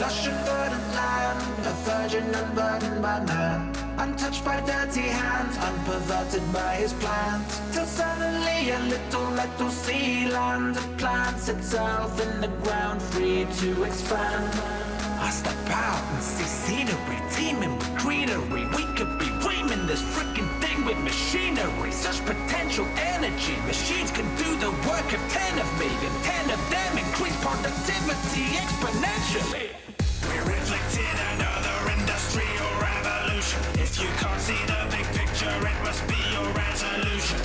lush and verdant land, a virgin unburdened by man, untouched by dirty hands, unperverted by his plans. Till suddenly a little sea land plants itself in the ground, free to expand. I step out and see scenery teeming with greenery. We could be dreaming this freaking thing with machinery. Such potential energy. Machines can do the work of 10 of me, and 10 of them increase productivity exponentially. We're reflecting another industrial revolution. If you can't see the big picture, it must be your resolution.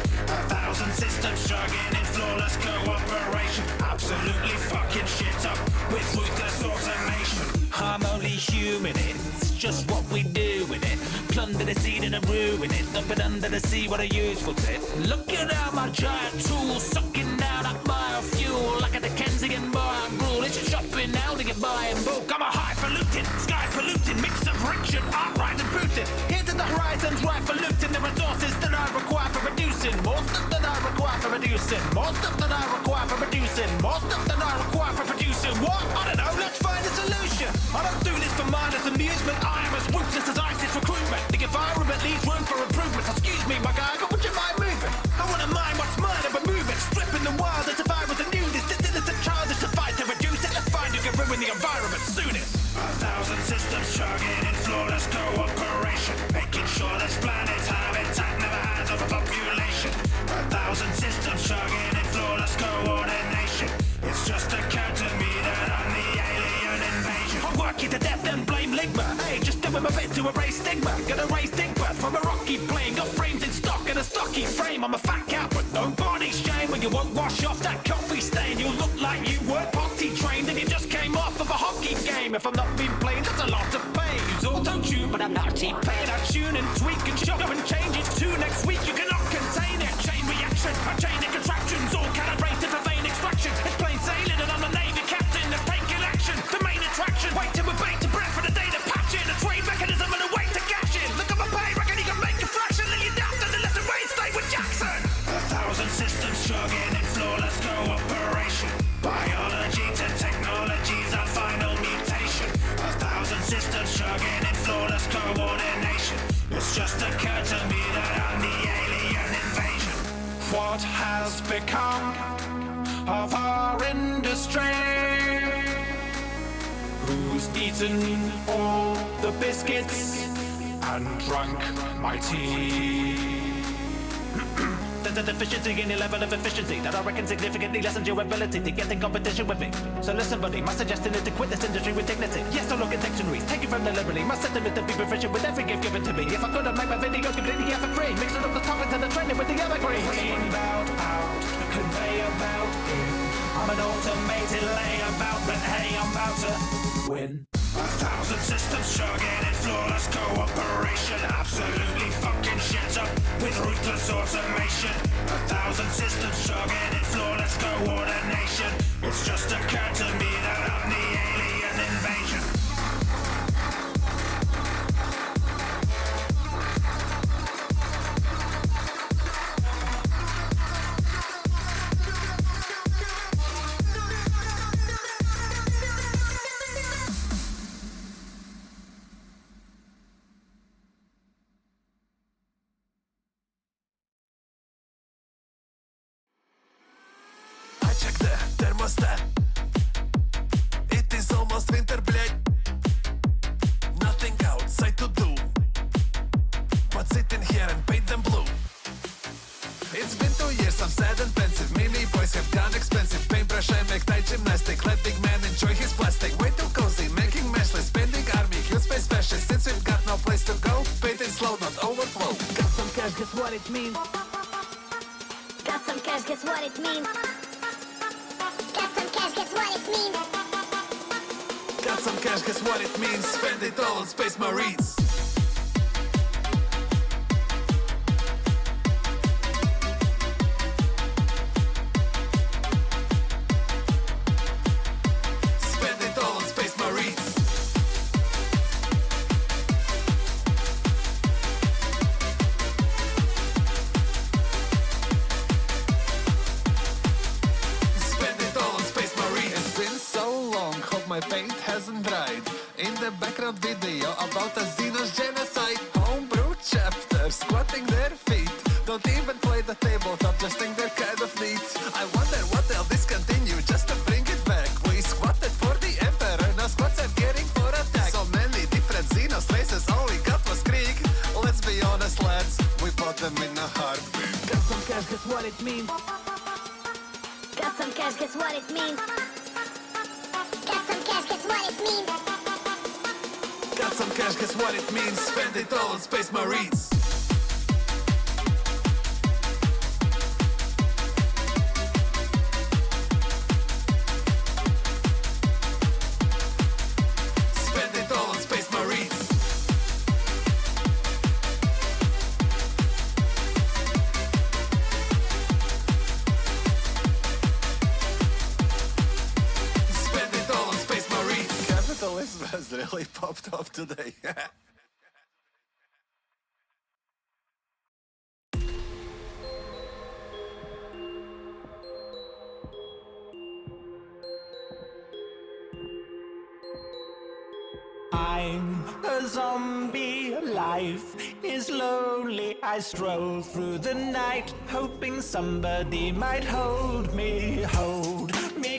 1,000 systems struggling in flawless cooperation. Absolutely fucking shit up with ruthless automation. I'm only human, it's just what we do with it. Plunder the seed and ruin it, dump it under the sea, what a useful tip. Look at how my giant tools sucking down that biofuel like a Dickensian bar and rule. It's just shopping now to get by and book. I'm a highfalutin, sky polluting, mix of rich and outright and Putin. Here to the horizons, right for looting the resources that I require for reducing. More stuff that I require for reducing. More stuff that I require for reducing. More stuff that I require for producing. What? I don't know, let's find a solution. I don't do this for mindless amusement. I am as ruthless as ISIS recruitment. The environment leaves room for improvement. Excuse me, my guy, but would you mind moving? I wanna mind what's mine and remove it. Stripping the wild as if I was a nudist. This is a childish to fight to reduce it. Let's find who can ruin the environment soonest. 1,000 systems chugging in flawless cooperation, making sure this planet's habitat never has overpopulation. 1,000 systems chugging in flawless coordination. It's just occurred to me that I'm the alien invasion. I work you to death and blame Ligma. Hey, just doing my bit to erase stigma. Gonna raise stigma from a rocky plane. Got brains in stock and a stocky frame. I'm a fat cat but no body shame. When you won't wash off that coffee stain, you'll look like you weren't potty trained and you just came off of a hockey game. If I'm not being played, that's a lot to pay. Use auto-tune, but I'm not T-paid. I tune and tweak and shop and change it to next week. You cannot contain it. Chain reaction, a chain of contractions, all calibrated for vein extraction. It's plain sailing and I'm a Navy captain that's taking action. The main attraction, wait till we're baked to breath for the day to patch in. A trade mechanism and a way to cash in. Look at my pay, reckon you can make a fraction. Then you daft and let the rain stay with Jackson. 1,000 systems chugging in flawless cooperation. Biology to technology's our final mutation. 1,000 systems chugging in flawless coordination. It's just occurred to me that I'm the alien invasion. What has become of our industry? Who's eaten all the biscuits and drunk my tea? There's a deficiency in your level of efficiency that I reckon significantly lessens your ability to get in competition with me. So listen buddy, my suggestion is to quit this industry with dignity. Yes, I'll look at dictionaries, take it from the liberty. My sentiment to be proficient with every gift given to me. If I could, I'd make my videos completely effort-free, mixing up the topics and the trending with the evergreen. Rain about out, convey about in. I'm an automated layabout, but hey, I'm about to win. 1,000 systems chugging in flawless cooperation. Absolutely fucking shit up with ruthless automation. 1,000 systems chugging in flawless coordination. It's just occurred to me that I'm the alien invasion. Termostat. It is almost winter, блядь. Nothing outside to do but sit in here and paint them blue. It's been 2 years, I'm sad and pensive. Mini boys have gone expensive. Paintbrush, I make tight gymnastic. Let big man enjoy his plastic. Way too cozy, making meshless. Spending army, huge space fashion. Since we've got no place to go, painting slow, not overflow. Got some cash, guess what it means? Got some cash, guess what it means? Got some cash, guess what it means? Got some cash, guess what it means? Spend it all on Space Marines. Spend it all on Space Marines. Spend it all on Space Marines. It's been so long, hope my fate hasn't bride. In the background video about a Xenos genocide. Homebrew chapter, squatting their feet. Don't even play the tabletop, just think they're kind of neat. I wonder what they'll discontinue just to bring it back. We squatted for the Emperor, now squats are gearing for attack. So many different Xenos races, all we got was Krieg. Let's be honest lads, we bought them in a heartbeat. Got some cash, guess what it means? Got some cash, guess what it means? Got some cash, guess what it means? Got some cash, guess what it means? Spend it all on Space Marines. Spend it all on Space Marines. Spend it all on Space Marines. Capitalism has really popped off today. I'm a zombie, life is lonely. I stroll through the night, hoping somebody might hold me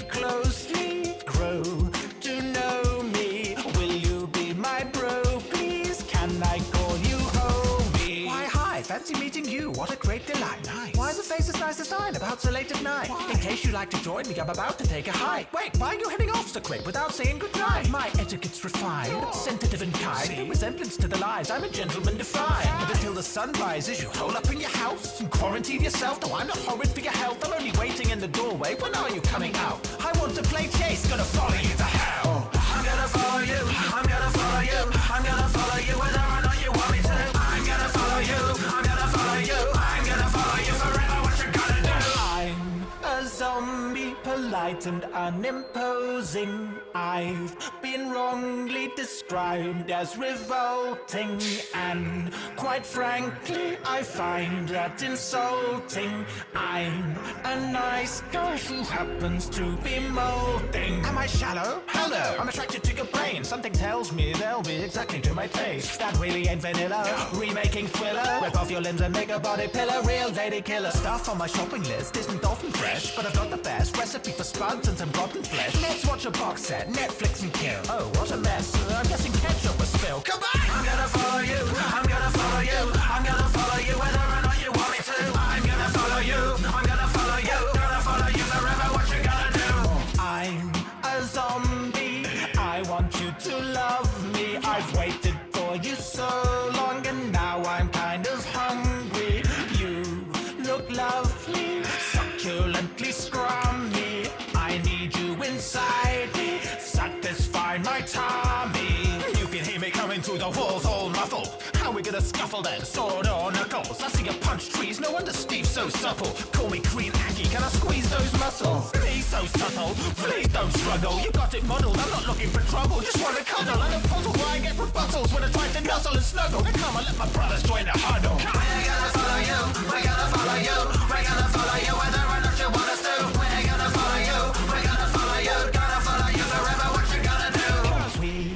closely, grow to know me. Will you be my bro, please? Can I call you homie? Why, hi, fancy meeting you, what a great delight. Nice. Why the face as nice as mine, about so late at night? Why? In case you'd like to join me, I'm about to take a hike. Wait, why are you heading off so quick without saying goodnight? My etiquette's refined, sensitive and kind. No resemblance to the lies, I'm a gentleman defined. But until the sun rises, you hole up in your house and quarantine yourself. No, I'm not horrid for your health, I'm only waiting in the doorway. When are you coming out? I want to play chase, gonna follow you to hell. I'm gonna follow you, I'm gonna follow you, I'm gonna follow you whether or not you want me to. I'm gonna follow you, I'm gonna follow you, I'm gonna follow you forever, what you gonna do? I'm a zombie, polite and unimposing. I've been wrongly described as revolting, and quite frankly, I find that insulting. I'm a nice girl who happens to be molding. Am I shallow? Hell no, I'm attracted to your brain. Something tells me they'll be exactly to my taste. That really ain't vanilla, remaking thriller. Rip off your limbs and make a body pillar. Real lady killer stuff on my shopping list isn't often fresh, but I've got the best recipe for spuds and some rotten flesh. Let's watch a box set, Netflix and kill. Oh, what a mess, I'm guessing ketchup was spilled. Come back! I'm gonna follow you, I'm gonna follow you, I'm gonna follow you whether or not you want me to. I'm gonna follow you, I'm gonna follow you, gonna follow you forever, what you gonna do? I'm a zombie, I want you to love me. I've waited for you so long and now I'm kind of hungry. You look lovely, succulently scrummy. I need you inside me, satisfy my tummy. You can hear me coming through the walls all muffled. How we gonna scuffle then, sword or knuckles? I see you punch trees, no wonder Steve's so supple. Call me Green Aki, can I squeeze those muscles? Please so subtle, please don't struggle. You got it modeled, I'm not looking for trouble. Just wanna cuddle, and a puzzle why I get rebuttals when I try to nuzzle and snuggle. And come on, let my brothers join the huddle. We're gonna follow you, we're gonna follow you, we're gonna follow you whether or not you want us to. We're gonna follow you, we're gonna follow you, gonna follow you forever, what you gonna do? 'Cause we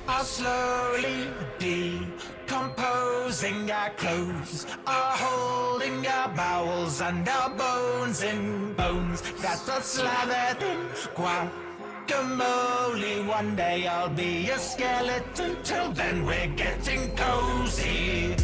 are slowly decomposing. Our clothes are holding our bowels and our bones in bones that are slathered in guacamole. One day I'll be a skeleton, till then we're getting cozy.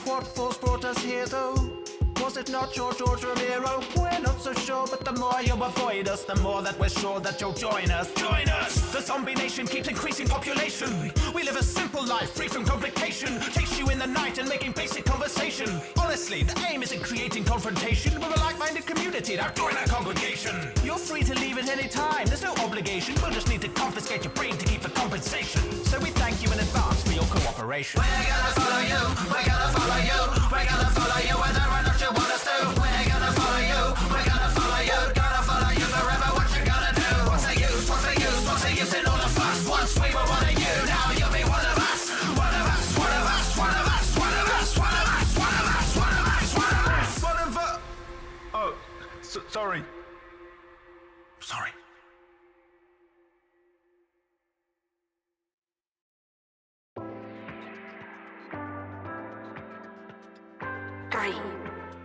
What force brought us here though? Was it not your George Romero? We're not so sure, but the more you avoid us, the more that we're sure that you'll join us. Join us! The zombie nation keeps increasing population. We live a simple life, free from complication. Chase you in the night and making basic conversation. Honestly, the aim isn't creating confrontation. We're a like-minded community, now join our congregation. You're free to leave at any time, there's no obligation. We'll just need to confiscate your brain to keep the compensation. So we thank you in advance for your cooperation. We're gonna follow you, we're gonna follow you, we're gonna follow you whether or not you want us to. We're gonna follow you, we're gonna follow you, gonna follow you forever, what you gonna do? What's the use, what's the use, what's the use in all the fuss? Once we were one of you, now you'll be one of us. One of us, one of us, one of us, one of us, one of us, one of us, one of us, one of us. One of us. Oh, sorry. Sorry. 3,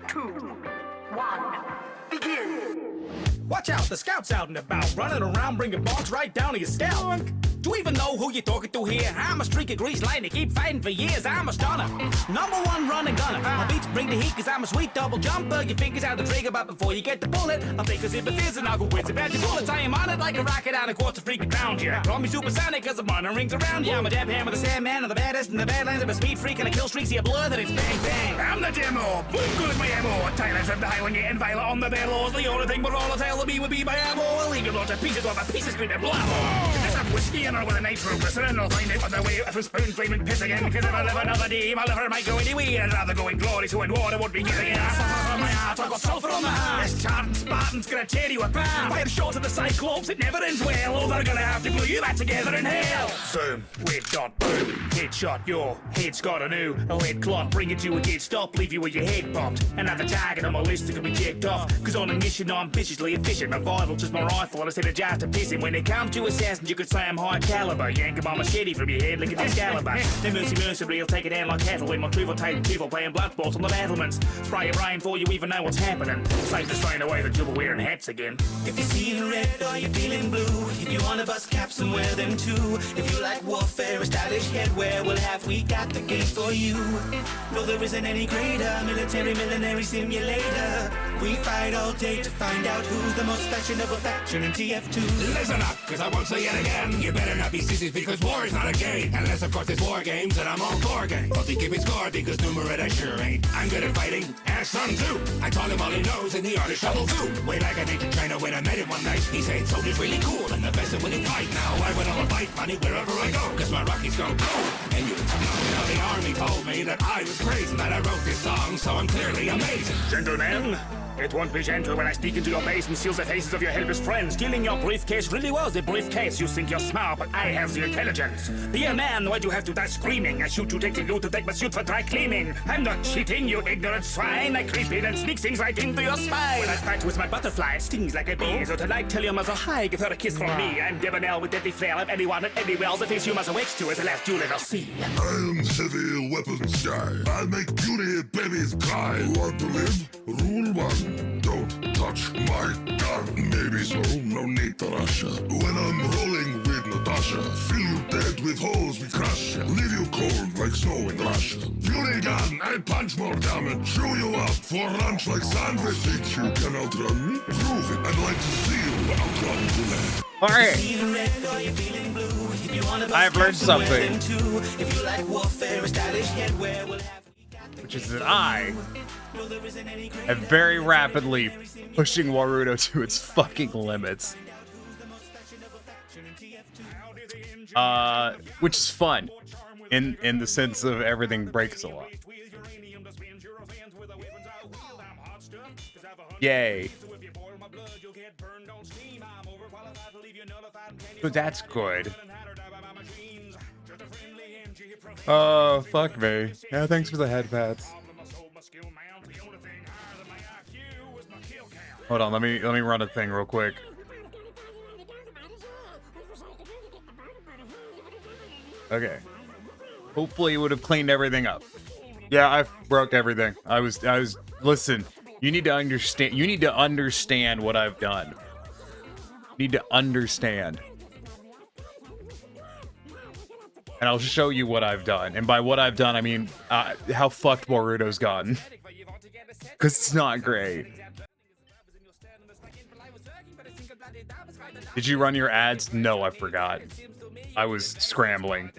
2, 1, begin! Watch out, the scout's out and about, running around bringing bombs right down to your scalp. Do you even know who you're talking to here? I'm a streak of grease lightning, keep fighting for years, I'm a stunner. #1 running gunner. My beats bring the heat cause I'm a sweet double jumper. Your fingers out the trigger, but before you get the bullet, I'll take a sip of fizz and I'll go with some magic bullets. I am on it like a rocket on a quartz of freaking pound, yeah. Call me supersonic cause I'm running rings around, yeah. I'm a dab hammer, the Sandman, I'm the baddest in the Badlands. I'm a speed freak and I kill streaks, see a blood and it's bang bang. I'm the demo, boom goes my ammo. Thailand's from the Highland, getting violent on the bellows. The only thing but all the tale of me would be my ammo. I'll leave your blood to pieces while my pieces scream and blah. If there's some whiskey in or with a nitro glycerin, I'll find it on the way from spoon flaming piss again. Cause if I live another day, my liver might go anyway. I'd rather go in glory so in water won't be getting it. Sulfur on my heart, I've got sulfur on my heart. This tartan Spartan's gonna tear you apart. Fire shot of the Cyclops, it never ends well. Oh, they're gonna have to glue you back together in hell. Zoom, wait, dot, boom. Headshot, your head's got a new. A lead clot, bring it to a dead stop, leave you with your head bumped. Another target on my list that can be checked off. Cause on a mission, I'm viciously efficient. My vital's just my rifle, and I set a jar to piss him. When it comes to assassins, you could say I'm high caliber. Yank him on machete from your head, look at Excalibur. No mercy, mercifully, I'll take it down like cattle. When my truth will take people playing blood sports on the battlements. Spray your brain before you even know what's happening. Safe to strain away the trouble wearing hats again. If you're seeing red or you're feeling blue, if you wanna bust caps and wear them too, if you like warfare or stylish headwear, well have we got the game for you. No, there isn't any greater military simulator. We fight all day to find out who's the most fashionable faction in TF2. Listen up, cause I won't say it again. You better not be sissies because war is not a game. Unless of course it's war games and I'm all for game. But they keep it score because numerator sure ain't. I'm good at fighting, ask Sun Tzu. I taught him all he knows in the art of shovel too. Way back in ancient China when I met him one night, he said soldier's really cool and the best at winning fight. Now I win all the fight money wherever I go, cause my Rockies go go. And you know the army told me that I was crazy, that I wrote this song, so I'm clearly amazing. Gentlemen, it won't be gentle when I sneak into your base and seal the faces of your helpless friends. Stealing your briefcase really was a briefcase. You think you're smart, but I have the intelligence. Be a man, why'd you have to die screaming? I shoot to take the loot to take my suit for dry cleaning. I'm not cheating, you ignorant swine. I creep in and sneak things right into your spine. When I fight with my butterfly, it stings like a bee. So tonight, tell your mother hi, give her a kiss from me. I'm Debonair with deadly flair. I'm anyone and anywhere. The face you must awake to is the last you'll ever see. I am heavy weapons guy. I make beauty babies cry. Want to live? Rule 1. Don't touch my gun. Maybe so, no need to rush ya. When I'm rolling with Natasha, fill you dead with holes we crush ya. Leave you cold like snow in Russia. Beauty gun, I punch more damage. Chew you up for lunch like sandwich. Think you can outrun me? Prove it. I'd like to see you outrun the land. Alright. I've learned something. Which is that I am very rapidly pushing Warudo to its fucking limits. Which is fun. In the sense of everything breaks a lot. Yay. So that's good. Oh, fuck me. Yeah, thanks for the head pats. Hold on, let me run a thing real quick. Okay. Hopefully it would have cleaned everything up. Yeah, I broke everything. I was listen, you need to understand what I've done. You need to understand. And I'll show you what I've done. And by what I've done, I mean how fucked Boruto's gotten. Because it's not great. Did you run your ads? No, I forgot. I was scrambling.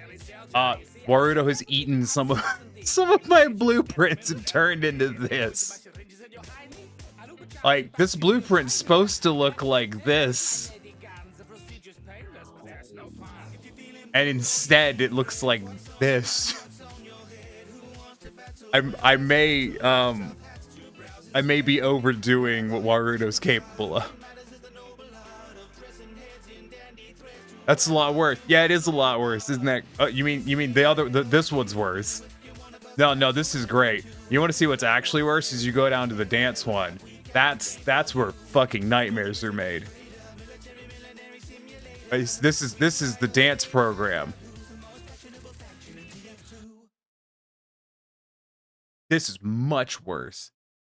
Boruto has eaten some of my blueprints and turned into this. Like, this blueprint's supposed to look like this. And instead, it looks like this. I may be overdoing what Waruto's capable of. That's a lot worse. Yeah, it is a lot worse, isn't that? You mean this one's worse? No, this is great. You want to see what's actually worse? Is you go down to the dance one. That's where fucking nightmares are made. This is the dance program. This is much worse.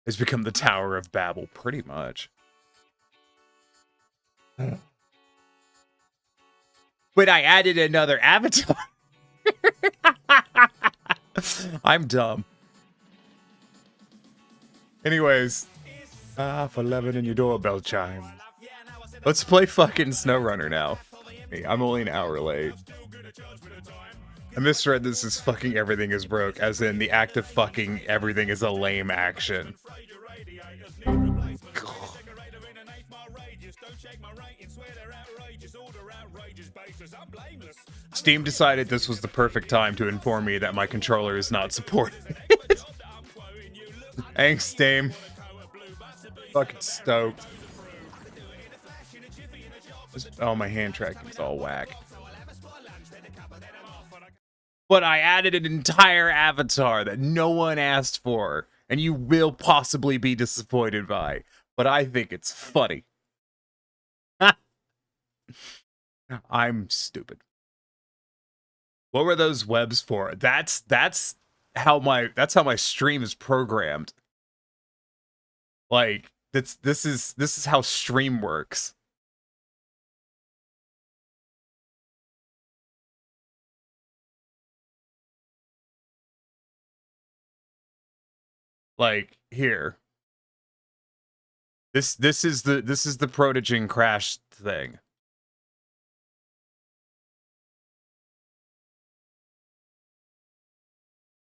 It's become the Tower of Babel, pretty much. But I added another avatar. I'm dumb. Anyways, for 11 and your doorbell chime. Let's play fucking Snowrunner now. I'm only an hour late. I misread this as fucking everything is broke, as in the act of fucking everything is a lame action. Steam decided this was the perfect time to inform me that my controller is not supported. Thanks, Steam. Fucking stoked. Oh, my hand tracking's all whack. But I added an entire avatar that no one asked for, and you will possibly be disappointed by. But I think it's funny. I'm stupid. What were those webs for? That's how my stream is programmed. Like this is how stream works. Like here. This is the Protogen crash thing.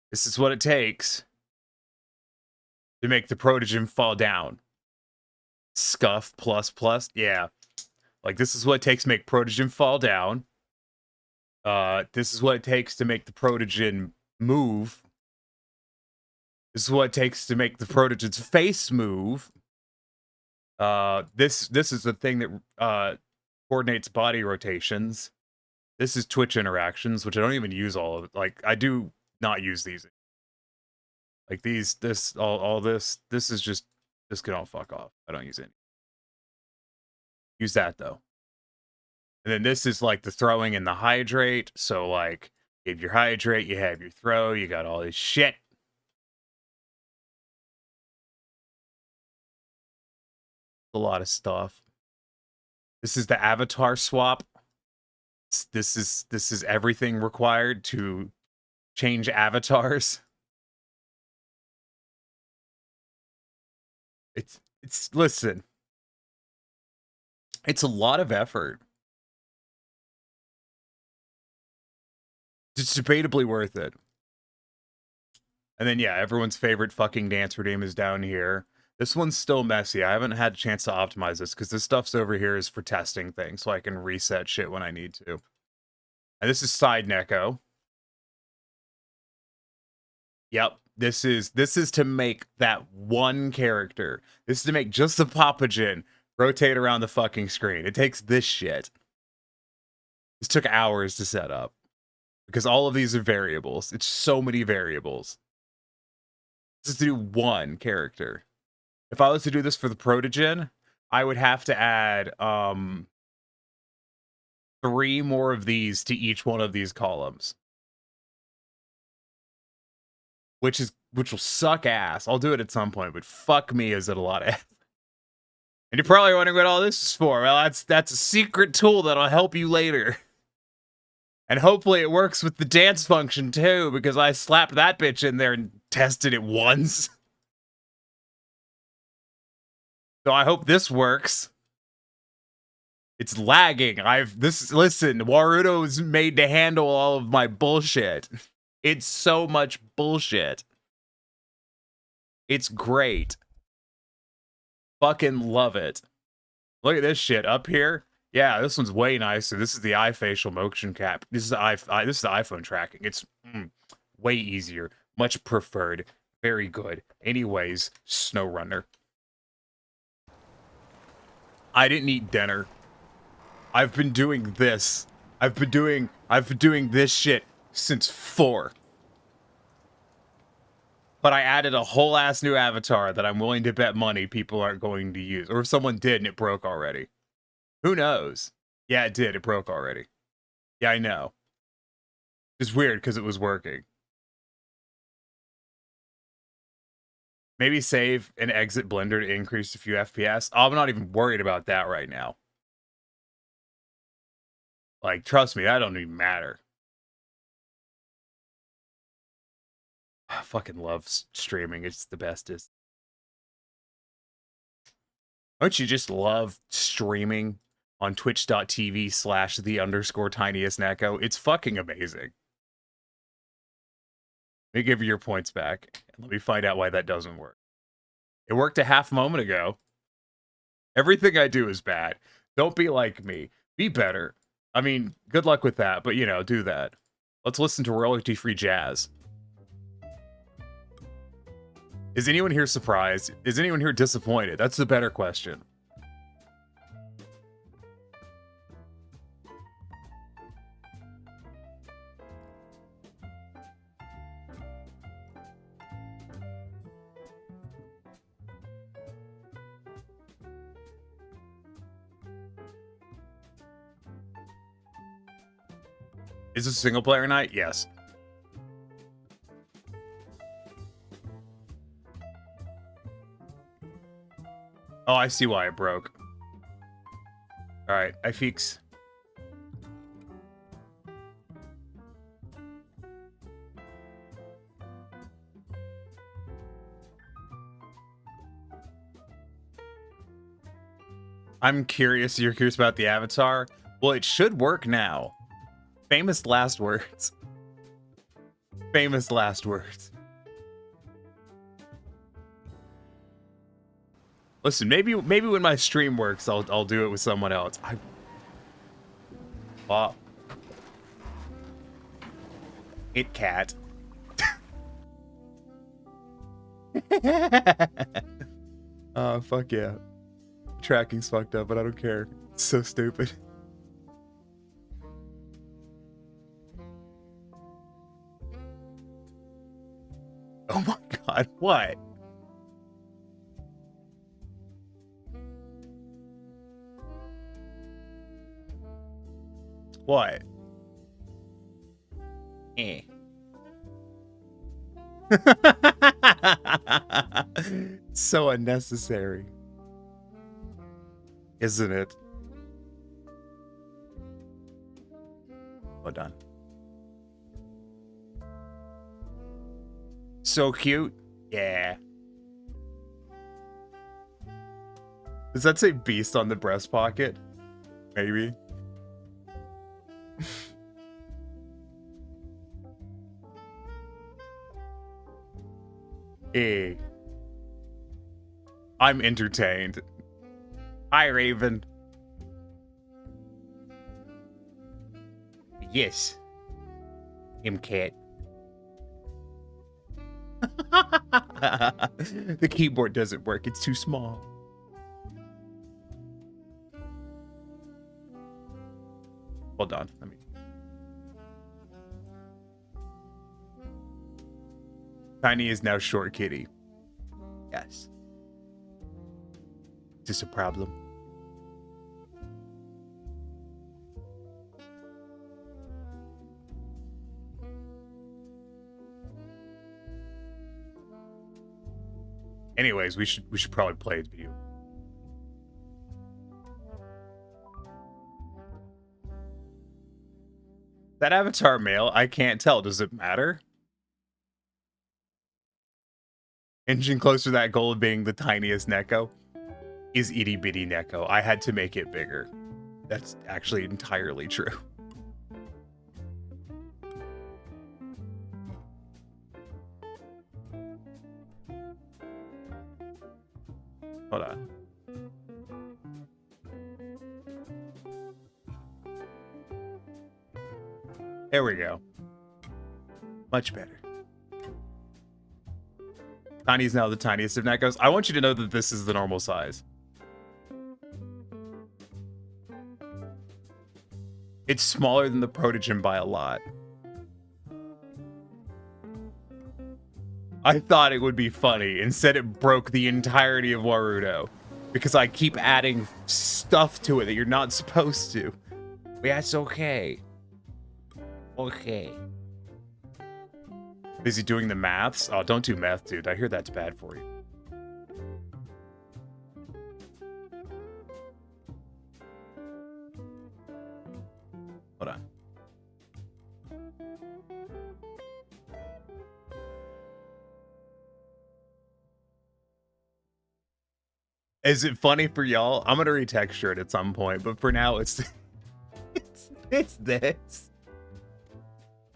This is what it takes to make the Protogen fall down. Scuff plus, yeah. Like this is what it takes to make Protogen fall down. This is what it takes to make the Protogen move. This is what it takes to make the Protogen's face move. This is the thing that coordinates body rotations. This is Twitch interactions, which I don't even use all of it. Like I do not use these. Like this is just, this can all fuck off. I don't use it. Use that though. And then this is like the throwing and the hydrate. So like, you have your hydrate, you have your throw, you got all this shit. A lot of stuff. This is the avatar swap. This is everything required to change avatars. Listen. It's a lot of effort. It's debatably worth it. And then yeah, everyone's favorite fucking dance redeem is down here. This one's still messy. I haven't had a chance to optimize this because this stuff's over here is for testing things, so I can reset shit when I need to. And this is Side Neko. Yep. This is to make that one character. This is to make just the Papagen rotate around the fucking screen. It takes this shit. This took hours to set up. Because all of these are variables. It's so many variables. This is to do one character. If I was to do this for the Protogen, I would have to add 3 more of these to each one of these columns. Which will suck ass. I'll do it at some point, but fuck me, is it a lot of effort. And you're probably wondering what all this is for. Well, that's a secret tool that'll help you later. And hopefully it works with the dance function too, because I slapped that bitch in there and tested it once. So I hope this works. It's lagging. Listen, Warudo is made to handle all of my bullshit. It's so much bullshit. It's great. Fucking love it. Look at this shit up here. Yeah, this one's way nicer. This is the eye facial motion cap. This is the iPhone tracking. It's way easier, much preferred, very good. Anyways, Snowrunner. I didn't eat dinner. I've been doing this. I've been doing this shit since 4. But I added a whole ass new avatar that I'm willing to bet money people aren't going to use. Or if someone did and it broke already. Who knows? Yeah, it did. It broke already. Yeah, I know. It's weird because it was working. Maybe save and exit Blender to increase a few FPS. Oh, I'm not even worried about that right now. Like, trust me, that don't even matter. I fucking love streaming. It's the bestest. Don't you just love streaming on twitch.tv/the_tiniest_Neko? It's fucking amazing. Let me give you your points back. Let me find out why that doesn't work. It worked a half moment ago. Everything I do is bad. Don't be like me. Be better. I mean, good luck with that, but, you know, do that. Let's listen to royalty-free jazz. Is anyone here surprised? Is anyone here disappointed? That's the better question. Is this a single player night? Yes. Oh, I see why it broke. Alright, I fix. I'm curious. You're curious about the avatar? Well, it should work now. Famous last words. Famous last words. Listen, maybe when my stream works, I'll do it with someone else. Wow. It cat. Oh, fuck yeah. Tracking's fucked up, but I don't care. It's so stupid. Oh my god, what? What? Eh. So unnecessary. Isn't it? Well done. So cute. Yeah. Does that say beast on the breast pocket? Maybe. Hey. I'm entertained. Hi, Raven. Yes. Him cat. The keyboard doesn't work. It's too small. Hold on. Let me. Tiny is now short kitty. Yes. Is this a problem? Anyways, we should probably play the video. That avatar male, I can't tell. Does it matter? Inching closer to that goal of being the tiniest Neko is itty bitty Neko. I had to make it bigger. That's actually entirely true. Hold on. There we go. Much better. Tiny's now the tiniest of Nekos. I want you to know that this is the normal size. It's smaller than the Protogen by a lot. I thought it would be funny. Instead, it broke the entirety of Warudo. Because I keep adding stuff to it that you're not supposed to. But yeah, it's okay. Okay. Busy doing the maths? Oh, don't do math, dude. I hear that's bad for you. Is it funny for y'all? I'm gonna retexture it at some point, but for now, it's it's this.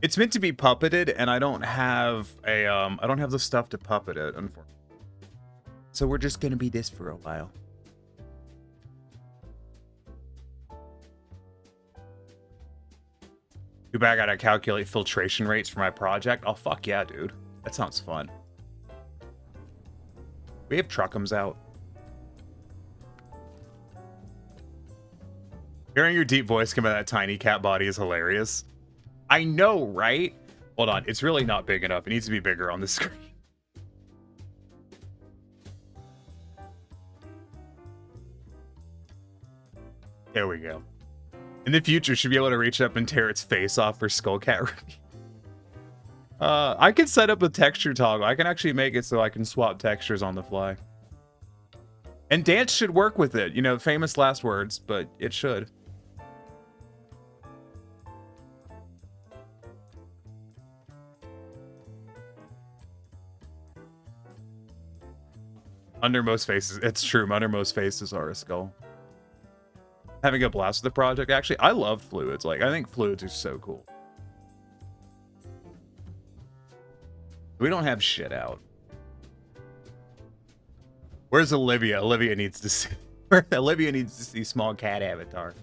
It's meant to be puppeted, and I don't have the stuff to puppet it, unfortunately. So we're just gonna be this for a while. Too bad I gotta calculate filtration rates for my project. Oh fuck yeah, dude. That sounds fun. We have Truckums out. Hearing your deep voice come out of that tiny cat body is hilarious. I know, right? Hold on, it's really not big enough. It needs to be bigger on the screen. There we go. In the future, should be able to reach up and tear its face off for Skullcat. I can set up a texture toggle. I can actually make it so I can swap textures on the fly. And dance should work with it. You know, famous last words, but it should. Under most faces, it's true. Under most faces are a skull. Having a blast with the project. Actually, I love fluids. Like, I think fluids are so cool. We don't have shit out. Where's Olivia? Olivia needs to see. Olivia needs to see small cat avatar.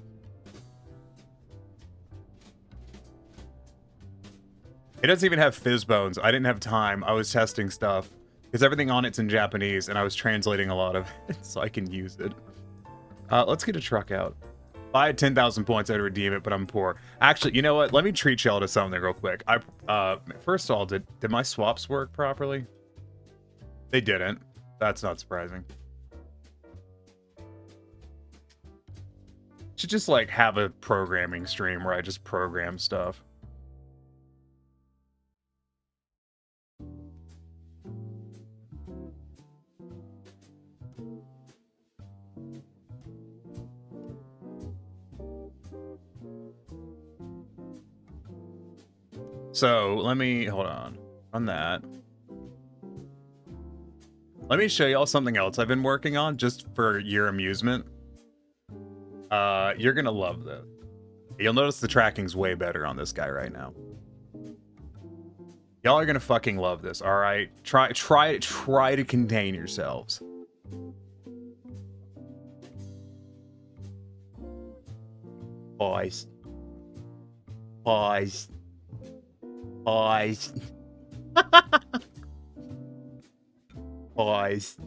It doesn't even have fizz bones. I didn't have time. I was testing stuff because everything on it's in Japanese, and I was translating a lot of it so I can use it. Let's get a truck out. If I had 10,000 points, I'd redeem it, but I'm poor. Actually, you know what? Let me treat y'all to something real quick. First of all, did my swaps work properly? They didn't. That's not surprising. Should just like have a programming stream where I just program stuff. So let me hold on that. Let me show y'all something else I've been working on just for your amusement. You're gonna love this. You'll notice the tracking's way better on this guy right now. Y'all are gonna fucking love this. All right, try to contain yourselves. Pause. Pause. Pause. Pause.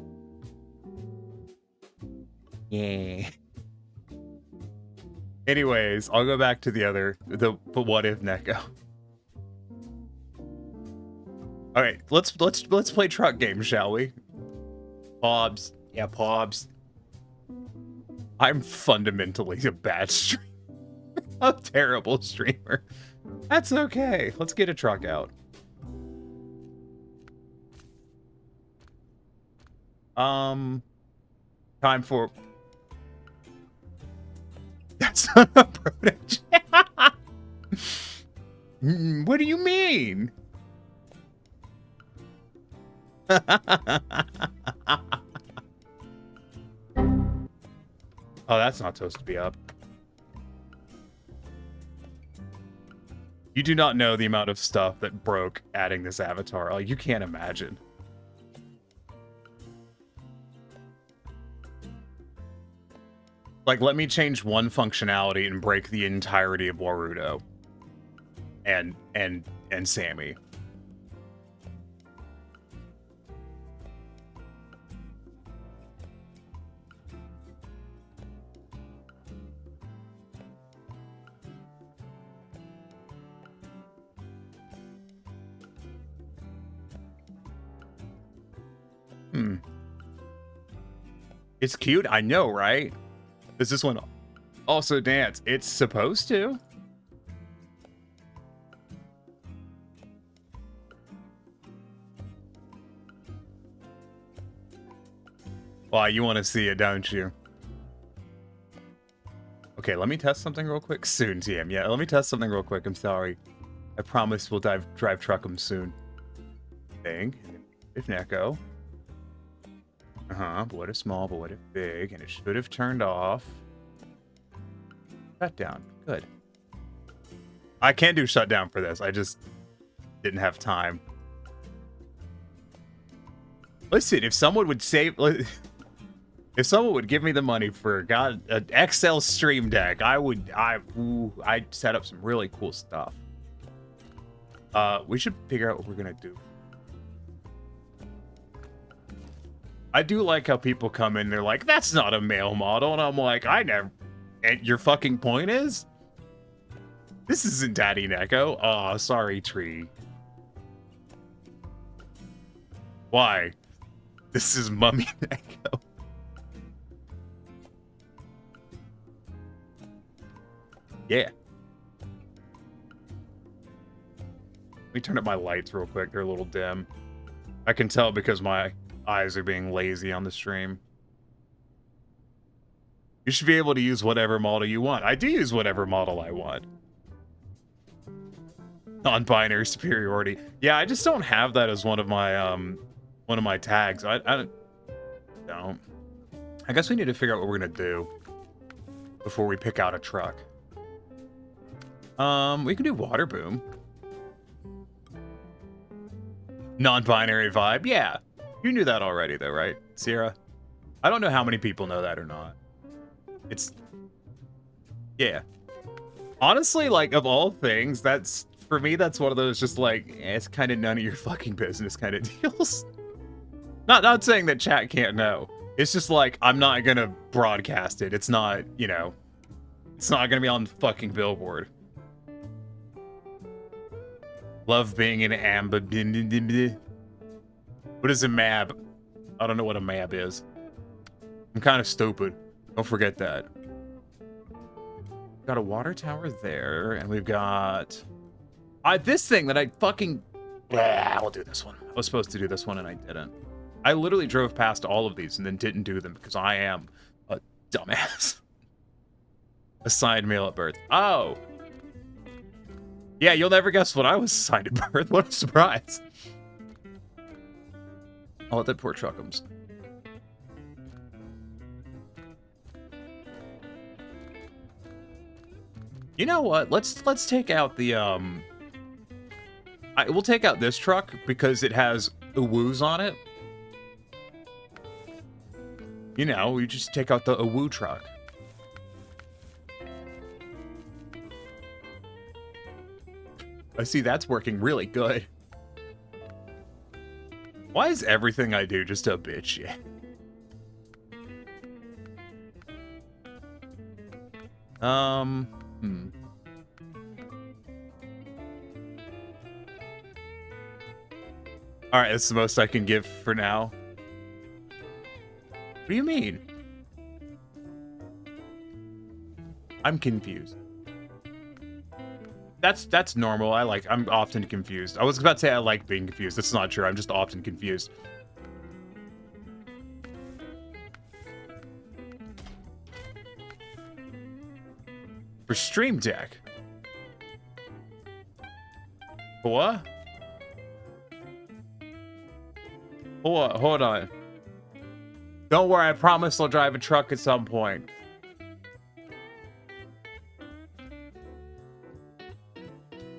Yeah. Anyways, I'll go back to the what if Neko. All right, let's play truck game, shall we? Pobs. Yeah, Pobs. I'm fundamentally a bad streamer. A terrible streamer. That's okay. Let's get a truck out. Time for... That's not a prototype. What do you mean? Oh, that's not supposed to be up. You do not know the amount of stuff that broke adding this avatar. Like, you can't imagine. Like, let me change one functionality and break the entirety of Warudo. And Sammy. It's cute, I know, right? Does this one also dance? It's supposed to. Well, you want to see it, don't you? Okay, let me test something real quick. Soon, TM. Yeah, let me test something real quick. I'm sorry. I promise we'll drive truck 'em soon. Dang. If Neko. But what if small, but what if big? And it should have turned off. Shutdown. Good. I can do shutdown for this. I just didn't have time. Listen, if someone would save... If someone would give me the money for an XL Stream Deck, I'd set up some really cool stuff. We should figure out what we're gonna do. I do like how people come in, they're like, that's not a male model, and I'm like, I never... And your fucking point is? This isn't Daddy Neko. Oh, sorry, Tree. Why? This is Mummy Neko. Yeah. Let me turn up my lights real quick. They're a little dim. I can tell because my eyes are being lazy on the stream. You should be able to use whatever model you want. I do use whatever model I want. Non-binary superiority. Yeah, I just don't have that as one of my tags. I don't. I guess we need to figure out what we're gonna do before we pick out a truck. We can do water boom. Non-binary vibe. Yeah. You knew that already though, right, Sierra? I don't know how many people know that or not. Yeah. Honestly, like, of all things, for me, that's one of those just like, it's kind of none of your fucking business kind of deals. Not saying that chat can't know. It's just like, I'm not gonna broadcast it. It's not, you know, it's not gonna be on the fucking billboard. Love being an amber. What is a mab? I don't know what a mab is. I'm kind of stupid. Don't forget that. Got a water tower there, and we've got this thing that I fucking... I'll do this one. I was supposed to do this one, and I didn't. I literally drove past all of these and then didn't do them because I am a dumbass. Assigned male at birth. Oh. Yeah, you'll never guess what I was assigned at birth. What a surprise. I'll let that poor Truckums. You know what? Let's take out the we'll take out this truck because it has Uwoos on it. You know, we just take out the Uwoo truck. I see that's working really good. Why is everything I do just a bitch? Yeah. Alright, that's the most I can give for now. What do you mean? I'm confused. That's normal. I'm often confused. I was about to say I like being confused. That's not true. I'm just often confused. For Stream Deck. What? Hold on. Don't worry, I promise I'll drive a truck at some point.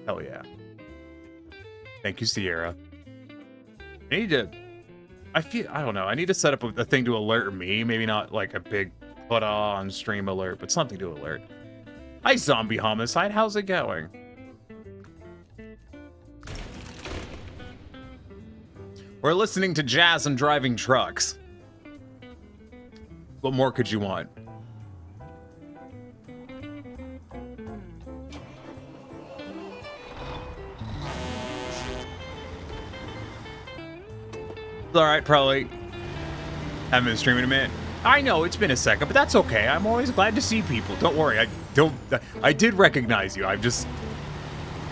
Hell yeah. Thank you, Sierra. I don't know. I need to set up a thing to alert me. Maybe not like a big put on stream alert, but something to alert. Hi, Zombie Homicide. How's it going? We're listening to jazz and driving trucks. What more could you want? Alright, probably haven't been streaming in a minute. I know it's been a second, but that's okay. I'm always glad to see people. Don't worry. I did recognize you. I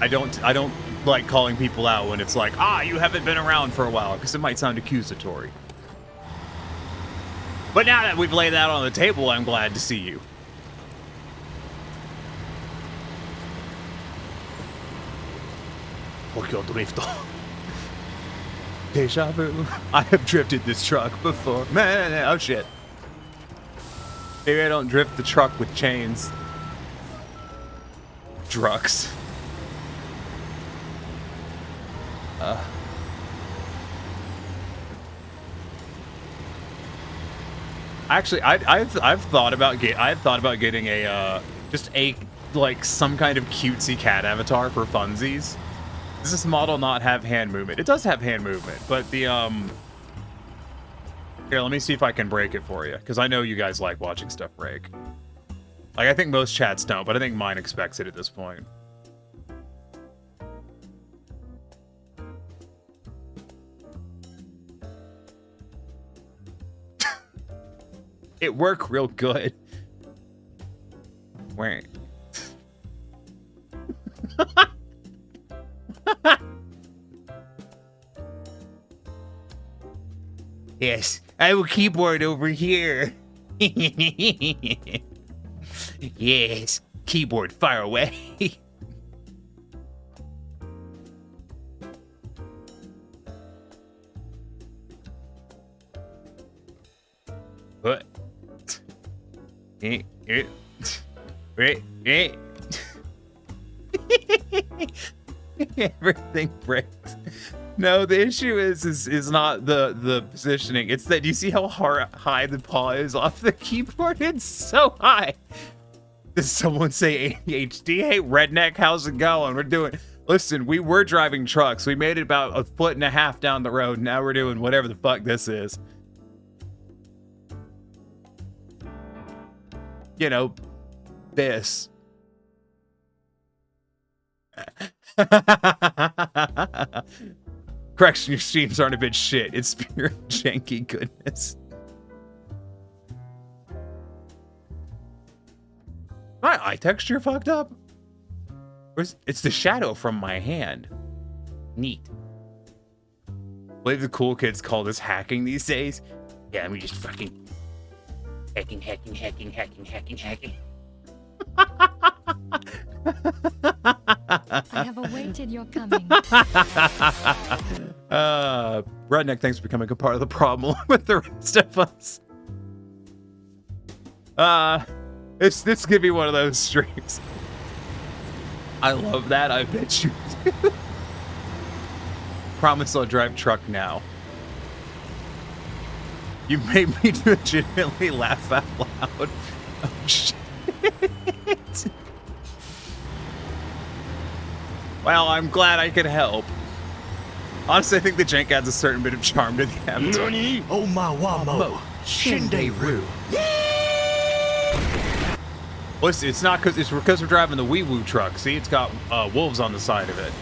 don't like calling people out when it's like, you haven't been around for a while, because it might sound accusatory. But now that we've laid that on the table, I'm glad to see you. Tokyo Drift. Deja vu. I have drifted this truck before. Man, oh shit. Maybe I don't drift the truck with chains. Drugs. Actually, I've thought about getting a just a like some kind of cutesy cat avatar for funsies. Does this model not have hand movement? It does have hand movement, but the here, let me see if I can break it for you, because I know you guys like watching stuff break. Like, I think most chats don't, but I think mine expects it at this point. It worked real good. Wait. Yes, I will keyboard over here. Yes, keyboard far away. What? Everything breaks. No, the issue is not the positioning. It's that you see how high the paw is off the keyboard. It's so high. Does someone say ADHD? Hey, redneck, how's it going? Listen, we were driving trucks. We made it about 1.5 feet down the road. Now we're doing whatever the fuck this is. You know, this. Correction, your streams aren't a bit shit. It's pure janky goodness. My eye texture fucked up? It's the shadow from my hand. Neat. I believe the cool kids call this hacking these days. Yeah, we just fucking hacking. I have awaited your coming. Redneck, thanks for becoming a part of the problem with the rest of us. This could be one of those streams. I love that, I bet you do. Promise I'll drive truck now. You made me legitimately laugh out loud. Oh shit. Well, I'm glad I could help. Honestly, I think the jank adds a certain bit of charm to the avatar. Oh my wamo. Shinderu. Well, it's not because we're driving the wee woo truck. See, it's got wolves on the side of it.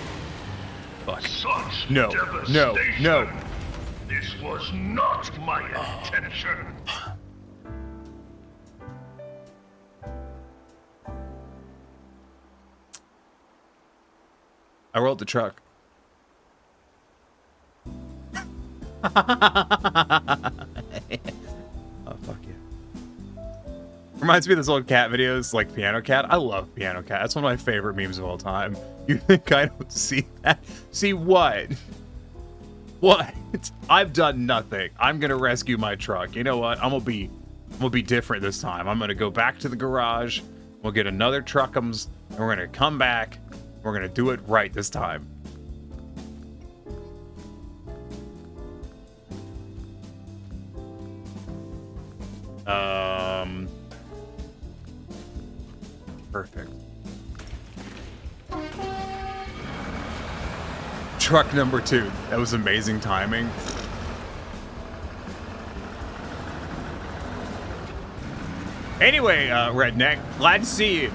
Fuck. Such No. This was not my intention. I rolled the truck. Oh, fuck yeah. Reminds me of those old cat videos, like Piano Cat. I love Piano Cat. That's one of my favorite memes of all time. You think I don't see that? See what? What? I've done nothing. I'm gonna rescue my truck. You know what? I'm gonna be different this time. I'm gonna go back to the garage. We'll get another truckums, and we're gonna come back. We're gonna do it right this time. Perfect. Truck number 2. That was amazing timing. Anyway, Redneck, glad to see you.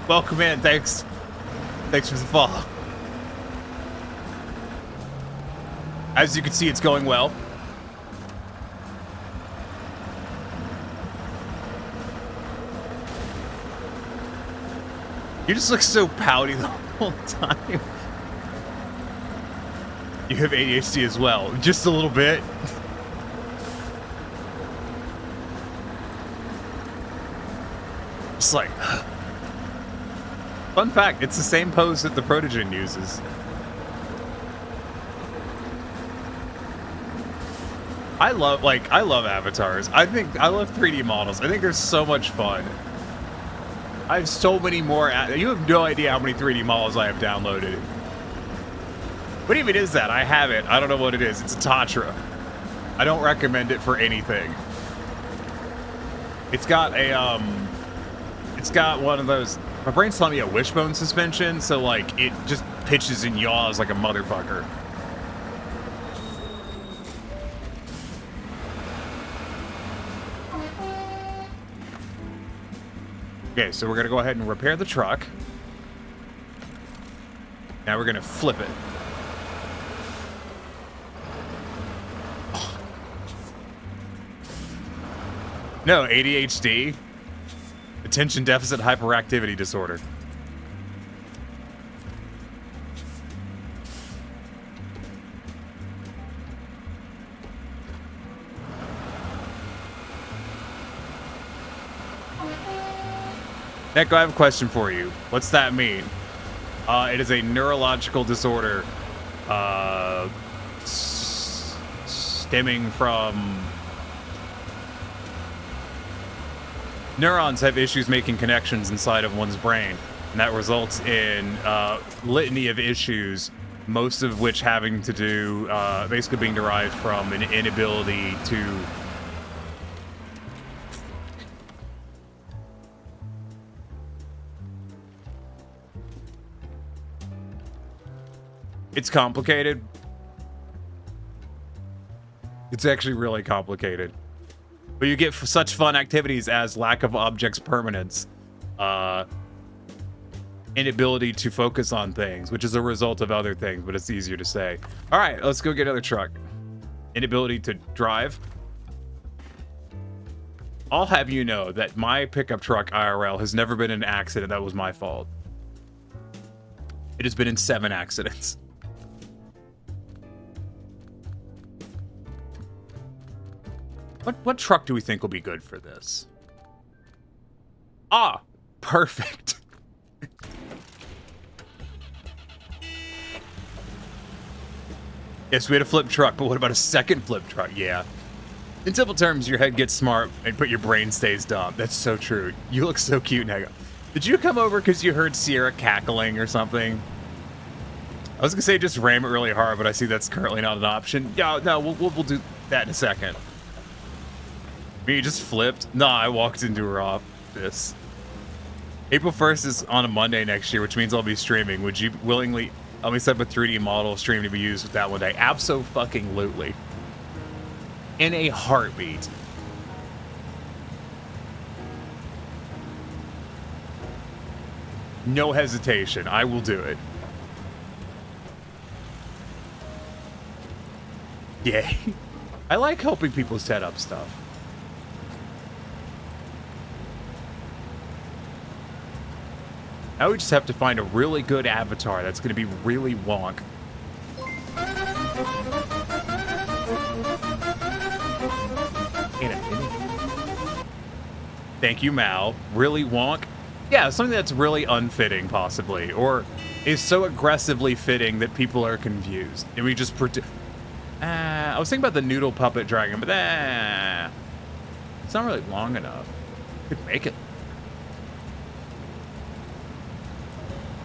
Welcome in. Thanks for the follow. As you can see, it's going well. You just look so pouty the whole time. You have ADHD as well. Just a little bit. Just like... Fun fact, it's the same pose that the Protogen uses. I love avatars. I love 3D models. I think they're so much fun. I have so many more. You have no idea how many 3D models I have downloaded. What even is that? I have it. I don't know what it is. It's a Tatra. I don't recommend it for anything. It's got a it's got one of those. My brain's telling me a wishbone suspension, so like it just pitches and yaws like a motherfucker. Okay, so we're gonna go ahead and repair the truck. Now we're gonna flip it. No, ADHD. Attention deficit hyperactivity disorder. Neko, I have a question for you. What's that mean? It is a neurological disorder stemming from... Neurons have issues making connections inside of one's brain, and that results in litany of issues, most of which having to do, basically being derived from an inability to... It's complicated. It's actually really complicated. But you get such fun activities as lack of object's permanence, inability to focus on things, which is a result of other things, but it's easier to say. All right, let's go get another truck. Inability to drive. I'll have you know that my pickup truck IRL has never been in an accident that was my fault. It has been in 7 accidents. What truck do we think will be good for this? Ah, perfect. Yes, we had a flip truck, but what about a second flip truck? Yeah. In simple terms, your head gets smart, but your brain stays dumb. That's so true. You look so cute, Nego. Did you come over because you heard Sierra cackling or something? I was gonna say just ram it really hard, but I see that's currently not an option. No, we'll do that in a second. You just flipped? No, I walked into her office. April 1st is on a Monday next year, which means I'll be streaming. Would you willingly let me set up a 3D model stream to be used with that one day? Abso-fucking-lutely. In a heartbeat. No hesitation. I will do it. Yay. I like helping people set up stuff. Now we just have to find a really good avatar that's going to be really wonk. Thank you, Mal. Really wonk? Yeah, something that's really unfitting, possibly, or is so aggressively fitting that people are confused. And we just I was thinking about the noodle puppet dragon, but it's not really long enough. Could make it.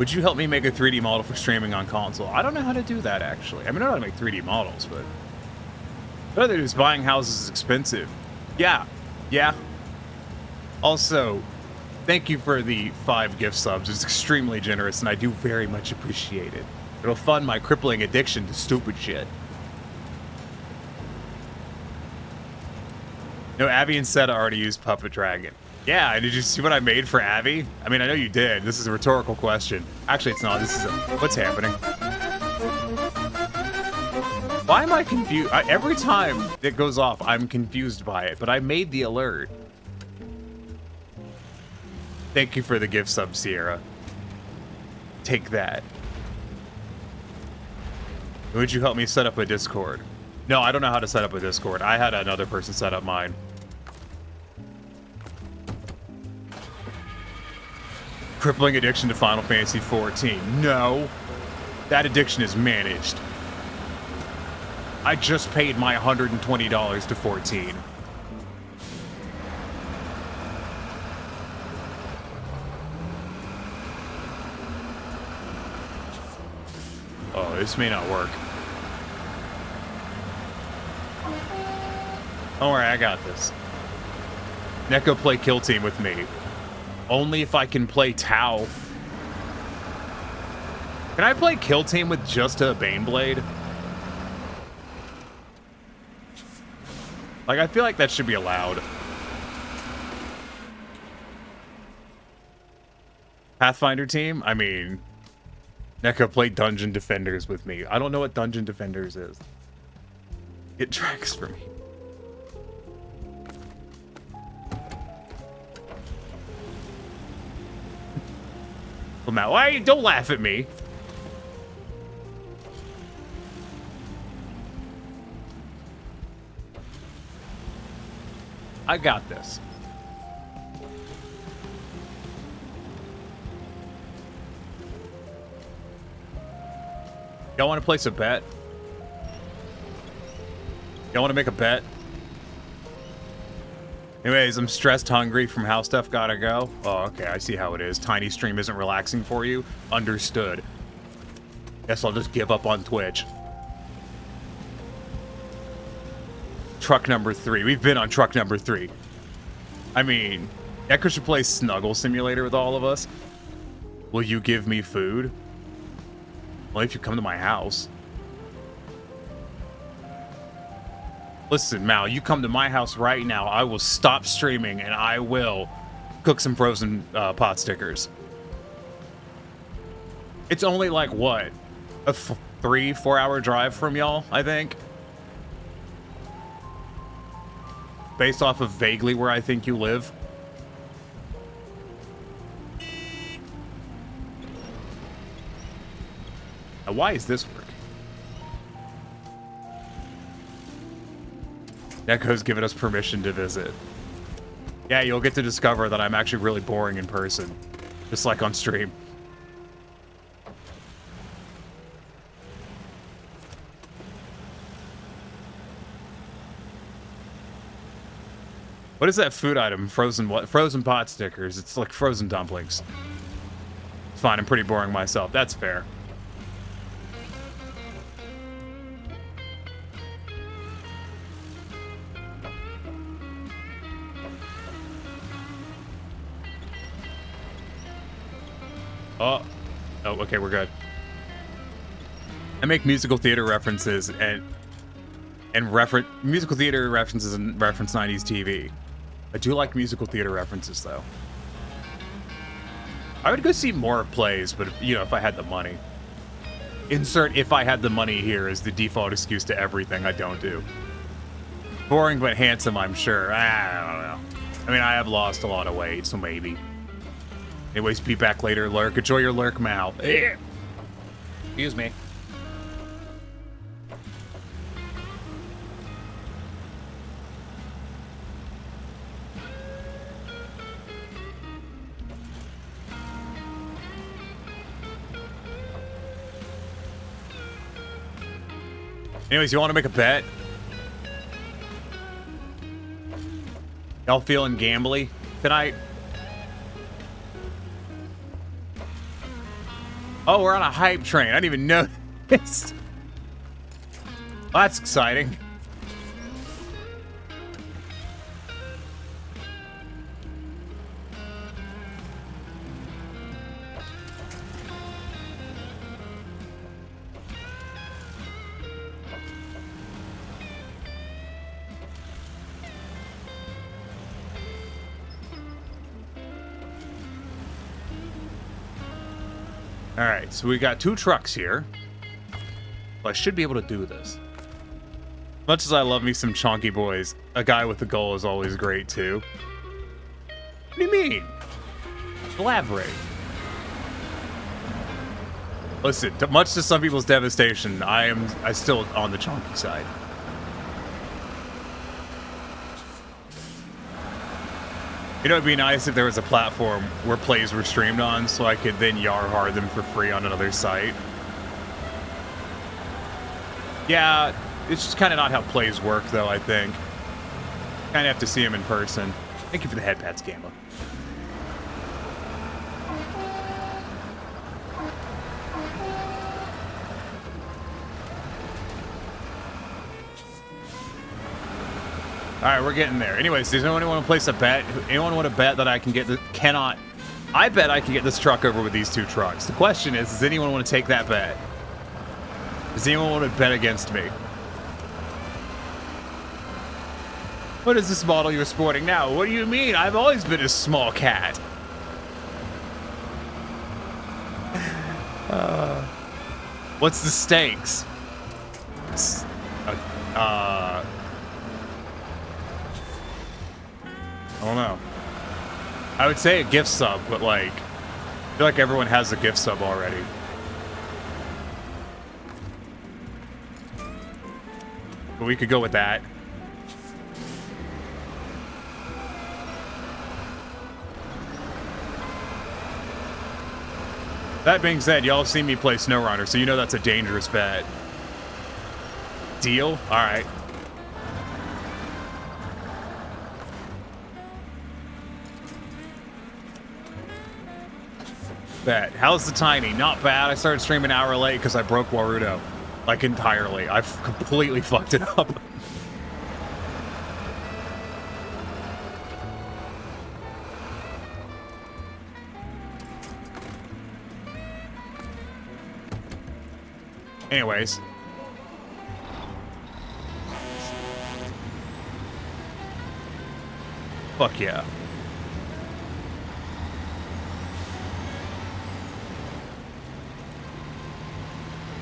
Would you help me make a 3D model for streaming on console? I don't know how to do that, actually. I mean, I know how to make 3D models, but... The other is buying houses is expensive. Yeah. Also, thank you for the 5 gift subs. It's extremely generous, and I do very much appreciate it. It'll fund my crippling addiction to stupid shit. No, Abby and Seta already used Puppet Dragon. Yeah, did you see what I made for Abby? I mean, I know you did. This is a rhetorical question. Actually, it's not. This is what's happening? Why am I confused? Every time it goes off, I'm confused by it, but I made the alert. Thank you for the gift sub, Sierra. Take that. Would you help me set up a Discord? No, I don't know how to set up a Discord. I had another person set up mine. Crippling addiction to Final Fantasy XIV. No. That addiction is managed. I just paid my $120 to 14. Oh, this may not work. Don't worry, I got this. Neko, play kill team with me. Only if I can play Tau. Can I play kill team with just a Baneblade? Like, I feel like that should be allowed. Pathfinder team? I mean, Neko, play Dungeon Defenders with me. I don't know what Dungeon Defenders is. It tracks for me. Well, Matt, why? Don't laugh at me. I got this. Y'all want to place a bet? Y'all want to make a bet? Anyways, I'm stressed, hungry from house stuff, gotta go. Oh, okay, I see how it is. Tiny stream isn't relaxing for you. Understood. Guess I'll just give up on Twitch. Truck number 3. We've been on truck number 3. I mean, Ecker should play Snuggle Simulator with all of us. Will you give me food? Well, if you come to my house. Listen, Mal, you come to my house right now, I will stop streaming and I will cook some frozen pot stickers. It's only like, what? A 3-4 hour drive from y'all, I think? Based off of vaguely where I think you live. Now, why is this work? Neko's given us permission to visit. Yeah, you'll get to discover that I'm actually really boring in person. Just like on stream. What is that food item? Frozen what? Frozen pot stickers. It's like frozen dumplings. It's fine, I'm pretty boring myself. That's fair. Oh, okay, we're good. I make musical theater references and musical theater references and reference 90s TV. I do like musical theater references, though. I would go see more plays, but, you know, if I had the money. Insert "if I had the money" here as the default excuse to everything I don't do. Boring but handsome, I'm sure. I don't know. I mean, I have lost a lot of weight, so maybe. Anyways, be back later, Lurk. Enjoy your Lurk, Mal. Excuse me. Anyways, you want to make a bet? Y'all feeling gambly tonight? Oh, we're on a hype train. I didn't even know this. Well, that's exciting. Alright, so we got 2 trucks here. Well, I should be able to do this. Much as I love me some chonky boys, a guy with a goal is always great too. What do you mean? Elaborate. Listen, much to some people's devastation, I'm still on the chonky side. You know, it'd be nice if there was a platform where plays were streamed on, so I could then yar hard them for free on another site. Yeah, it's just kind of not how plays work, though, I think. Kind of have to see him in person. Thank you for the head pats, Gamma. All right, we're getting there. Anyways, does anyone want to place a bet? Anyone want to bet that I can get the cannot? I bet I can get this truck over with these two trucks. The question is, does anyone want to take that bet? Does anyone want to bet against me? What is this model you're sporting now? What do you mean? I've always been a small cat. What's the stakes? I don't know. I would say a gift sub, but like, I feel like everyone has a gift sub already. But we could go with that. That being said, y'all have seen me play Snowrunner, so you know that's a dangerous bet. Deal? All right. Bet. How's the tiny? Not bad. I started streaming an hour late because I broke Warudo. Like, entirely. I've completely fucked it up. Anyways. Fuck yeah.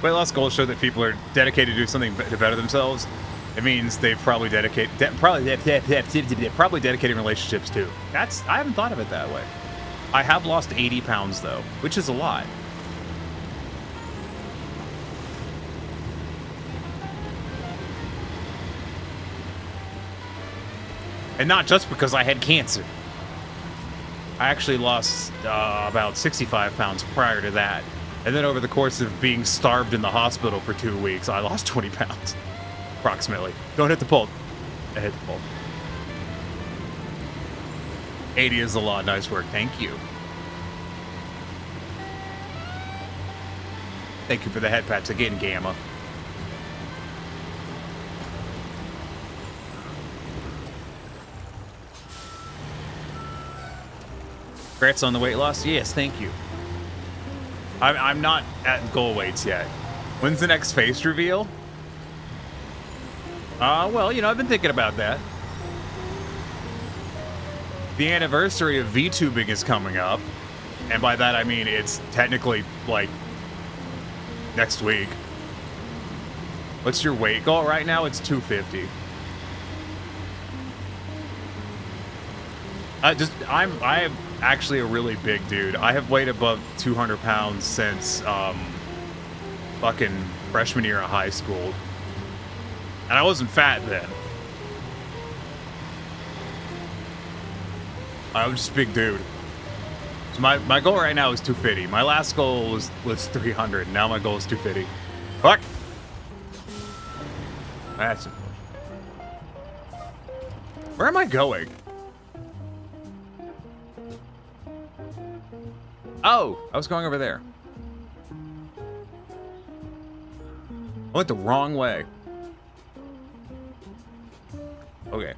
Weight loss goals show that people are dedicated to do something to better themselves. It means they've probably probably dedicated relationships too. I haven't thought of it that way. I have lost 80 pounds though, which is a lot. And not just because I had cancer. I actually lost about 65 pounds prior to that. And then over the course of being starved in the hospital for 2 weeks, I lost 20 pounds. Approximately. Don't hit the pole. I hit the pole. 80 is a lot. Nice work. Thank you. Thank you for the head pats again, Gamma. Congrats on the weight loss? Yes, thank you. I'm not at goal weights yet. When's the next face reveal? Well, you know, I've been thinking about that. The anniversary of VTubing is coming up. And by that, I mean it's technically, like, next week. What's your weight goal right now? It's 250. I'm actually a really big dude. I have weighed above 200 pounds since fucking freshman year of high school. And I wasn't fat then. I was just a big dude. So my goal right now is 250. My last goal was 300. Now my goal is 250. Fuck! That's it. Where am I going? Oh, I was going over there. I went the wrong way. Okay.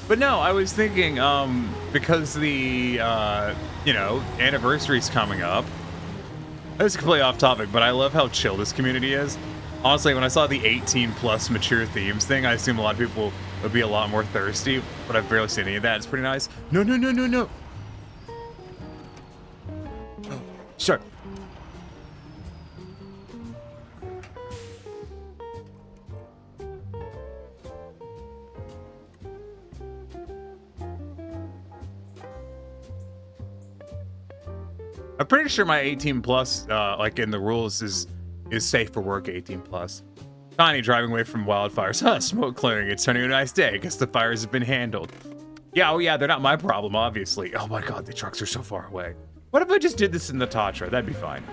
But no, I was thinking, because the, you know, anniversary's coming up. This is completely off topic, but I love how chill this community is. Honestly, when I saw the 18 plus mature themes thing, I assumed a lot of people would be a lot more thirsty, but I've barely seen any of that. It's pretty nice. No, no, no, no, no. Oh, sure. I'm pretty sure my 18 plus, like in the rules, is safe for work 18 plus. Tiny driving away from wildfires. Huh, smoke clearing. It's turning a nice day because the fires have been handled. Yeah, oh yeah, they're not my problem, obviously. Oh my god, the trucks are so far away. What if I just did this in the Tatra? That'd be fine.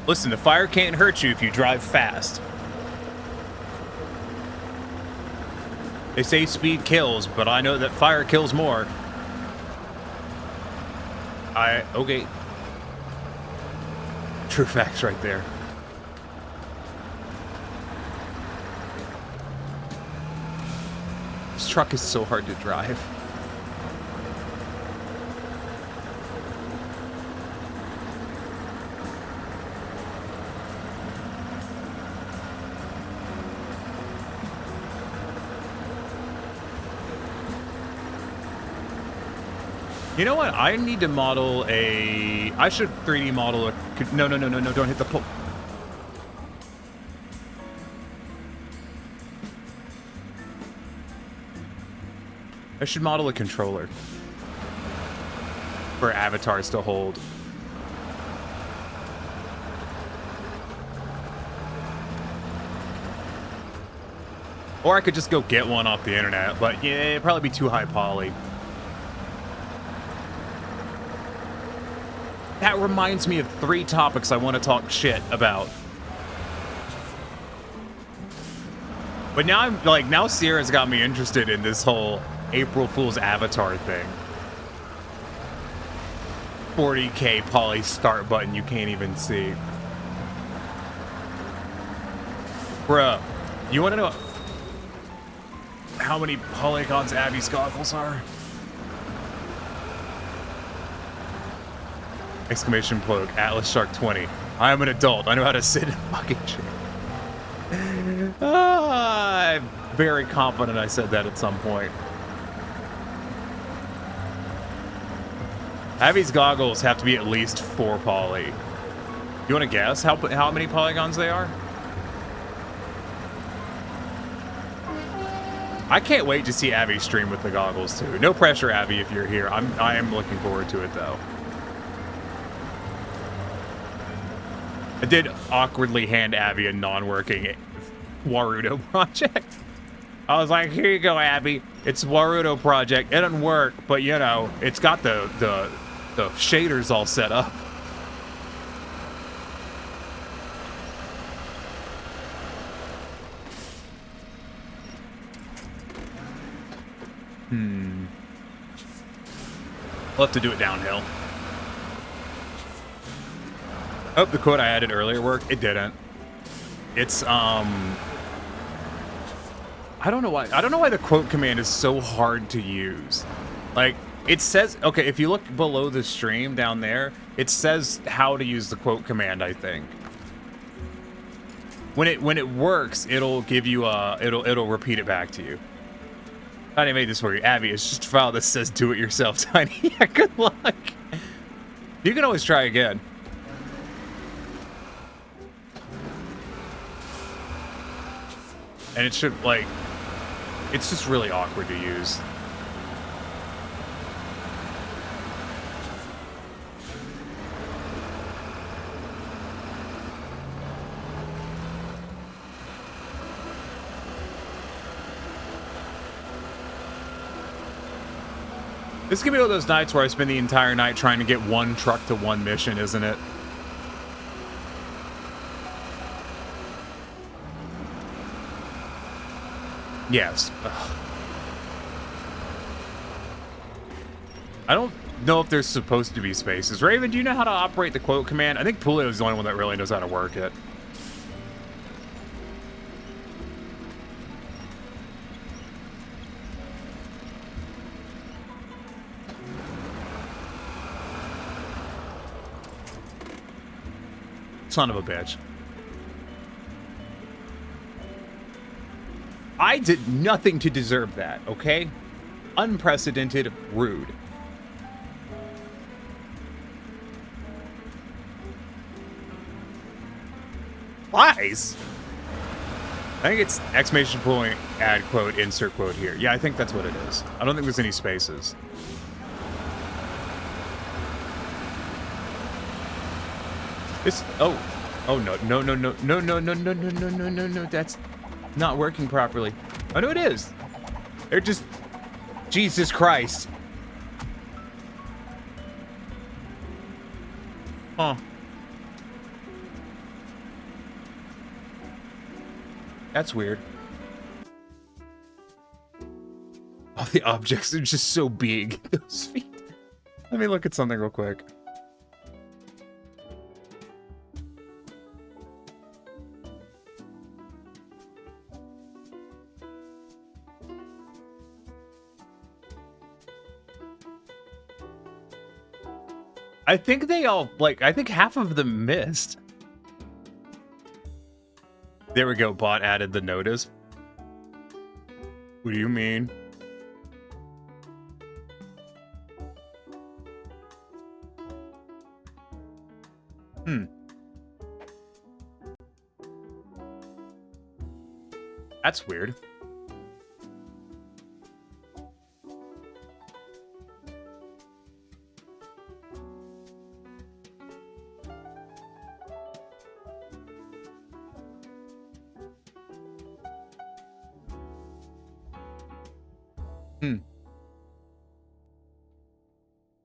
Listen, the fire can't hurt you if you drive fast. They say speed kills, but I know that fire kills more. Okay. True facts right there. This truck is so hard to drive. You know what? I need to model a... I should 3D model a... No, don't hit the pole. I should model a controller for avatars to hold. Or I could just go get one off the internet, but yeah, it'd probably be too high poly. That reminds me of 3 topics I want to talk shit about. But now I'm like, now Sierra's got me interested in this whole April Fool's avatar thing. 40K poly start button you can't even see. Bruh, you want to know how many polygons Abby's goggles are? Exclamation plug, Atlas Shark 20. I am an adult. I know how to sit in a fucking chair. I'm very confident I said that at some point. Abby's goggles have to be at least 4 poly. You want to guess how many polygons they are? I can't wait to see Abby stream with the goggles too. No pressure, Abby, if you're here. I am looking forward to it though. I did awkwardly hand Abby a non-working Warudo project. I was like, here you go, Abby. It's a Warudo project. It doesn't work, but you know, it's got the shaders all set up. We'll have to do it downhill. Oh, the quote I added earlier worked. It didn't. It's I don't know why. I don't know why the quote command is so hard to use. Like, it says, okay, if you look below the stream down there, it says how to use the quote command, I think. When it works, it'll give you it'll repeat it back to you. I made this for you, Abby. It's just a file that says "do it yourself," Tiny. Yeah, good luck. You can always try again. And it should, like, it's just really awkward to use. This is gonna be one of those nights where I spend the entire night trying to get one truck to one mission, isn't it? Yes. Ugh. I don't know if there's supposed to be spaces. Raven, do you know how to operate the quote command? I think Pulio is the only one that really knows how to work it. Son of a bitch. I did nothing to deserve that, okay? Unprecedented, rude. Lies? I think it's exclamation point, add quote, insert quote here. Yeah, I think that's what it is. I don't think there's any spaces. This. Oh. Oh no no no no no no no no no no no no no. That's not working properly. Oh no, it is. They're just. Jesus Christ. Huh. That's weird. All the objects are just so big. Those feet. Let me look at something real quick. I think they all, like, I think half of them missed. There we go, bot added the notice. What do you mean? That's weird.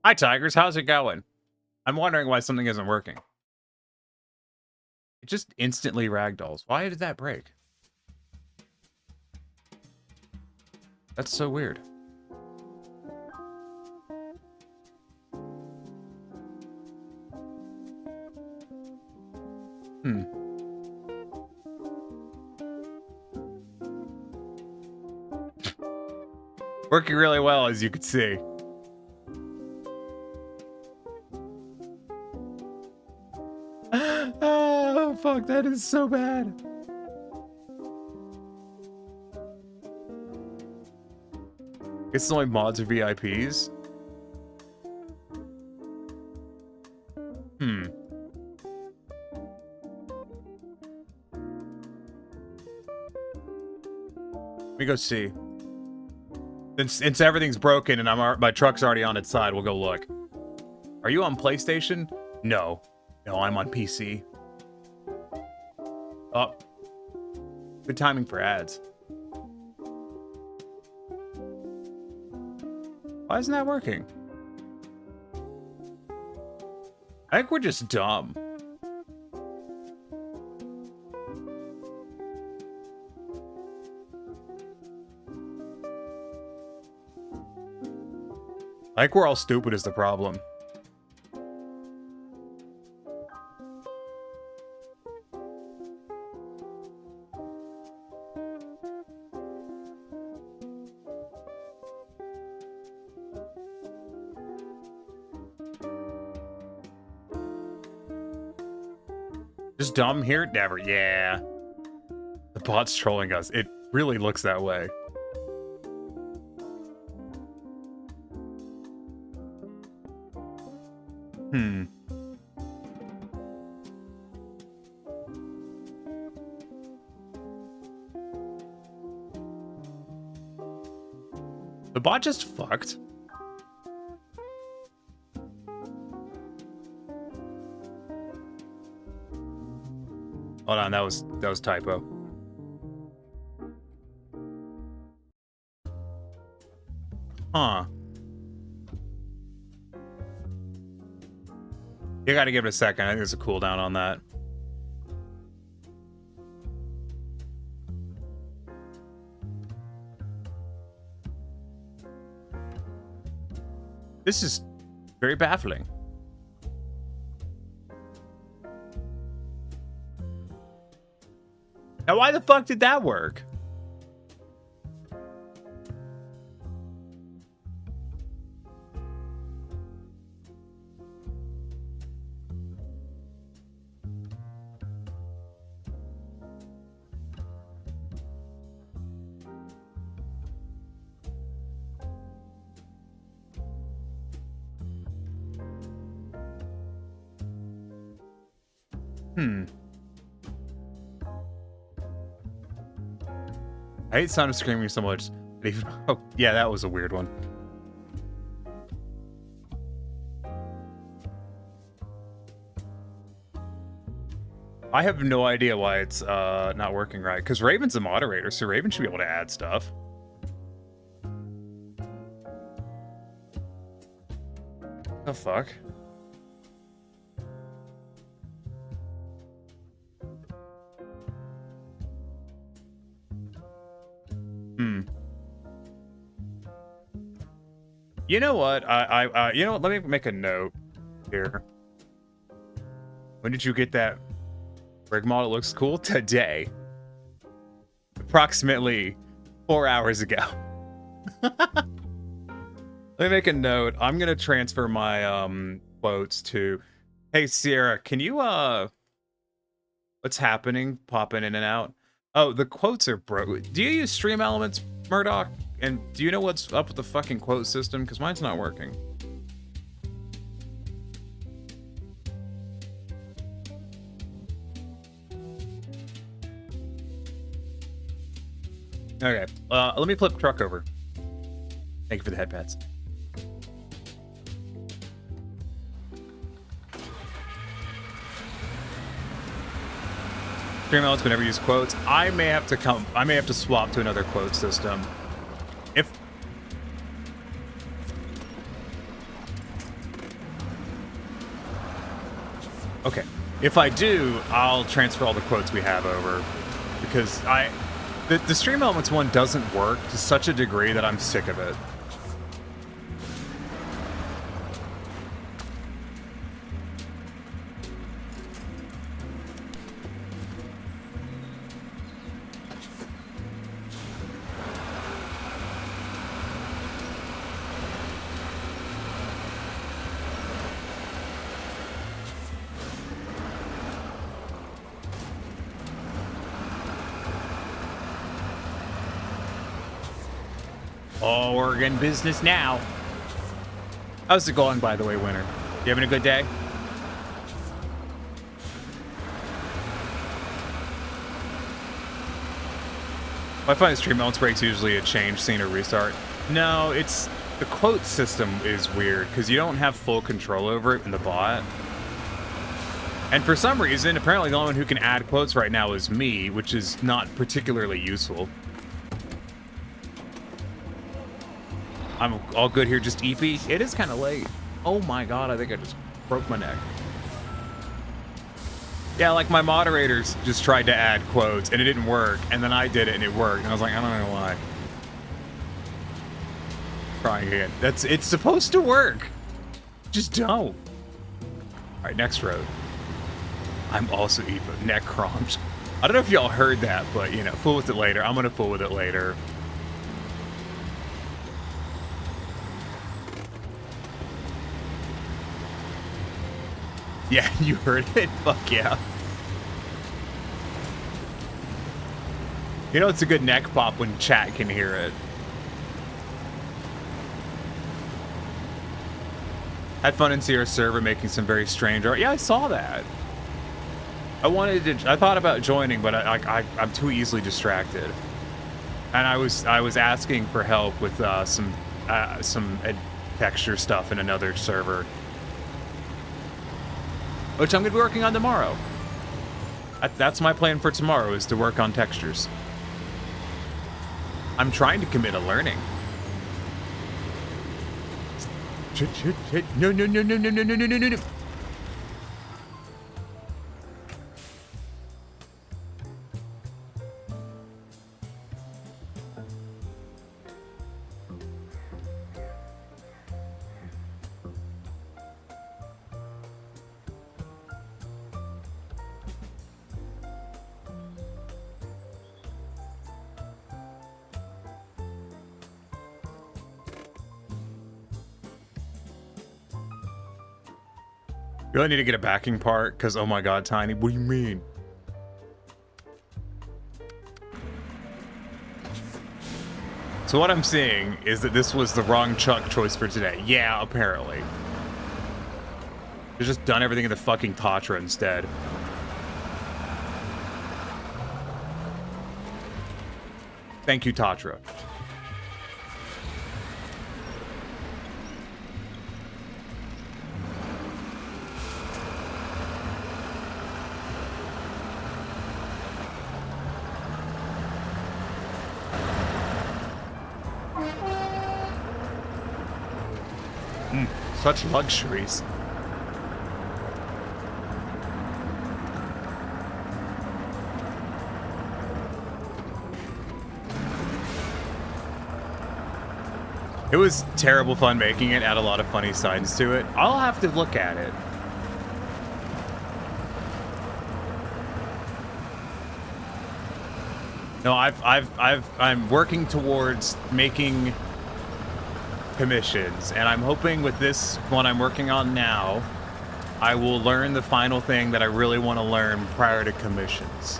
Hi, Tigers. How's it going? I'm wondering why something isn't working. It just instantly ragdolls. Why did that break? That's so weird. Working really well, as you can see. Oh, fuck, that is so bad. It's only mods or VIPs? Let me go see. Since everything's broken and my truck's already on its side, we'll go look. Are you on PlayStation? No. No, I'm on PC. Oh. Good timing for ads. Why isn't that working? I think we're just dumb. I think we're all stupid is the problem. Just dumb here? Never. Yeah. The bot's trolling us. It really looks that way. The bot just fucked. Hold on, that was typo. Huh. You gotta give it a second. I think there's a cooldown on that. This is very baffling. Now, why the fuck did that work? I hate sound of screaming so much. Oh, yeah, that was a weird one. I have no idea why it's not working right. Because Raven's a moderator, so Raven should be able to add stuff. The fuck? You know what? You know what? Let me make a note here. When did you get that rig model? It looks cool today. Approximately 4 hours ago. Let me make a note. I'm gonna transfer my quotes to. Hey Sierra, can you what's happening? Popping in and out. Oh, the quotes are broke. Do you use Stream Elements, Murdoch? And do you know what's up with the fucking quote system? Because mine's not working. Okay, let me flip truck over. Thank you for the head pads. Stream Elements would never use quotes. I may have to swap to another quote system. If okay, if I do, I'll transfer all the quotes we have over because the Stream Elements one doesn't work to such a degree that I'm sick of it. Oh, we're in business now. How's it going, by the way, Winter? You having a good day? I find Stream Elements breaks usually a change scene or restart. No, it's the quote system is weird because you don't have full control over it in the bot. And for some reason, apparently the only one who can add quotes right now is me, which is not particularly useful. I'm all good here, just EP. It is kind of late. Oh my god, I think I just broke my neck. Yeah, like my moderators just tried to add quotes and it didn't work, and then I did it and it worked, and I was like, I don't know why. Trying again. It's supposed to work. Just don't. All right, next road. I'm also Eva. Neck crumbs. I don't know if y'all heard that, but you know, fool with it later. I'm gonna fool with it later. Yeah, you heard it? Fuck yeah. You know it's a good neck pop when chat can hear it. Had fun in Sierra's server making some very strange art. Yeah, I saw that. I thought about joining, but I'm too easily distracted. And I was asking for help with some texture stuff in another server, which I'm gonna be working on tomorrow. That's my plan for tomorrow, is to work on textures. I'm trying to commit to learning. Shit. No. Really need to get a backing part, because oh my god, Tiny, what do you mean? So what I'm seeing is that this was the wrong Chuck choice for today. Yeah, apparently. They've just done everything in the fucking Tatra instead. Thank you, Tatra. Such luxuries. It was terrible fun making it, had a lot of funny sides to it. I'll have to look at it. No, I'm working towards making commissions, and I'm hoping with this one I'm working on now, I will learn the final thing that I really want to learn prior to commissions.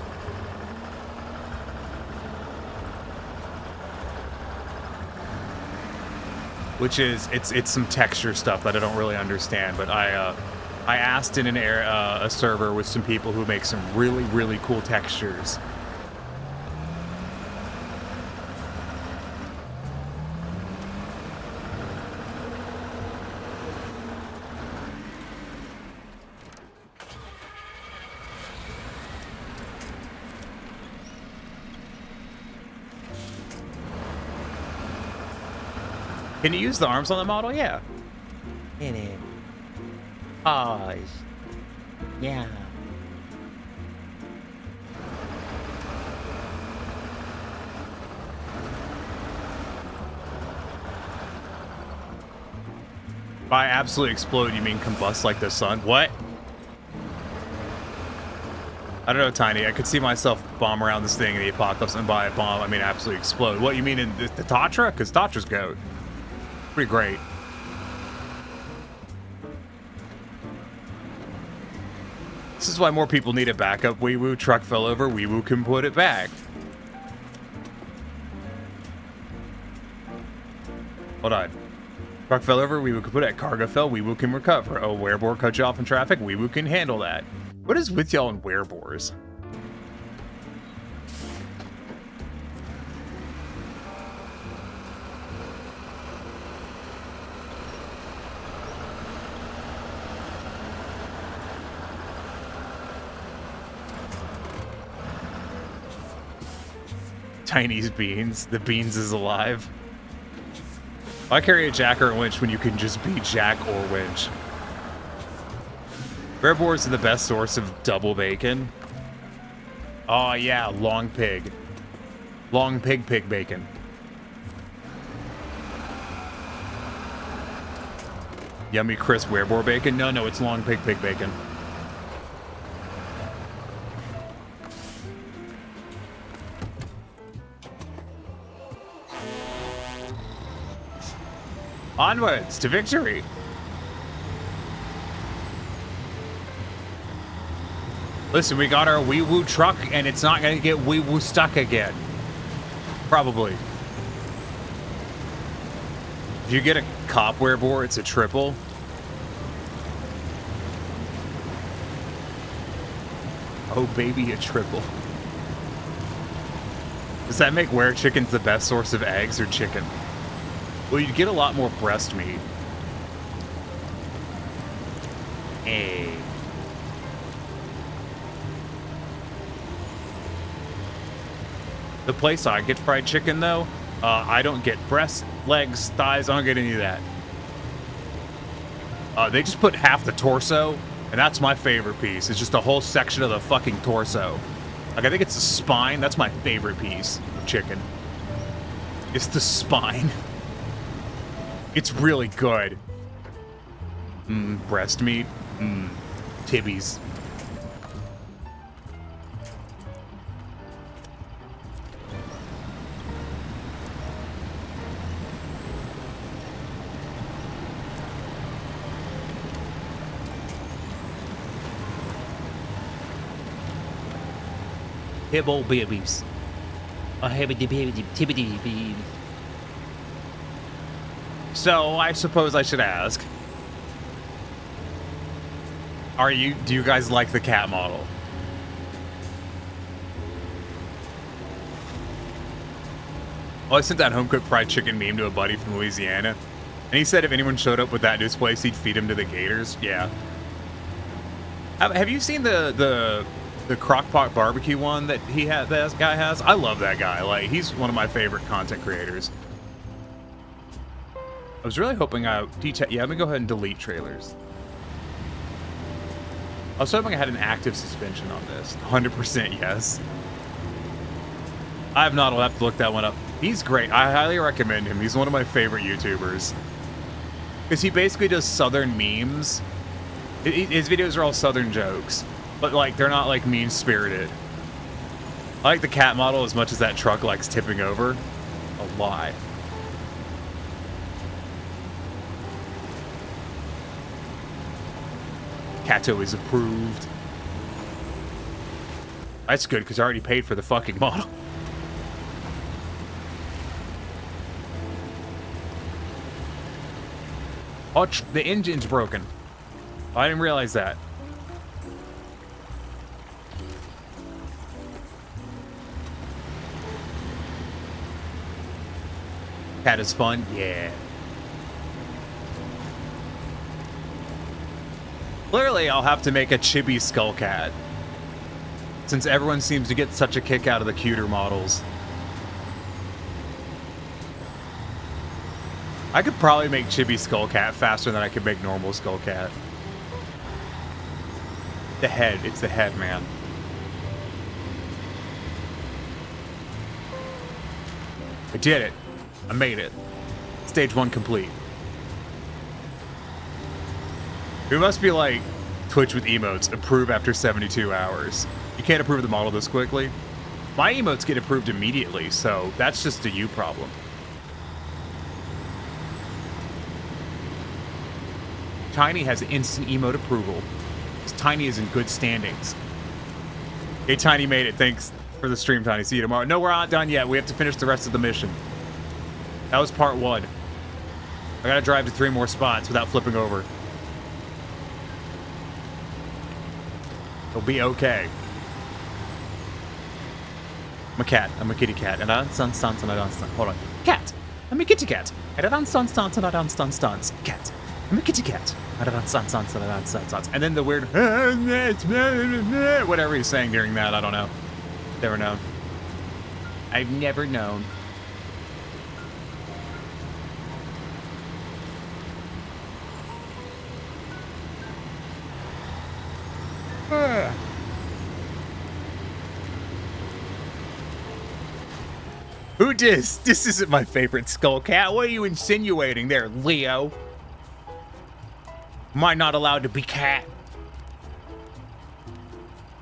Which is, it's some texture stuff that I don't really understand, but I asked in a server with some people who make some really, really cool textures. Can you use the arms on the model? Yeah. In it. Oh, yeah. By absolutely explode, you mean combust like the sun? What? I don't know, Tiny. I could see myself bomb around this thing in the apocalypse, and by a bomb, I mean absolutely explode. What, you mean in the Tatra? Because Tatra's goat. Pretty great. This is why more people need a backup. Wee Woo truck fell over. Wee Woo can put it back. Hold on. Truck fell over. Wee Woo can put it. Cargo fell. Wee Woo can recover. Oh, Werebore cut you off in traffic. Wee Woo can handle that. What is with y'all and Werebores? Tiny's beans. The beans is alive. Why carry a jack or a winch when you can just be jack or winch? Werebores are the best source of double bacon. Oh yeah, long pig. Long pig bacon. Yummy crisp Werebore bacon? No, it's long pig bacon. Onwards to victory. Listen, we got our Wee Woo truck, and it's not going to get Wee Woo stuck again. Probably. If you get a cop Werebore, it's a triple. Oh, baby, a triple. Does that make were chickens the best source of eggs or chicken? Well, you'd get a lot more breast meat. Hey. The place I get fried chicken, though, I don't get breast, legs, thighs. I don't get any of that. They just put half the torso, and that's my favorite piece. It's just a whole section of the fucking torso. Like, I think it's the spine. That's my favorite piece of chicken. It's the spine. It's really good. Breast meat. Tibbies. Hibble babies. A hibbity bibbity tibbity baby. So I suppose I should ask, do you guys like the cat model? Oh, I sent that home-cooked fried chicken meme to a buddy from Louisiana, and he said if anyone showed up with that to his place, he'd feed him to the gators. Yeah. Have you seen the crockpot barbecue one that that guy has? I love that guy. Like, he's one of my favorite content creators. I was really hoping I yeah, let me go ahead and delete trailers. I was hoping I had an active suspension on this. 100% yes. I have not. I'll have to look that one up. He's great. I highly recommend him. He's one of my favorite YouTubers. Because he basically does Southern memes. His videos are all Southern jokes. But, like, they're not, like, mean-spirited. I like the cat model as much as that truck likes tipping over. A lot. Kato is approved. That's good, because I already paid for the fucking model. Oh, the engine's broken. I didn't realize that. Cat is fun? Yeah. Clearly, I'll have to make a chibi skull cat. Since everyone seems to get such a kick out of the cuter models. I could probably make chibi skull cat faster than I could make normal skull cat. The head. It's the head, man. I did it. I made it. Stage 1 complete. It must be like Twitch with emotes. Approve after 72 hours. You can't approve the model this quickly. My emotes get approved immediately, so that's just a you problem. Tiny has instant emote approval. Tiny is in good standings. Hey, Tiny made it. Thanks for the stream, Tiny. See you tomorrow. No, we're not done yet. We have to finish the rest of the mission. That was part 1. I gotta drive to 3 more spots without flipping over. It'll be okay. I'm a cat. I'm a kitty cat. And I dance, dance, and I dance. Hold on. Cat. I'm a kitty cat. And I dance, dance, dance, and I dance, dance, dance. Cat. I'm a kitty cat. And I dance, dance, dance, and I dance, dance, dance. And then the weird whatever he's saying during that, I don't know. Never known. I've never known. Who dis? This isn't my favorite skull cat. What are you insinuating there, Leo? Am I not allowed to be cat?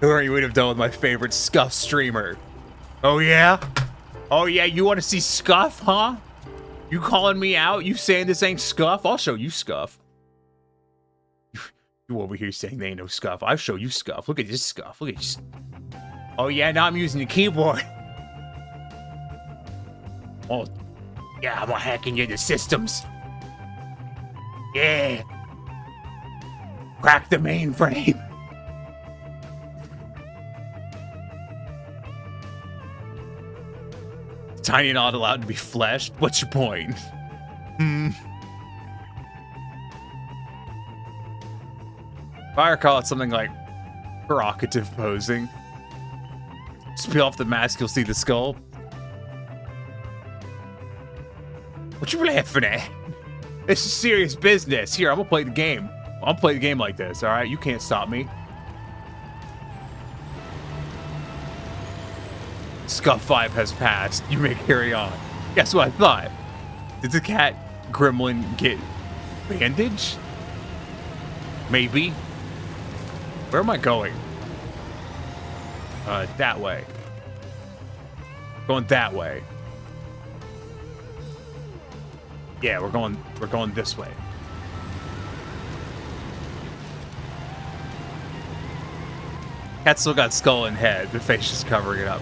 Who are you would have done with my favorite Scuff streamer? Oh yeah? Oh yeah, you want to see Scuff, huh? You calling me out? You saying this ain't Scuff? I'll show you Scuff. You over here saying they ain't no Scuff. I'll show you Scuff. Look at this Scuff. Look at this. Oh yeah, now I'm using the keyboard. Oh, yeah, I'm hacking into systems. Yeah. Crack the mainframe. Tiny not allowed to be fleshed? What's your point? If I recall, it's something like provocative posing. Just peel off the mask, you'll see the skull. What you laughing at? This is serious business. Here, I'm gonna play the game. I'll play the game like this, all right? You can't stop me. Scuff 5 has passed. You may carry on. Guess what I thought? Did the cat gremlin get bandaged? Maybe. Where am I going? That way. Going that way. Yeah, we're going this way. Cat still got skull and head. The face just covering it up.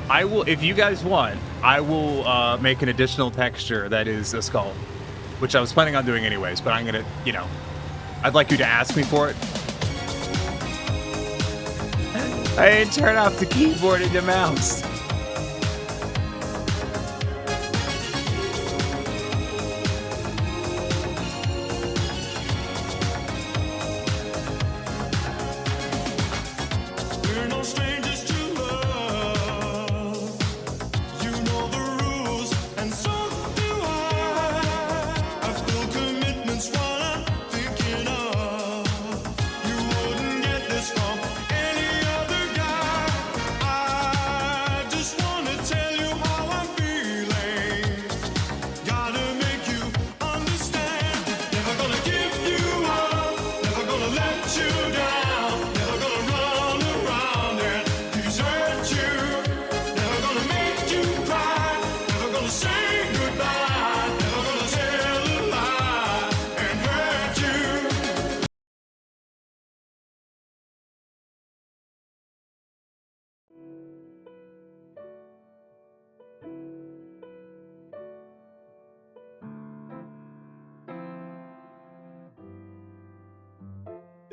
I will, if you guys want, I will make an additional texture that is a skull, which I was planning on doing anyways, but I'm gonna, you know, I'd like you to ask me for it. I didn't turn off the keyboard and the mouse.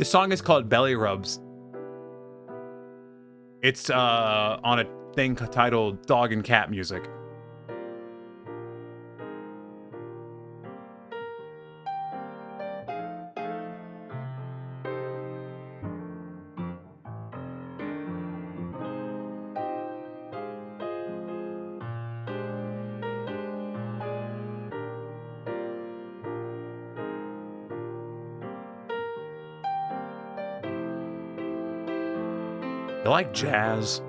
This song is called Belly Rubs. It's on a thing titled Dog and Cat Music. You like jazz?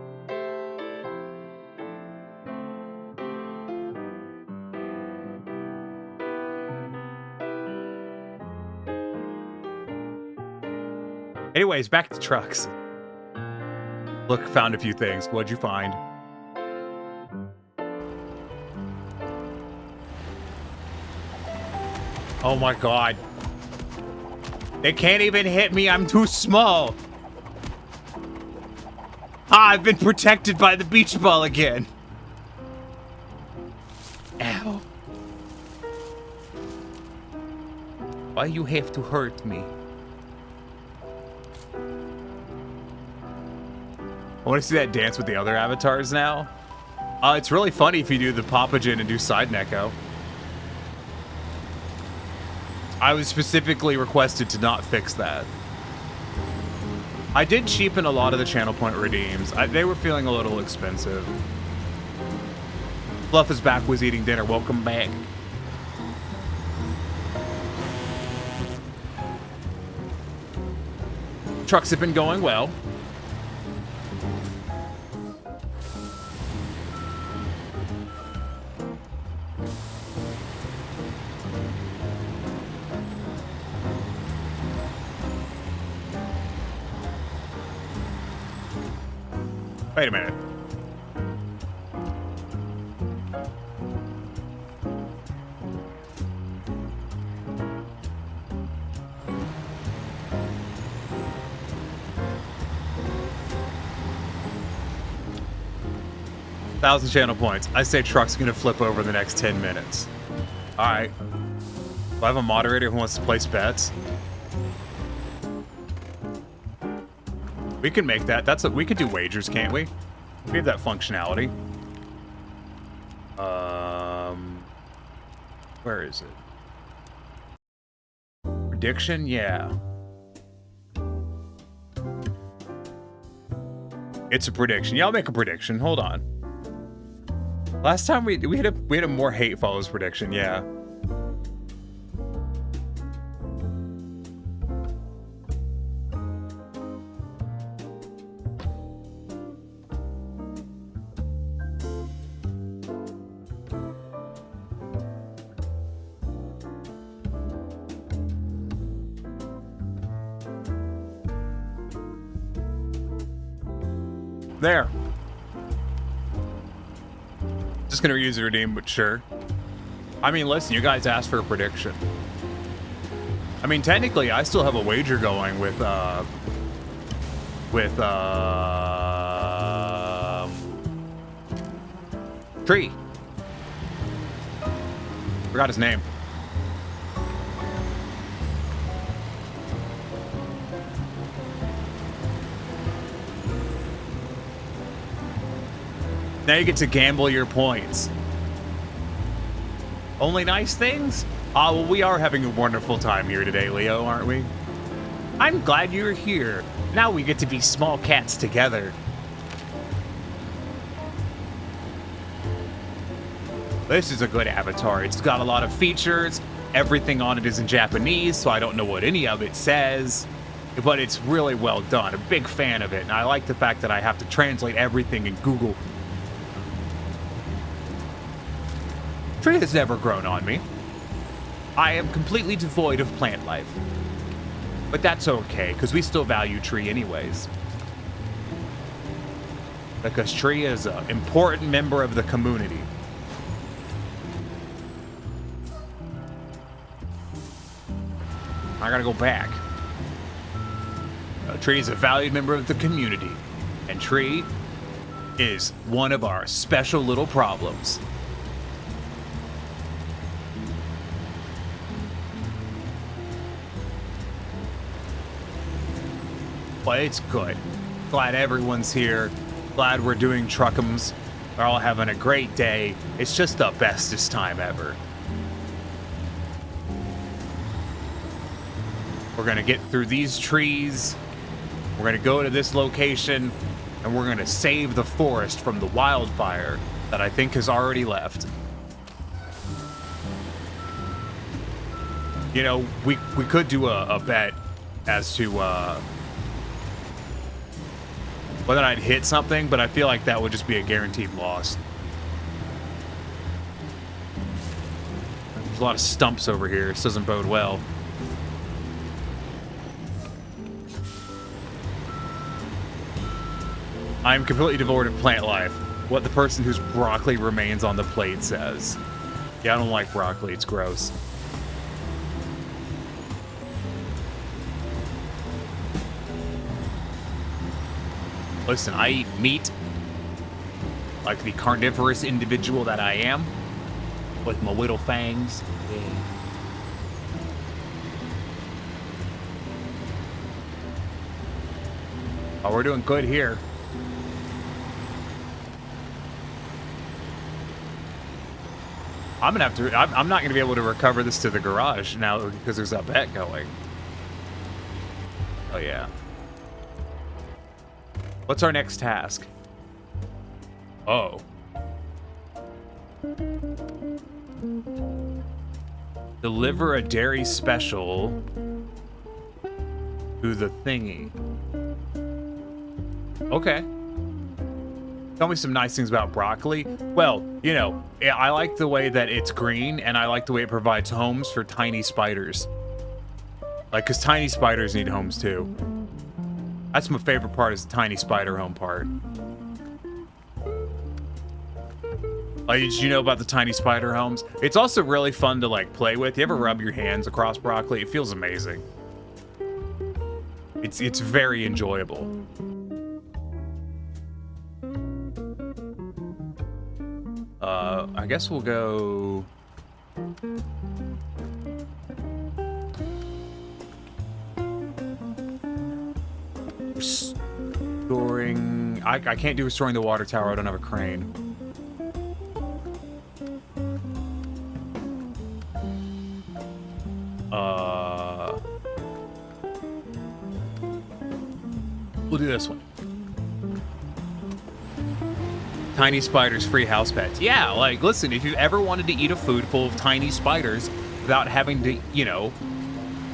Anyways, back to trucks. Look, found a few things. What'd you find? Oh my god. They can't even hit me. I'm too small. Ah, I've been protected by the beach ball again. Ow. Why you have to hurt me? I want to see that dance with the other avatars now. It's really funny if you do the Papagen and do Side Neko. I was specifically requested to not fix that. I did cheapen a lot of the channel point redeems. They were feeling a little expensive. Fluff is back, was eating dinner. Welcome back. Trucks have been going well. Wait a minute. Thousand channel points. I say truck's gonna flip over the next 10 minutes. Alright. Do I have a moderator who wants to place bets? We can make that. We could do wagers, can't we? We have that functionality. Where is it? Prediction? Yeah. It's a prediction. Yeah, I'll make a prediction. Hold on. Last time we had a more hate follows prediction. Yeah. There. Just gonna use the redeem, but sure. I mean, listen, you guys asked for a prediction. I mean, technically, I still have a wager going with Tree. Forgot his name. Now you get to gamble your points. Only nice things? Ah, well, we are having a wonderful time here today, Leo, aren't we? I'm glad you're here. Now we get to be small cats together. This is a good avatar. It's got a lot of features. Everything on it is in Japanese, so I don't know what any of it says. But it's really well done. A big fan of it. And I like the fact that I have to translate everything in Google. Tree has never grown on me. I am completely devoid of plant life. But that's okay, because we still value Tree anyways. Because Tree is an important member of the community. I gotta go back. Tree is a valued member of the community. And Tree is one of our special little problems. But it's good. Glad everyone's here. Glad we're doing truckums. We're all having a great day. It's just the bestest time ever. We're gonna get through these trees. We're gonna go to this location, and we're gonna save the forest from the wildfire that I think has already left. You know, we could do a bet as to whether I'd hit something, but I feel like that would just be a guaranteed loss. There's a lot of stumps over here. This doesn't bode well. I'm completely devoid of plant life. What the person whose broccoli remains on the plate says. Yeah, I don't like broccoli. It's gross. Listen, I eat meat like the carnivorous individual that I am, with my little fangs. Yeah. Oh, we're doing good here. I'm gonna have to. I'm not gonna be able to recover this to the garage now because there's a bet going. Oh yeah. What's our next task? Oh. Deliver a dairy special to the thingy. Okay. Tell me some nice things about broccoli. Well, you know, I like the way that it's green, and I like the way it provides homes for tiny spiders. Like, because tiny spiders need homes too. That's my favorite part, is the tiny spider home part. Like, did you know about the tiny spider homes? It's also really fun to, like, play with. You ever rub your hands across broccoli? It feels amazing. It's very enjoyable. I guess we'll go... Restoring... I can't do restoring the water tower. I don't have a crane. We'll do this one. Tiny spiders, free house pets. Yeah, like, listen, if you've ever wanted to eat a food full of tiny spiders without having to, you know,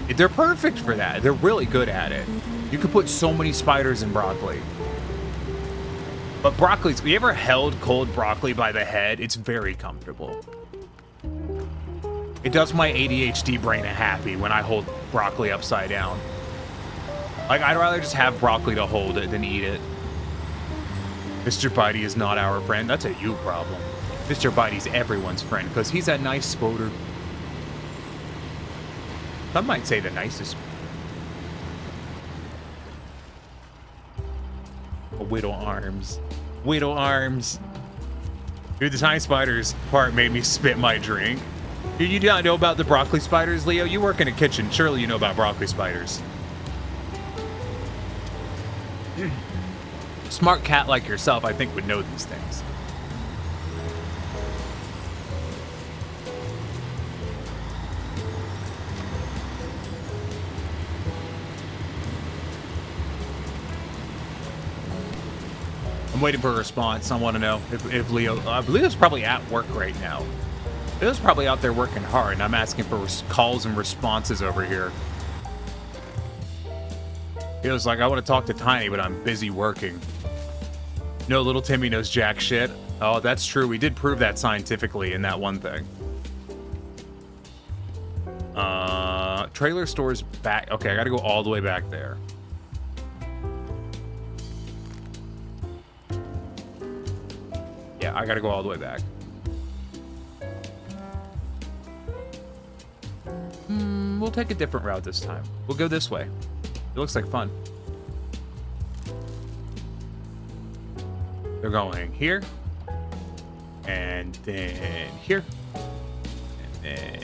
they're perfect for that. They're really good at it. You could put so many spiders in broccoli. But broccoli's, have you ever held cold broccoli by the head? It's very comfortable. It does my ADHD brain happy when I hold broccoli upside down. Like, I'd rather just have broccoli to hold it than eat it. Mr. Bitey is not our friend. That's a you problem. Mr. Bitey's everyone's friend, because he's a nice spoder. Some might say the nicest. Widow arms. Widow arms. Dude, the tiny spiders part made me spit my drink. Did you not know about the broccoli spiders, Leo? You work in a kitchen. Surely you know about broccoli spiders. Smart cat like yourself, I think, would know these things. I'm waiting for a response. I want to know if Leo... I believe Leo's probably at work right now. Leo's probably out there working hard, and I'm asking for calls and responses over here. Leo's like, I want to talk to Tiny, but I'm busy working. No, little Timmy knows jack shit. Oh, that's true. We did prove that scientifically in that one thing. Trailer stores back. Okay, I gotta go all the way back there. Yeah, I gotta go all the way back. We'll take a different route this time. We'll go this way. It looks like fun. They're going here, and then here, and then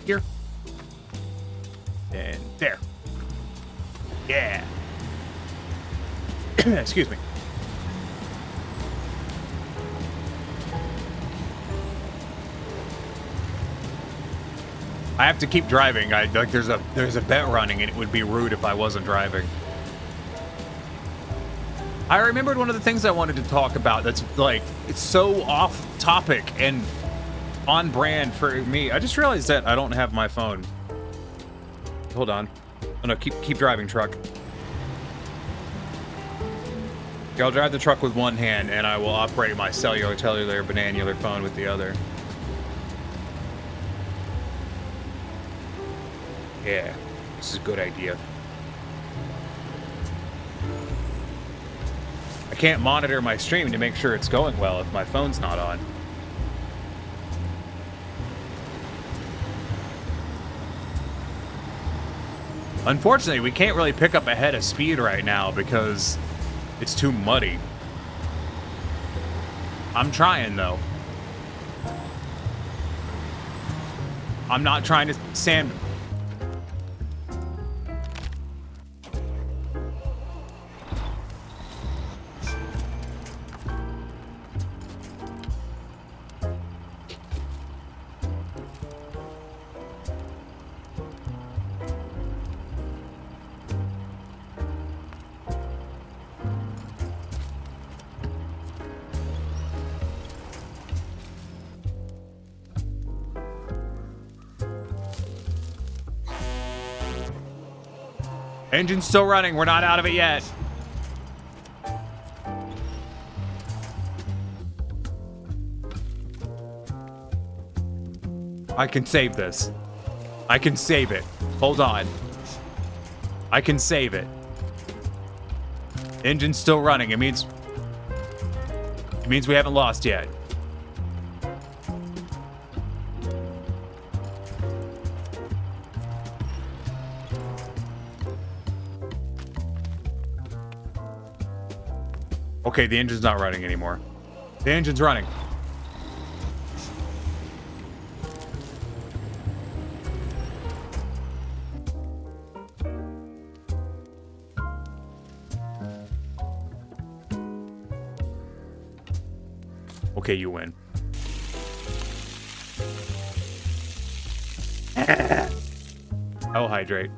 here, and there. Yeah. Excuse me. I have to keep driving. Like there's a bet running, and it would be rude if I wasn't driving. I remembered one of the things I wanted to talk about that's like it's so off topic and on brand for me. I just realized that I don't have my phone. Hold on. Oh no, keep driving, truck. Okay, I'll drive the truck with one hand, and I will operate my cellular, bananular phone with the other. Yeah, this is a good idea. I can't monitor my stream to make sure it's going well if my phone's not on. Unfortunately, we can't really pick up ahead of speed right now because it's too muddy. I'm trying, though. I'm not trying to sand... Engine's still running. We're not out of it yet. I can save this. I can save it. Hold on. I can save it. Engine's still running. It means we haven't lost yet. Okay, the engine's not running anymore. The engine's running. Okay, you win. I'll hydrate.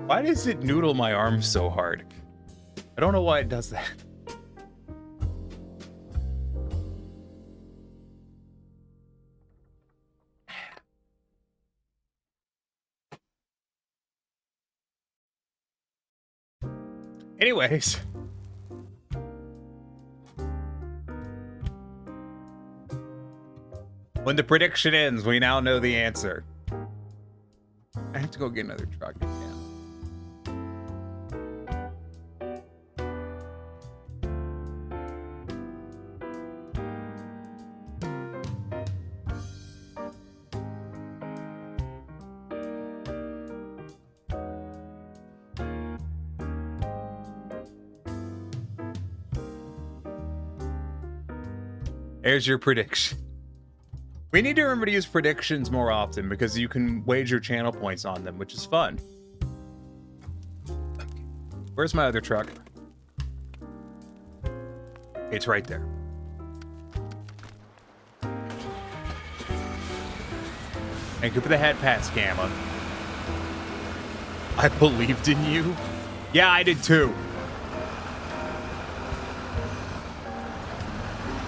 Why does it noodle my arm so hard? I don't know why it does that. Anyways. When the prediction ends, we now know the answer. I have to go get another truck again. There's your prediction. We need to remember to use predictions more often because you can wager channel points on them, which is fun. Where's my other truck? It's right there. Thank you for the head pat, Scamma. I believed in you. Yeah, I did too.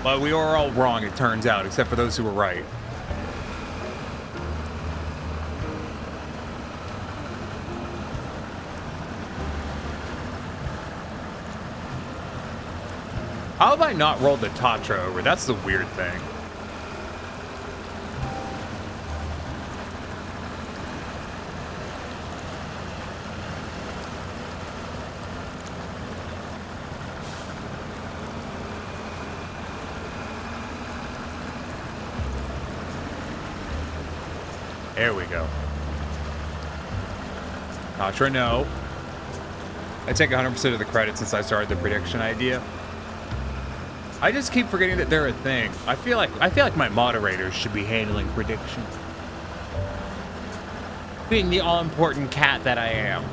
But we were all wrong, it turns out, except for those who were right. How have I not rolled the Tatra over? That's the weird thing. There we go. Tatra, no. I take 100% of the credit since I started the prediction idea. I just keep forgetting that they're a thing. I feel like my moderators should be handling predictions. Being the all-important cat that I am.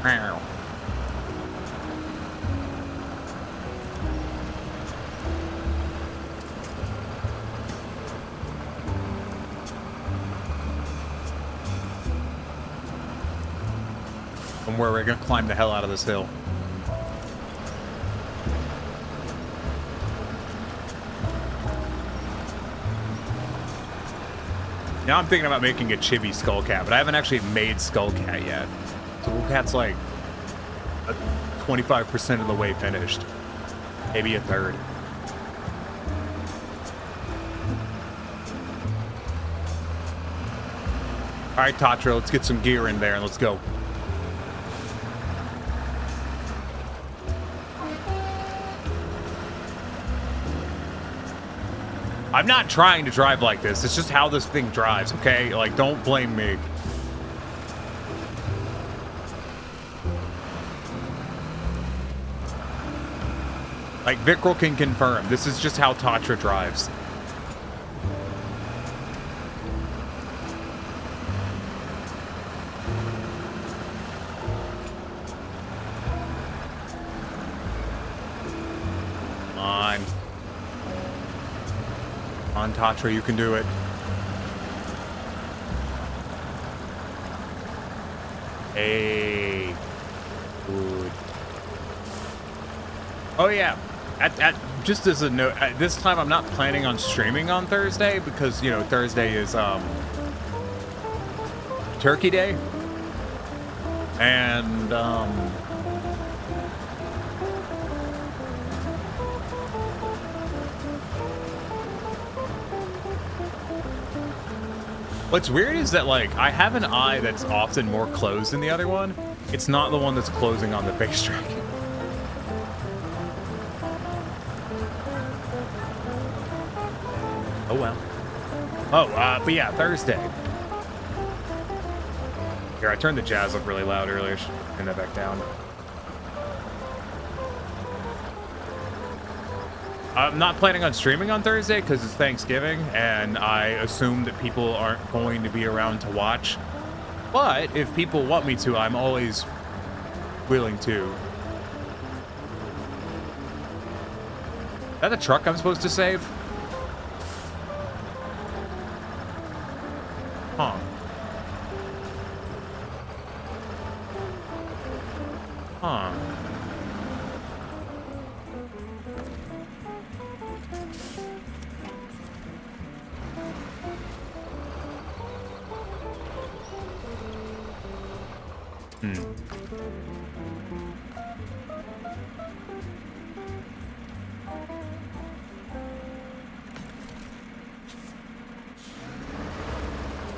Meow. From where we're gonna climb the hell out of this hill. Now I'm thinking about making a chibi Skullcat, but I haven't actually made Skullcat yet. Skullcat's like 25% of the way finished. Maybe a third. All right, Tatra, let's get some gear in there and let's go. I'm not trying to drive like this. It's just how this thing drives, okay? Like, don't blame me. Like, Vickrell can confirm. This is just how Tatra drives. On Tatra, you can do it. Hey. Good. Oh yeah. Just as a note, this time I'm not planning on streaming on Thursday because, you know, Thursday is Turkey Day. And what's weird is that, like, I have an eye that's often more closed than the other one. It's not the one that's closing on the face tracking. Oh, well. Oh, but yeah, Thursday. Here, I turned the jazz up really loud earlier. Should turn that back down. I'm not planning on streaming on Thursday because it's Thanksgiving, and I assume that people aren't going to be around to watch. But if people want me to, I'm always willing to. Is that a truck I'm supposed to save? Huh. Huh.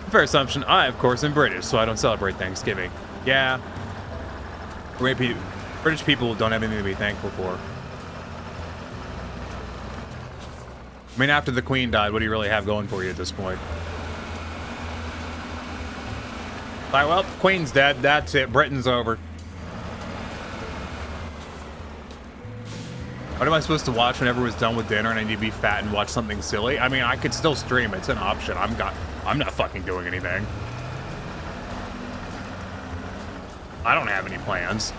Fair assumption. I, of course, am British, so I don't celebrate Thanksgiving. Yeah. British people don't have anything to be thankful for. I mean, after the Queen died, what do you really have going for you at this point? Like, well, Queen's dead. That's it. Britain's over. What am I supposed to watch whenever it's done with dinner and I need to be fat and watch something silly? I mean, I could still stream. It's an option. I'm not fucking doing anything. I don't have any plans.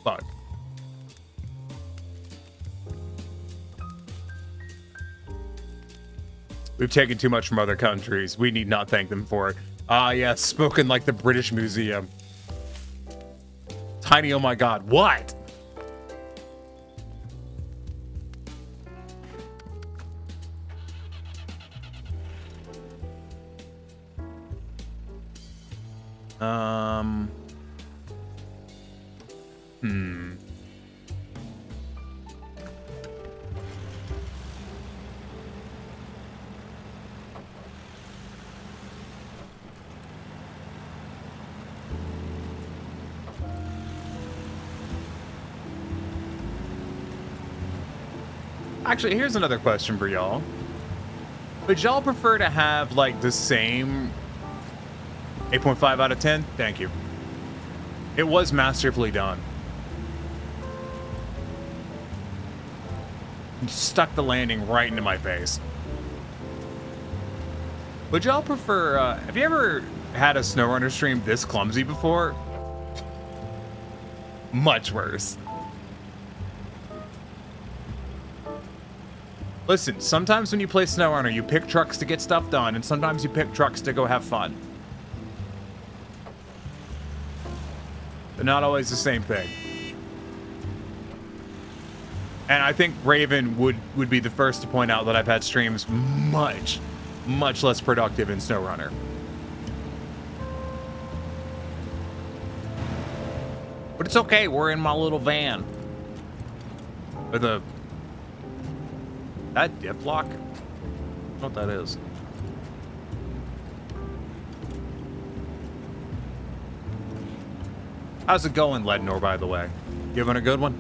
Fuck. We've taken too much from other countries. We need not thank them for it. Ah, yes, spoken like the British Museum. Tiny, oh my god, what? Actually, here's another question for y'all. Would y'all prefer to have, like, the same 8.5 out of 10. Thank you. It was masterfully done. You stuck the landing right into my face. Would y'all prefer, have you ever had a SnowRunner stream this clumsy before? Much worse. Listen, sometimes when you play SnowRunner, you pick trucks to get stuff done, and sometimes you pick trucks to go have fun. They're not always the same thing. And I think Raven would be the first to point out that I've had streams much less productive in SnowRunner. But it's okay, we're in my little van. With a... That dip lock? I don't know what that is. How's it going, Lednor, by the way? You having a good one?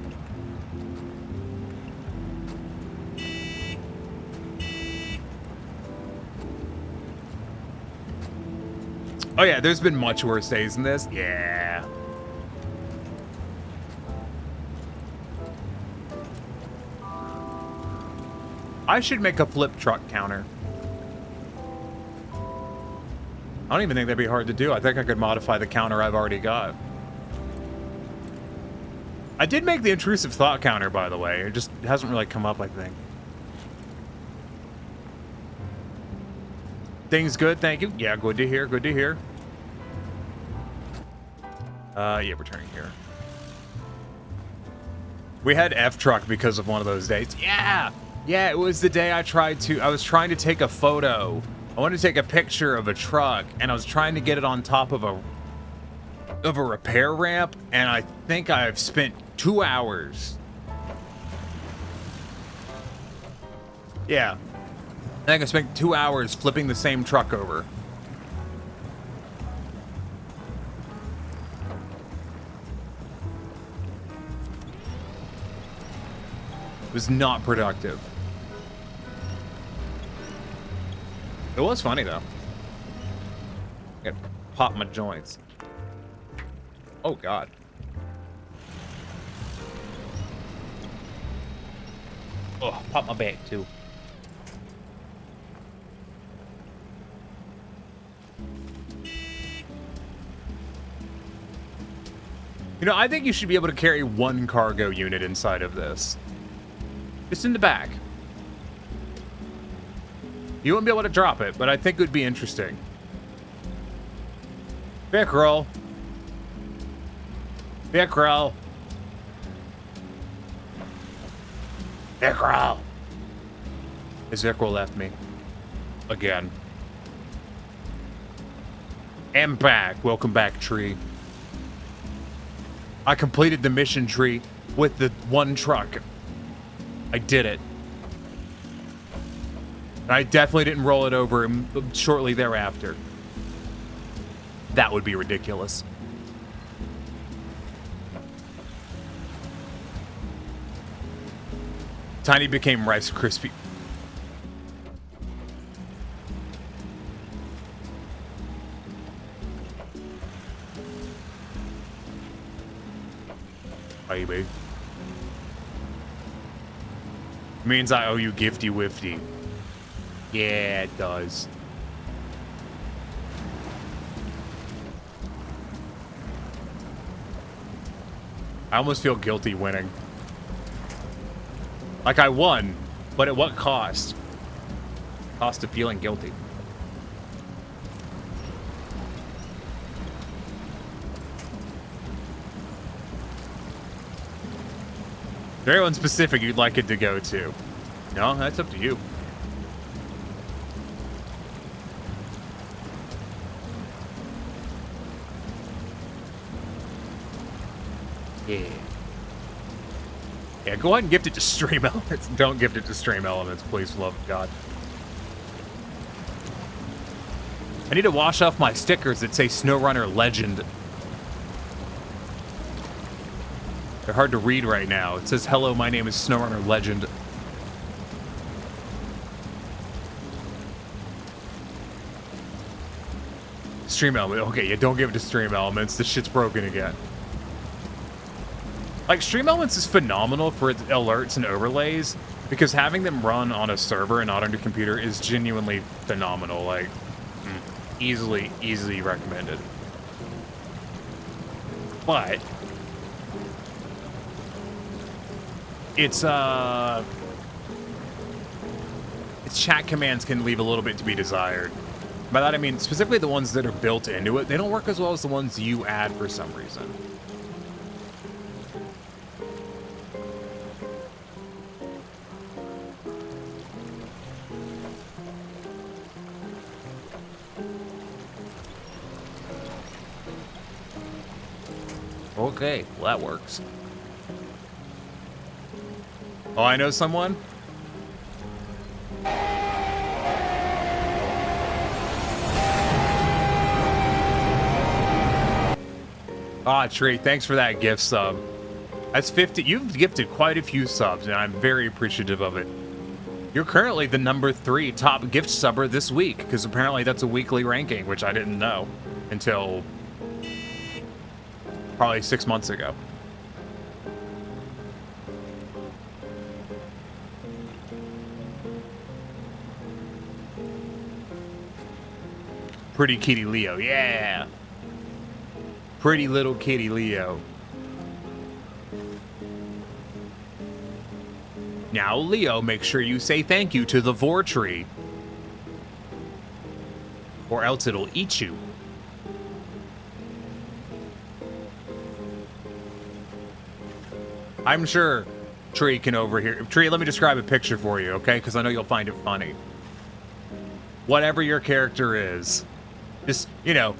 Oh yeah, there's been much worse days than this. Yeah. I should make a flip truck counter. I don't even think that'd be hard to do. I think I could modify the counter I've already got. I did make the intrusive thought counter, by the way. It just hasn't really come up, I think. Things good, thank you. Yeah, good to hear, good to hear. Yeah, we're turning here. We had F truck because of one of those days. Yeah! Yeah, it was the day I was trying to take a photo. I wanted to take a picture of a truck, and I was trying to get it on top of a repair ramp, and I think I've spent 2 hours. Yeah. I think I spent 2 hours flipping the same truck over. It was not productive. It was funny, though. I gotta pop my joints. Oh, God. Oh, pop my back, too. You know, I think you should be able to carry one cargo unit inside of this. Just in the back. You won't be able to drop it, but I think it would be interesting. Vickrell. Vickrell. Vickrell. His Vickrell left me. Again. Am back. Welcome back, tree. I completed the mission tree with the one truck. I did it. I definitely didn't roll it over shortly thereafter. That would be ridiculous. Tiny became Rice Krispie. Baby. Means I owe you Gifty Wifty. Yeah, it does. I almost feel guilty winning. Like I won, but at what cost? Cost of feeling guilty. Is there anyone specific you'd like it to go to? No, that's up to you. Yeah. Yeah, go ahead and gift it to Stream Elements. Don't gift it to Stream Elements, please, for the love of God. I need to wash off my stickers that say Snowrunner Legend. They're hard to read right now. It says, hello, my name is Snowrunner Legend. Stream Element. Okay, yeah, don't give it to Stream Elements. This shit's broken again. Like, Stream Elements is phenomenal for its alerts and overlays, because having them run on a server and not on your computer is genuinely phenomenal. Like, easily recommended. But its chat commands can leave a little bit to be desired. By that I mean specifically the ones that are built into it. They don't work as well as the ones you add for some reason. Okay, well that works. Oh, I know someone? Ah, Tree, thanks for that gift sub. That's 50. You've gifted quite a few subs, and I'm very appreciative of it. You're currently the #3 top gift subber this week, because apparently that's a weekly ranking, which I didn't know until probably 6 months ago. Pretty kitty Leo, yeah. Pretty little kitty Leo. Now, Leo, make sure you say thank you to the Vor tree, or else it'll eat you. I'm sure Tree can overhear. Tree, let me describe a picture for you, okay? Because I know you'll find it funny. Whatever your character is, just, you know,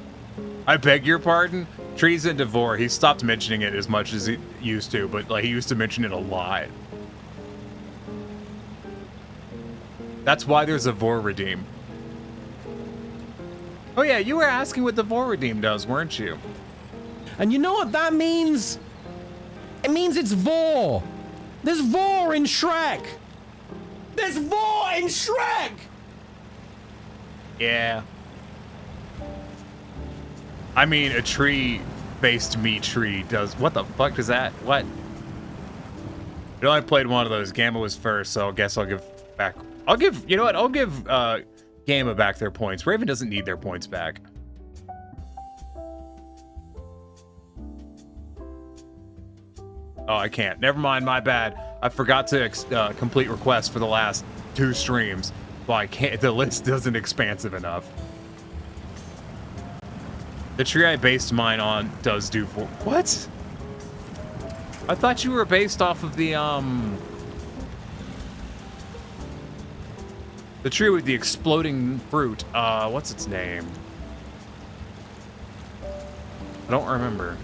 I beg your pardon. Tree's into Vor. He stopped mentioning it as much as he used to, but like he used to mention it a lot. That's why there's a Vor redeem. Oh yeah, you were asking what the Vor redeem does, weren't you? And you know what that means? It means it's Vor. There's Vor in Shrek. There's Vor in Shrek. Yeah. I mean, a tree-based meat tree does... What the fuck does that... What? You know, I played one of those. Gamma was first, so I guess I'll give back... I'll give... You know what? I'll give Gamma back their points. Raven doesn't need their points back. Oh, I can't. Never mind, my bad. I forgot to complete requests for the last 2 streams. Well, I can't... The list isn't expansive enough. The tree I based mine on does do for... What? I thought you were based off of the tree with the exploding fruit. What's its name? I don't remember.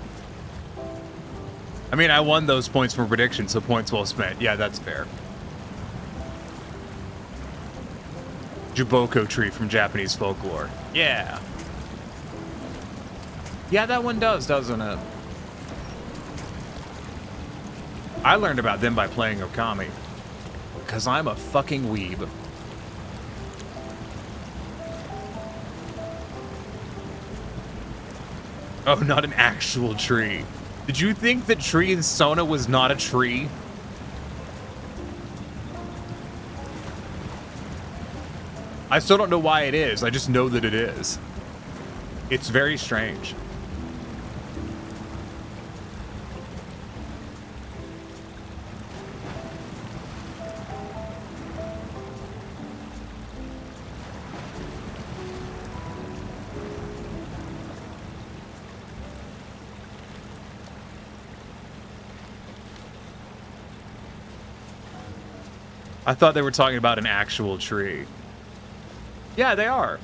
I mean, I won those points from prediction, so points well spent. Yeah, that's fair. Juboko tree from Japanese folklore. Yeah. Yeah, that one does, doesn't it? I learned about them by playing Okami. Because I'm a fucking weeb. Oh, not an actual tree. Did you think that tree in Sona was not a tree? I still don't know why it is. I just know that it is. It's very strange. I thought they were talking about an actual tree. Yeah, they are.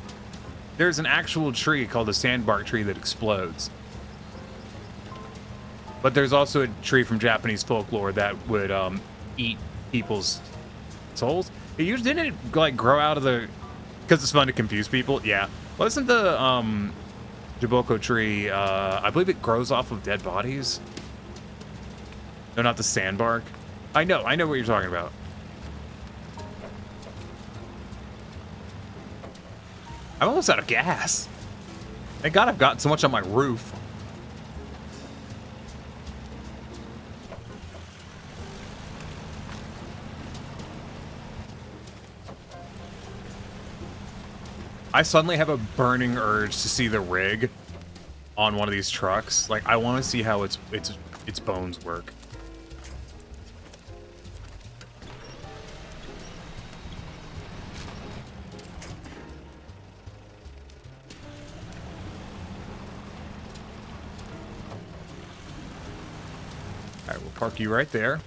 There's an actual tree called a sandbark tree that explodes. But there's also a tree from Japanese folklore that would eat people's souls. It usually didn't it, like grow out of the... Because it's fun to confuse people? Yeah. Wasn't the Juboko tree, I believe it grows off of dead bodies? No, not the sandbark. I know what you're talking about. I'm almost out of gas. Thank God I've got so much on my roof. I suddenly have a burning urge to see the rig on one of these trucks. Like, I want to see how its bones work. All right, we'll park you right there.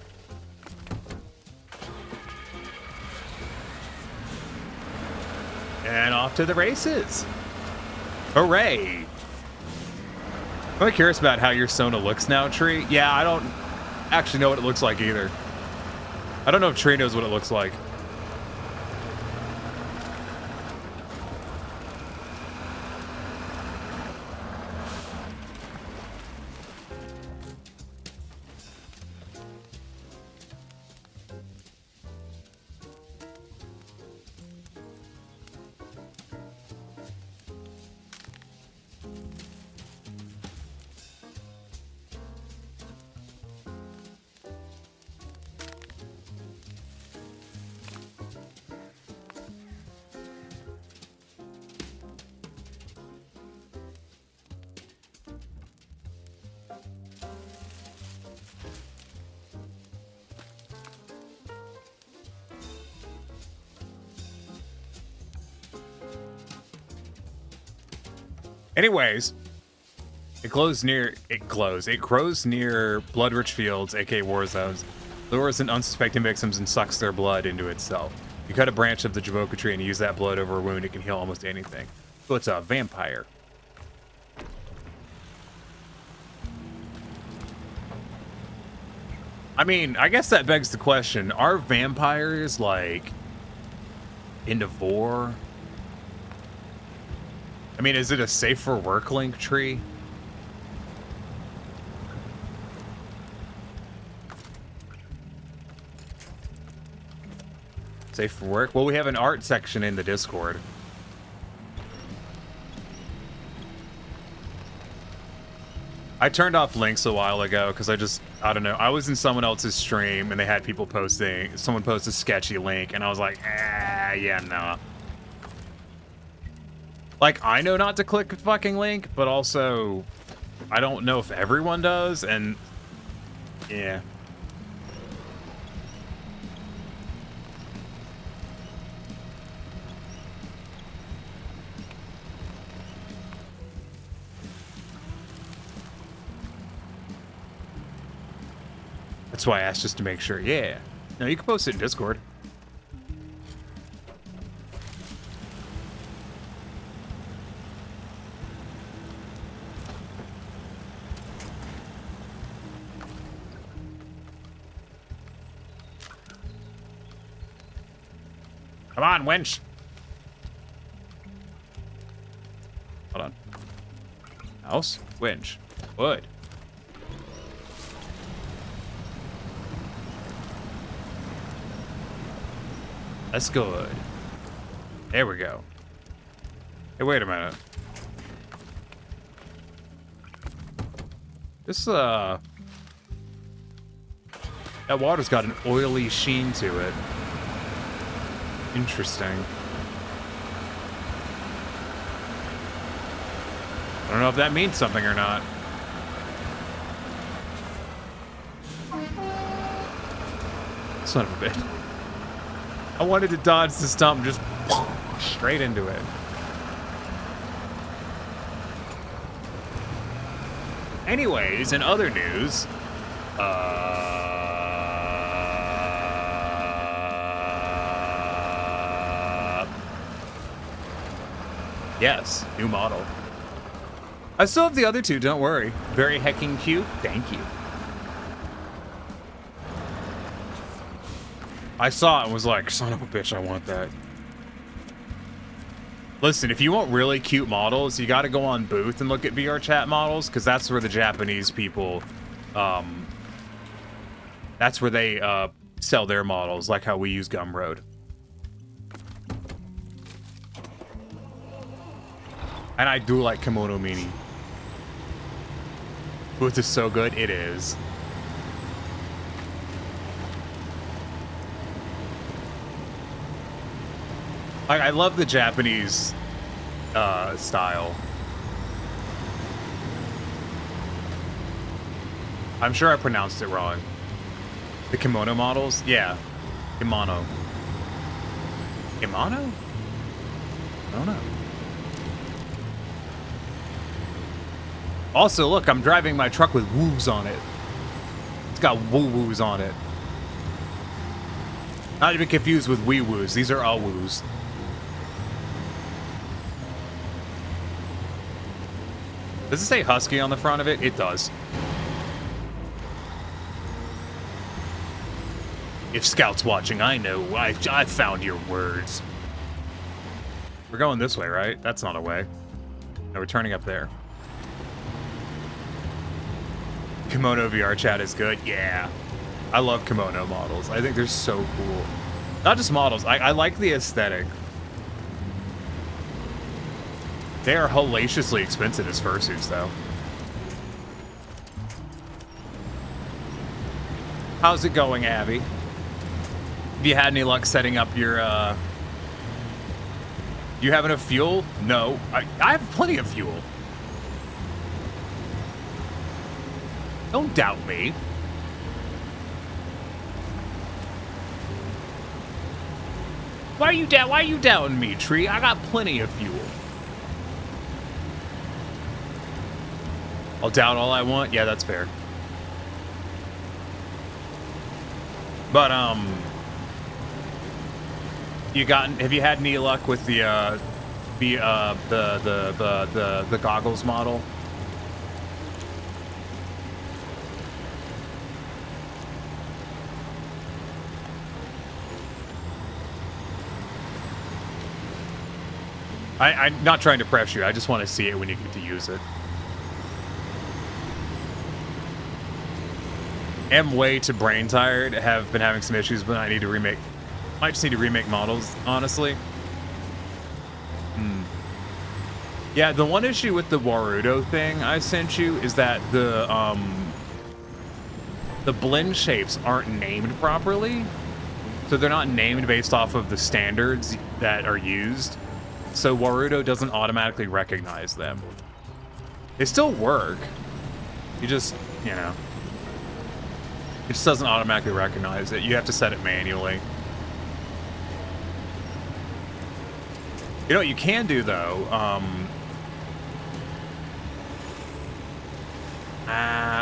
And off to the races. Hooray. I'm curious about how your Sona looks now, Tree. Yeah, I don't actually know what it looks like either. I don't know if Tree knows what it looks like. Anyways, it grows near blood-rich fields, aka war zones, lures in unsuspecting victims and sucks their blood into itself. You cut a branch of the Javoka tree and use that blood over a wound, it can heal almost anything. So it's a vampire. I mean, I guess that begs the question, are vampires, like, into vor? I mean, is it a safe for work link tree? Safe for work? Well, we have an art section in the Discord. I turned off links a while ago because I don't know. I was in someone else's stream and they had people posting, someone posted a sketchy link and I was like, yeah, no. Like, I know not to click a fucking link, but also, I don't know if everyone does, and yeah. That's why I asked just to make sure. Yeah. No, you can post it in Discord. Come on, wench. Hold on. House, winch, wood. That's good. There we go. Hey, wait a minute. This, that water's got an oily sheen to it. Interesting. I don't know if that means something or not. Son of a bitch. I wanted to dodge the stump, just straight into it. Anyways, in other news, yes, new model. I still have the other two, don't worry. Very hecking cute, thank you. I saw it and was like, son of a bitch, I want that. Listen, if you want really cute models, you gotta go on Booth and look at VR chat models, because that's where the Japanese people, that's where they sell their models, like how we use Gumroad. And I do like Kimono Mini. Boots is so good. It is. I love the Japanese style. I'm sure I pronounced it wrong. The kimono models? Yeah. Kimono. Kimono? I don't know. Also, look, I'm driving my truck with woos on it. It's got woo-woos on it. Not to be confused with wee-woos. These are all woos. Does it say Husky on the front of it? It does. If Scout's watching, I know. I found your words. We're going this way, right? That's not a way. No, we're turning up there. Kimono VR chat is good. Yeah. I love kimono models. I think they're so cool. Not just models. I like the aesthetic. They are hellaciously expensive as fursuits, though. How's it going, Abby? Have you had any luck setting up your, Do you have enough fuel? No. I have plenty of fuel. Don't doubt me. Why are you doubting me, Tree? I got plenty of fuel. I'll doubt all I want. Yeah, that's fair. But have you had any luck with the goggles model? I'm not trying to press you. I just want to see it when you get to use it. Am way too brain tired. Have been having some issues, but I need to remake. Might just need to remake models, honestly. Yeah, the one issue with the Warudo thing I sent you is that the blend shapes aren't named properly. So they're not named based off of the standards that are used. So Warudo doesn't automatically recognize them. They still work. You just, you know. It just doesn't automatically recognize it. You have to set it manually. You know what you can do, though? I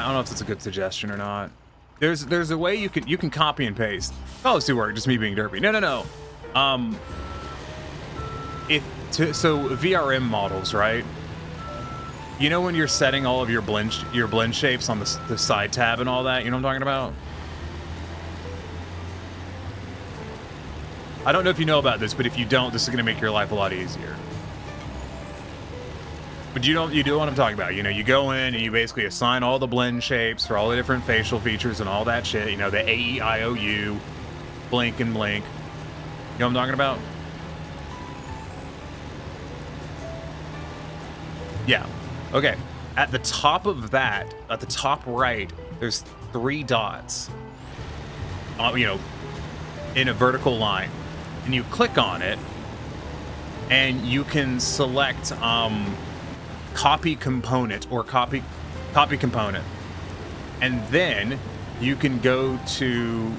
don't know if that's a good suggestion or not. There's a way you can copy and paste. Oh, let's do work. Just me being derpy. No. So VRM models, right? You know when you're setting all of your blend shapes on the side tab and all that? You know what I'm talking about? I don't know if you know about this, but if you don't, this is going to make your life a lot easier. But you do what I'm talking about. You know, you go in and you basically assign all the blend shapes for all the different facial features and all that shit. You know, the AEIOU, blink and blink. You know what I'm talking about? Yeah. Okay. At the top of that, at the top right, there's 3 dots. You know, in a vertical line. And you click on it, and you can select copy component or copy component, and then you can go to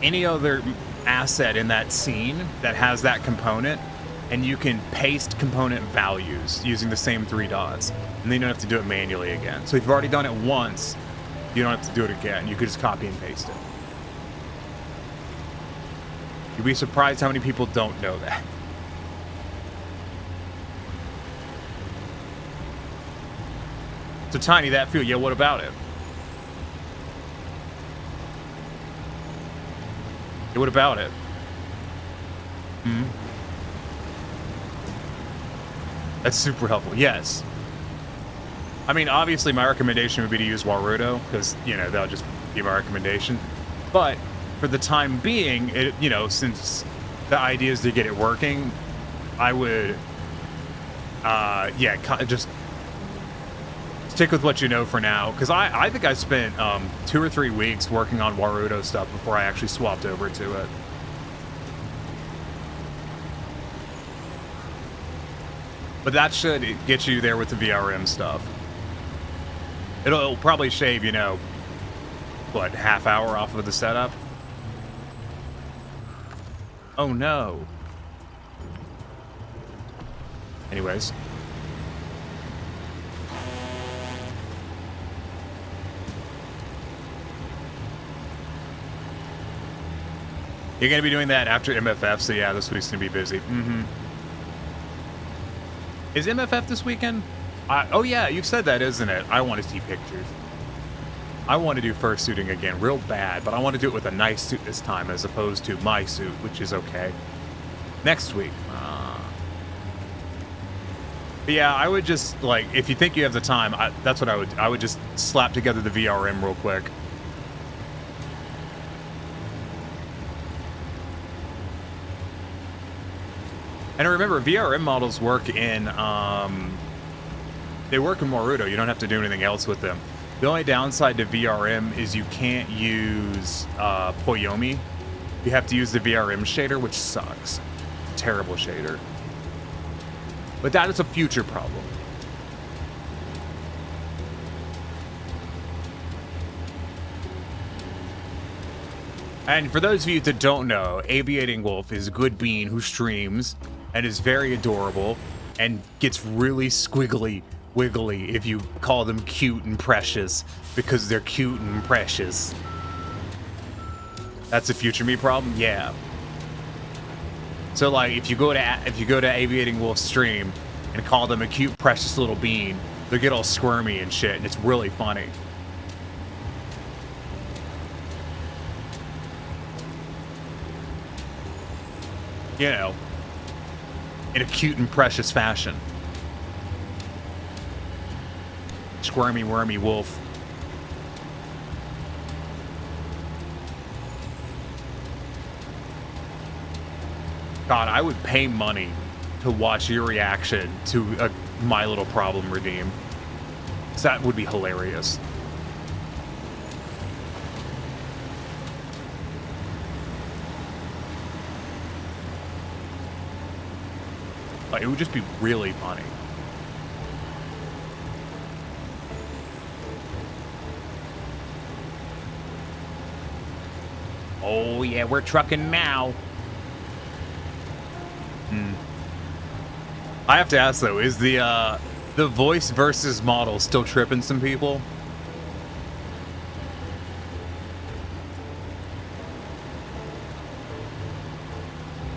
any other asset in that scene that has that component, and you can paste component values using the same 3 dots, and then you don't have to do it manually again. So if you've already done it once, you don't have to do it again. You could just copy and paste it. You'd be surprised how many people don't know that. So Tiny, that feel, yeah, what about it? Yeah, what about it? That's super helpful, yes. I mean, obviously my recommendation would be to use Warudo, because, you know, that'll just be my recommendation. But for the time being, it, you know, since the idea is to get it working, I would Yeah, just stick with what you know for now. Because I think I spent 2 or 3 weeks working on Warudo stuff before I actually swapped over to it. But that should get you there with the VRM stuff. It'll probably shave, you know, what, half hour off of the setup? Oh no. Anyways. You're going to be doing that after MFF, so yeah, this week's going to be busy. Mm-hmm. Is MFF this weekend? Oh yeah, you've said that, isn't it? I want to see pictures. I want to do fursuiting again real bad, but I want to do it with a nice suit this time as opposed to my suit, which is okay. Next week. But yeah, I would just, like, if you think you have the time, that's what I would just slap together the VRM real quick. And remember, VRM models work in, they work in Warudo. You don't have to do anything else with them. The only downside to VRM is you can't use Poyomi. You have to use the VRM shader, which sucks. Terrible shader. But that is a future problem. And for those of you that don't know, Aviating Wolf is a good bean who streams and is very adorable and gets really squiggly wiggly if you call them cute and precious, because they're cute and precious. That's a future me problem? Yeah. So like if you go to Aviating Wolf's stream and call them a cute precious little bean, they'll get all squirmy and shit, and it's really funny. You know, in a cute and precious fashion. Squirmy, wormy wolf. God, I would pay money to watch your reaction to a My Little Problem redeem. That would be hilarious. Like, it would just be really funny. Oh yeah, we're trucking now. I have to ask though, is the voice versus model still tripping some people?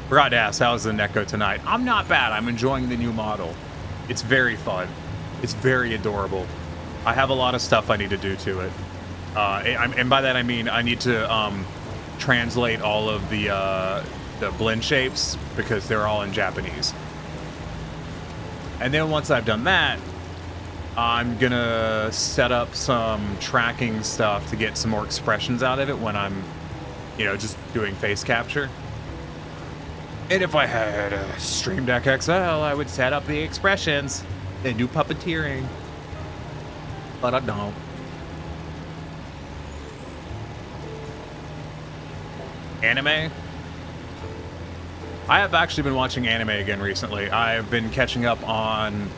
Forgot to ask, how's the Neko tonight? I'm not bad. I'm enjoying the new model. It's very fun. It's very adorable. I have a lot of stuff I need to do to it. And by that I mean I need to translate all of the blend shapes because they're all in Japanese. And then once I've done that, I'm gonna set up some tracking stuff to get some more expressions out of it when I'm, you know, just doing face capture. And if I had a Stream Deck XL, I would set up the expressions and do puppeteering. But I don't. Anime? I have actually been watching anime again recently. I've been catching up on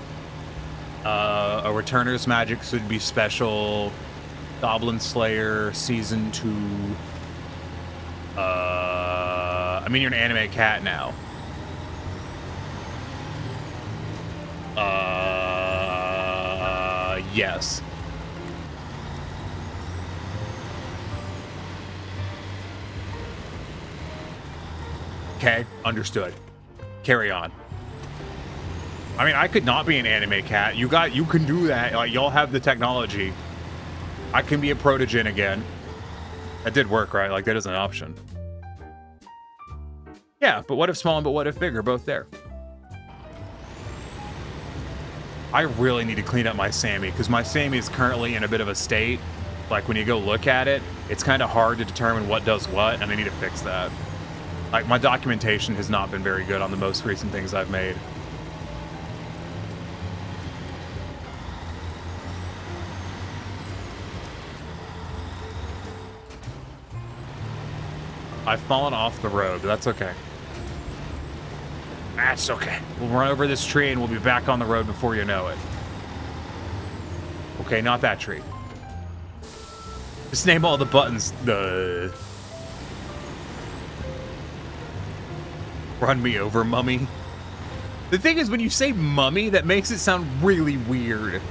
a Returner's Magic Should Be Special, Goblin Slayer Season 2. I mean, you're an anime cat now. Yes. Okay, understood. Carry on. I mean, I could not be an anime cat. You can do that. Like, y'all have the technology. I can be a protogen again. That did work, right? Like, that is an option. Yeah, but what if small and but what if big are both there? I really need to clean up my Sammy because my Sammy is currently in a bit of a state. Like, when you go look at it, it's kind of hard to determine what does what, and I need to fix that. Like, my documentation has not been very good on the most recent things I've made. I've fallen off the road, but that's okay. That's okay. We'll run over this tree and we'll be back on the road before you know it. Okay, not that tree. Just name all the buttons. Run me over, mummy. The thing is, when you say mummy, that makes it sound really weird.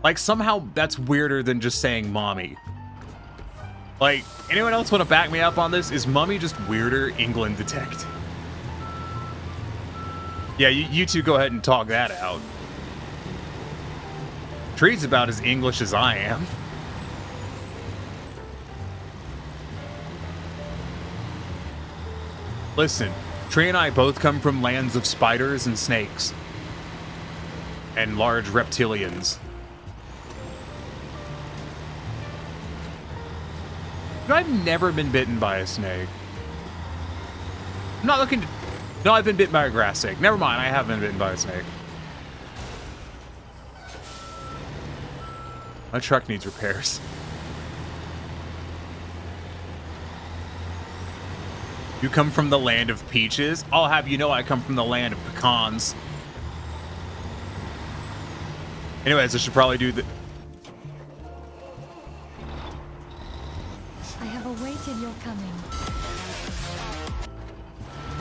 Like, somehow that's weirder than just saying mommy. Like, anyone else want to back me up on this? Is mummy just weirder? England detect. Yeah, you two go ahead and talk that out. Tree's about as English as I am. Listen, Tree and I both come from lands of spiders and snakes. And large reptilians. No, I've never been bitten by a snake. I'm not looking to... No, I've been bitten by a grass snake. Never mind, I have been bitten by a snake. My truck needs repairs. You come from the land of peaches? I'll have you know I come from the land of pecans. Anyways, I should probably do the... I have awaited your coming.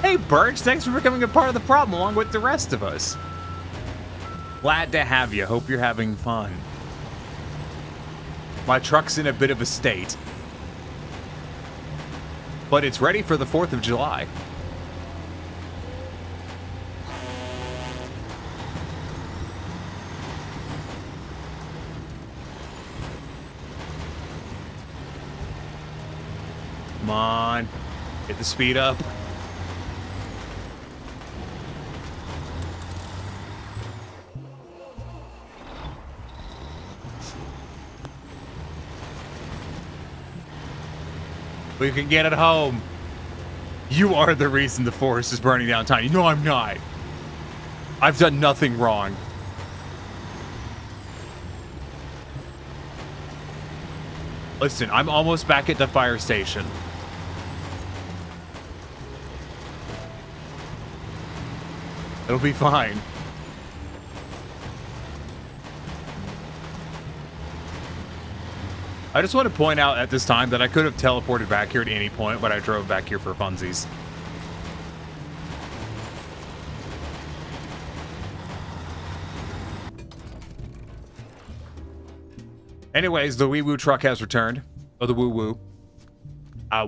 Hey, Birch, thanks for becoming a part of the problem along with the rest of us. Glad to have you. Hope you're having fun. My truck's in a bit of a state. But it's ready for the 4th of July. Come on. Get the speed up. We can get it home. You are the reason the forest is burning down town. You know I'm not. I've done nothing wrong. Listen, I'm almost back at the fire station. It'll be fine. I just want to point out at this time that I could have teleported back here at any point, but I drove back here for funsies. Anyways, the wee woo truck has returned. Oh, the woo woo.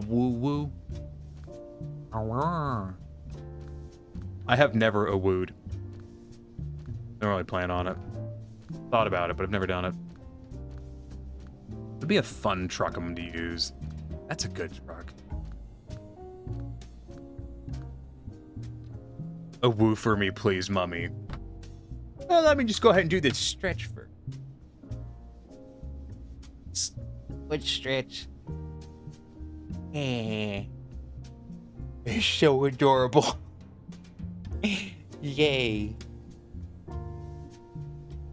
Woo woo. I have never a wooed. Don't really plan on it. Thought about it, but I've never done it. It'd be a fun truck I'm to use. That's a good truck. A woo for me, please, mummy. Well, let me just go ahead and do this stretch for. Which stretch? It's so adorable. Yay.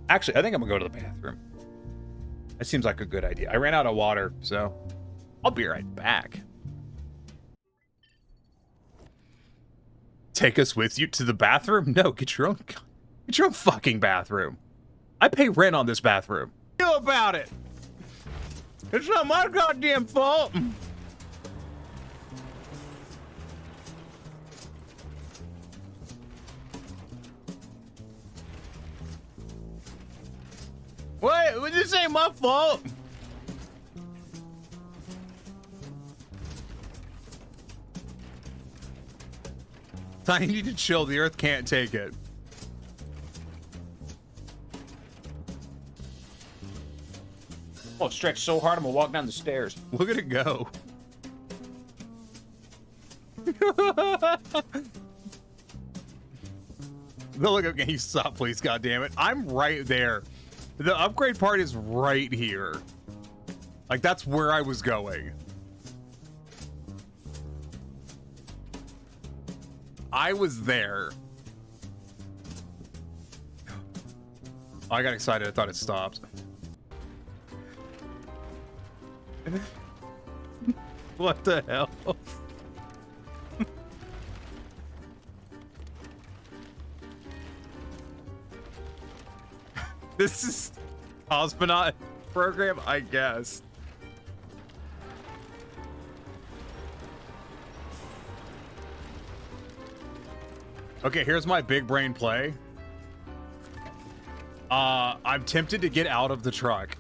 Actually, I think I'm gonna go to the bathroom. That seems like a good idea. I ran out of water, so I'll be right back. Take us with you to the bathroom? No, get your own fucking bathroom. I pay rent on this bathroom. What do you know about it? It's not my goddamn fault. What? This ain't my fault. I need to chill. The earth can't take it. Oh, stretch so hard I'm gonna walk down the stairs. Look at it go. No, look, okay, stop, please, goddammit. I'm right there. The upgrade part is right here. Like, that's where I was going. I was there. Oh, I got excited. I thought it stopped. What the hell? This is cosmonaut program, I guess. Okay, here's my big brain play. I'm tempted to get out of the truck.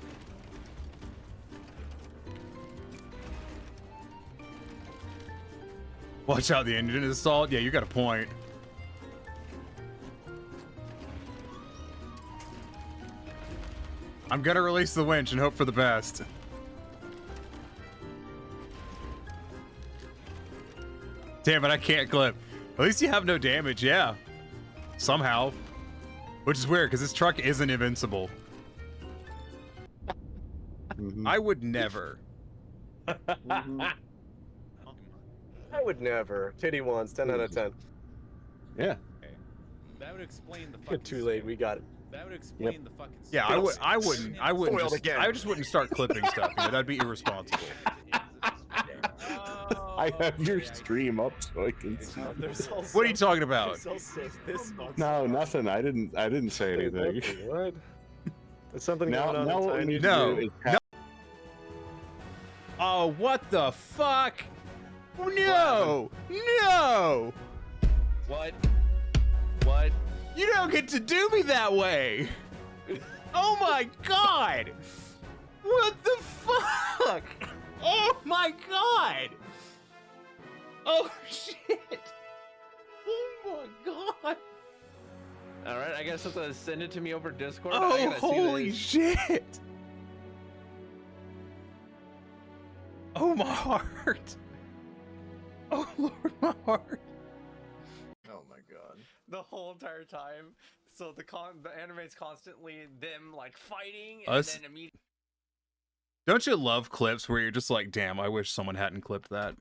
Watch out, the engine is stalled. Yeah, you got a point. I'm gonna release the winch and hope for the best. Damn it, I can't clip. At least you have no damage, yeah. Somehow. Which is weird, because this truck isn't invincible. I would never. I would never. Titty ones, 10 out of 10. Yeah. That would explain the fucking Too late, we got it. That would explain the fucking Yeah, I wouldn't Foiled just, again. I just wouldn't start clipping stuff. You know, that'd be irresponsible. I have your stream up so I can see. What are you talking about? No, nothing. I didn't say anything. What? There's something Now, going on. now what we inside. need No. to do is No. Oh, what the fuck? No! No! What? What? You don't get to do me that way! Oh my god! What the fuck? Oh my god! Oh shit! Oh my god! Alright, I guess I'll send it to me over Discord. I Oh, gotta see holy this. shit! Oh, my heart! Oh, Lord, my heart! Oh my god. The whole entire time. So the anime's constantly them like fighting and Us? then immediately. Don't you love clips where you're just like, damn, I wish someone hadn't clipped that?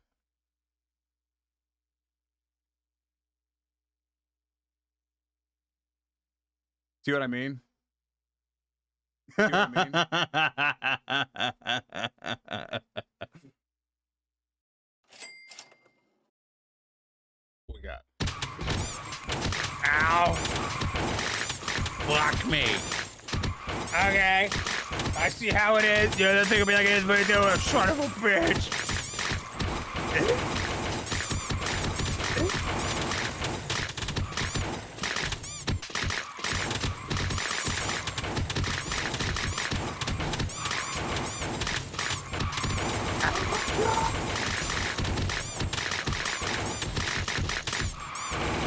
See what I mean? See what I mean? What we got? Ow! Block me. Okay. I see how it is. Yeah, that thing will be like it is, but it a son of a bitch.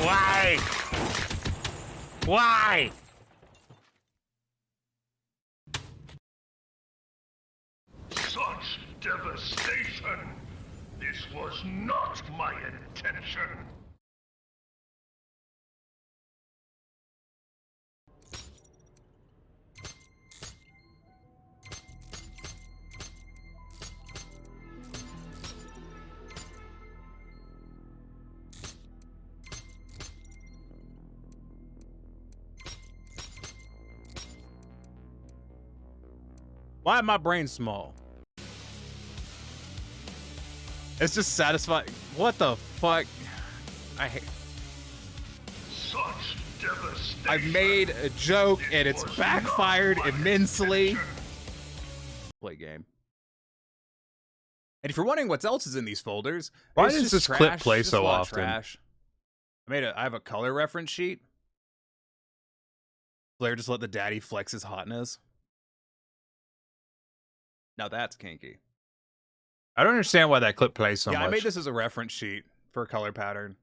Why? Why? Such devastation! This was not my intention! Why is my brain small? It's just satisfying. What the fuck? I hate. Such devastation! I've made a joke and it's backfired immensely. Play game. And if you're wondering what else is in these folders, Why it's does just this trash, clip play just so a lot of often? Trash. I have a color reference sheet. Blair just let the daddy flex his hotness. Now that's kinky. I don't understand why that clip plays so Yeah, much. I made this as a reference sheet for a color pattern.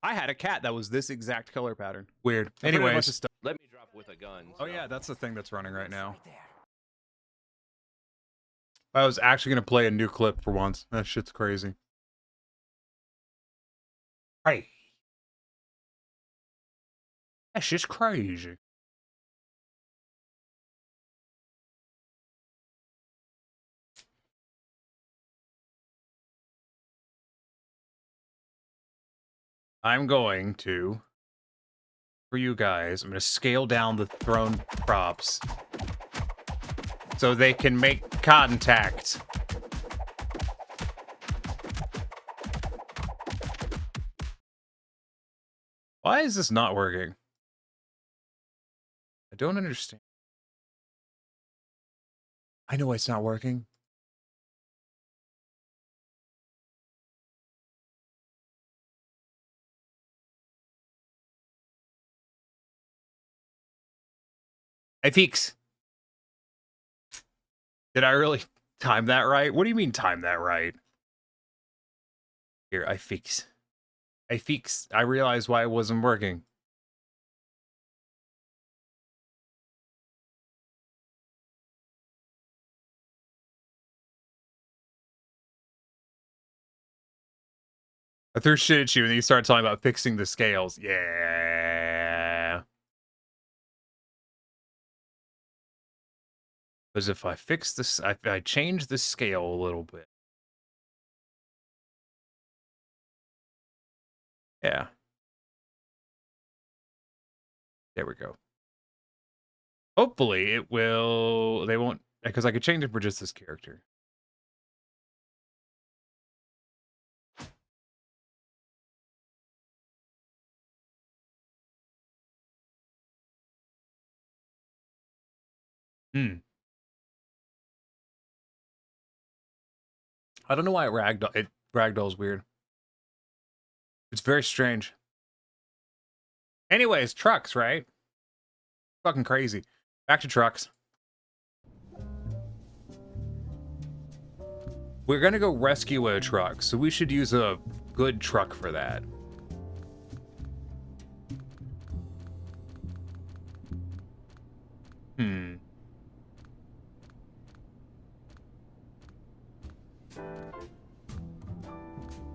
I had a cat that was this exact color pattern. Weird. I put in a bunch Anyways. of stuff. Let me drop with a gun. Oh yeah, that's the thing that's running right now. I was actually going to play a new clip for once. That shit's crazy. Hey. That's just crazy. I'm going to, for you guys, I'm going to scale down the throne props so they can make contact. Why is this not working? I don't understand. I know it's not working. Hey, Feeks. Did I really time that right? What do you mean time that right? Here, I fix. I realized why it wasn't working. I threw shit at you and then you started talking about fixing the scales. Yeah. Because if I fix this, I change the scale a little bit. Yeah. There we go. Hopefully it will, they won't, because I could change it for just this character. I don't know why ragdoll's weird. It's very strange. Anyways, trucks, right? Fucking crazy. Back to trucks. We're gonna go rescue a truck, so we should use a good truck for that.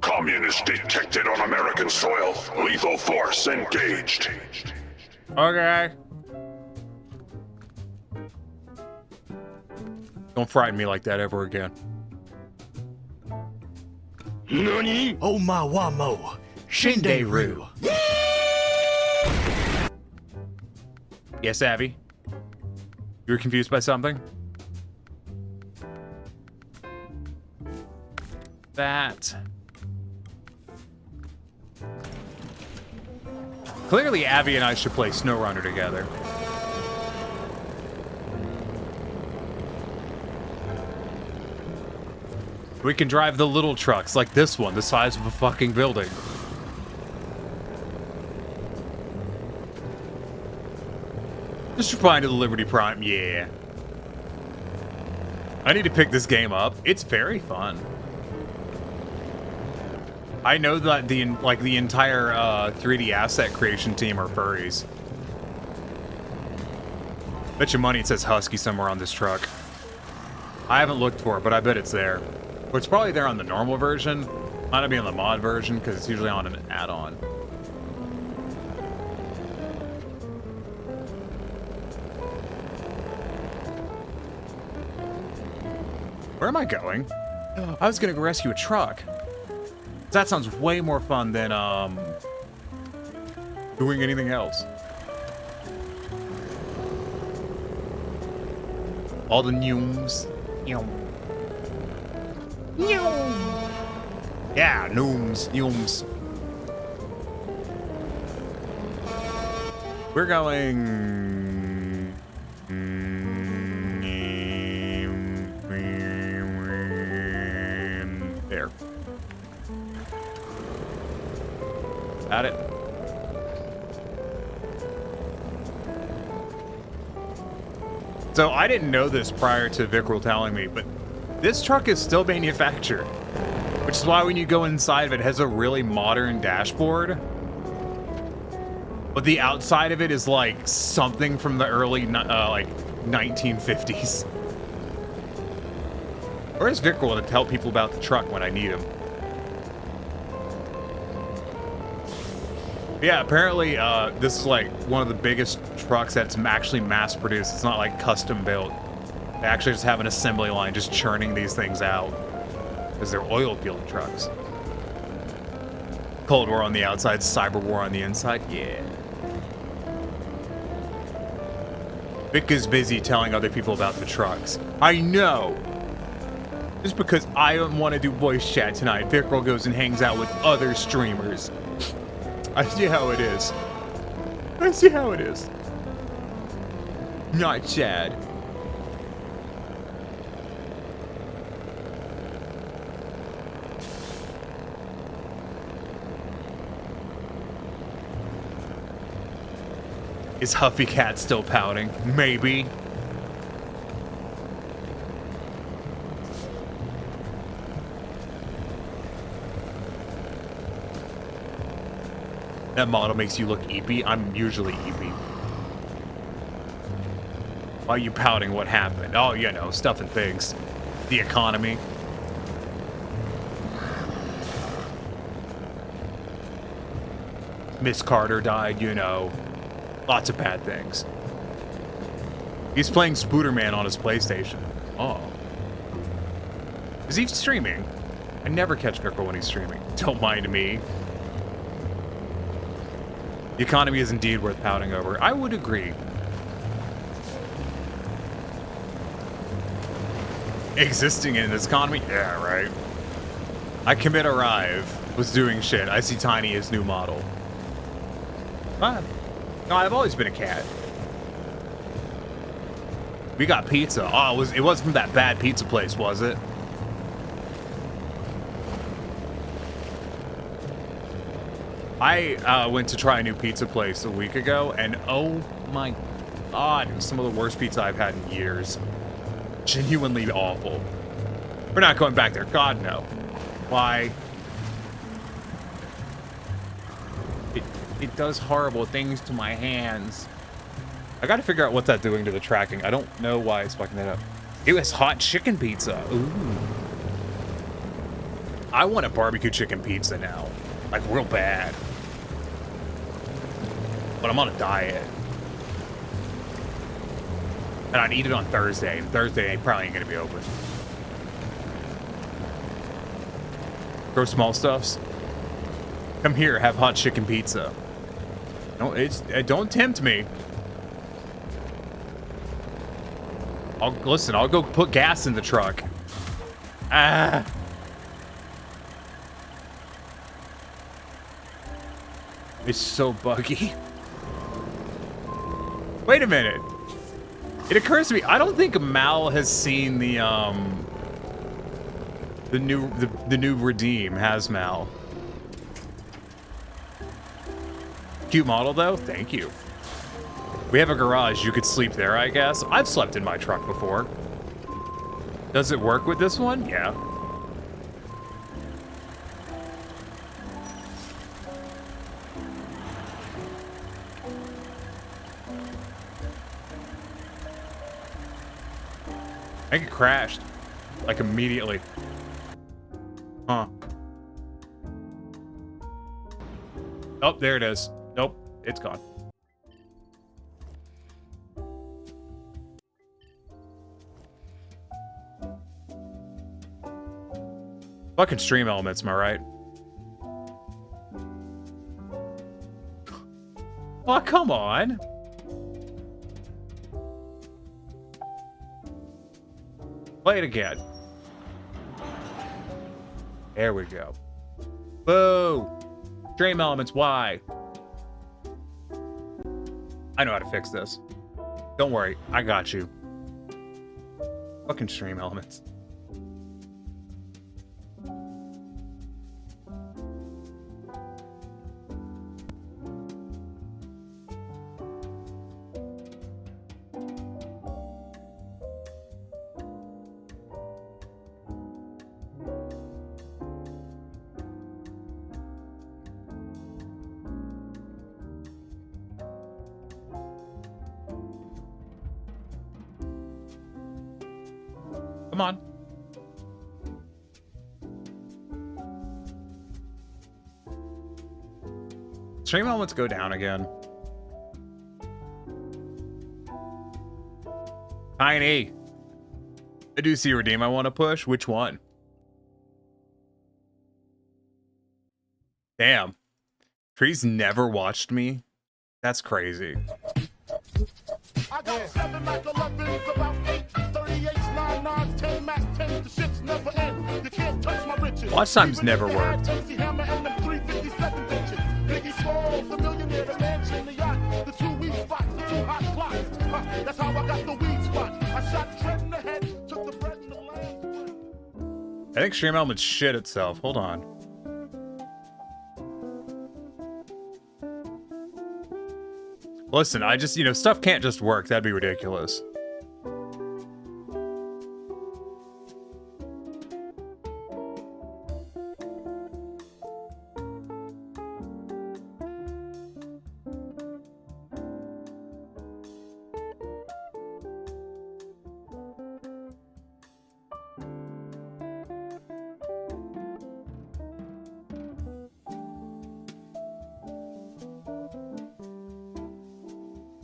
Communist detected on American soil. Lethal force engaged. Okay. Don't frighten me like that ever again. Nani? Oh my wamo. Shinderu. Yes, Abby? You were confused by something? That. Clearly, Abby and I should play Snowrunner together. We can drive the little trucks, like this one, the size of a fucking building. Just replying to the Liberty Prime, yeah. I need to pick this game up. It's very fun. I know that the entire 3D asset creation team are furries. Bet your money it says Husky somewhere on this truck. I haven't looked for it, but I bet it's there. But it's probably there on the normal version. Might not be on the mod version because it's usually on an add-on. Where am I going? I was gonna go rescue a truck. That sounds way more fun than doing anything else. All the nooms. Yeah, nooms. We're going. There. Got it. So I didn't know this prior to Vickrell telling me, but this truck is still manufactured, which is why when you go inside of it, it has a really modern dashboard. But the outside of it is like something from the early like 1950s. Where's Vickrell to tell people about the truck when I need him? Yeah, apparently this is like one of the biggest trucks that's actually mass produced. It's not like custom built. They actually just have an assembly line just churning these things out because they're oil field trucks. Cold War on the outside, Cyber War on the inside. Yeah. Vic is busy telling other people about the trucks. I know. Just because I don't want to do voice chat tonight, Vickrell goes and hangs out with other streamers. I see how it is. I see how it is. Not sad. Is Huffy Cat still pouting? Maybe. That model makes you look eepy. I'm usually eepy. Why are you pouting? What happened? Oh, you know, stuff and things. The economy. Miss Carter died, you know. Lots of bad things. He's playing Spooderman on his PlayStation. Oh. Is he streaming? I never catch Fickle when he's streaming. Don't mind me. The economy is indeed worth pouting over. I would agree. Existing in this economy? Yeah, right. I commit arrive. Was doing shit. I see Tiny as new model. But no, I've always been a cat. We got pizza. Oh, it wasn't from that bad pizza place, was it? I went to try a new pizza place a week ago, and oh my god, it was some of the worst pizza I've had in years. Genuinely awful. We're not going back there. God, no. Why? It does horrible things to my hands. I gotta figure out what's that doing to the tracking. I don't know why it's fucking that up. It was hot chicken pizza. Ooh. I want a barbecue chicken pizza now. Like, real bad. But I'm on a diet. And I'd eat it on Thursday. And Thursday probably ain't gonna be open. Grow small stuffs. Come here, have hot chicken pizza. No, don't tempt me. Listen, I'll go put gas in the truck. Ah. It's so buggy. Wait a minute. It occurs to me, I don't think Mal has seen the new Redeem, has Mal? Cute model though, thank you. We have a garage, you could sleep there, I guess. I've slept in my truck before. Does it work with this one? Yeah. I think it crashed. Like immediately. Huh. Oh, there it is. Nope, it's gone. Fucking stream elements, am I right? Oh, come on. Play it again. There we go. Boo! Stream elements, why? I know how to fix this. Don't worry, I got you. Fucking stream elements. Come on. Stream elements go down again. Tiny. I do see a redeem I want to push. Which one? Damn. Tree's never watched me. That's crazy. I got 7 Mac 11s, about 8, 38s, 9, 9, 10 Mac 10s, the shits never end. You can't touch my riches. Watch times never worked. Hammer and them 357 bitches. Biggie Small, I think Stream Elements shit itself. Hold on. Listen, I just, stuff can't just work. That'd be ridiculous.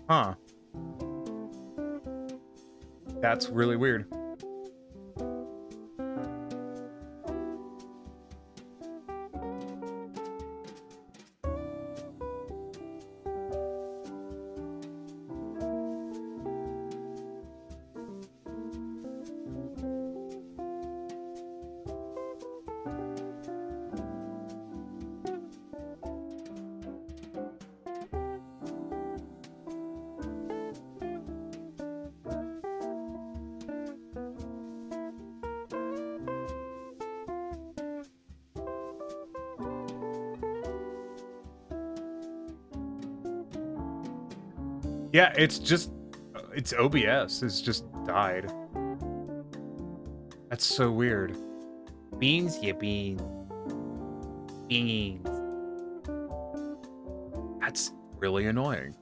Huh. That's really weird. Yeah, it's OBS. It's just died. That's so weird. Beans? Yeah, beans. Beans. That's really annoying.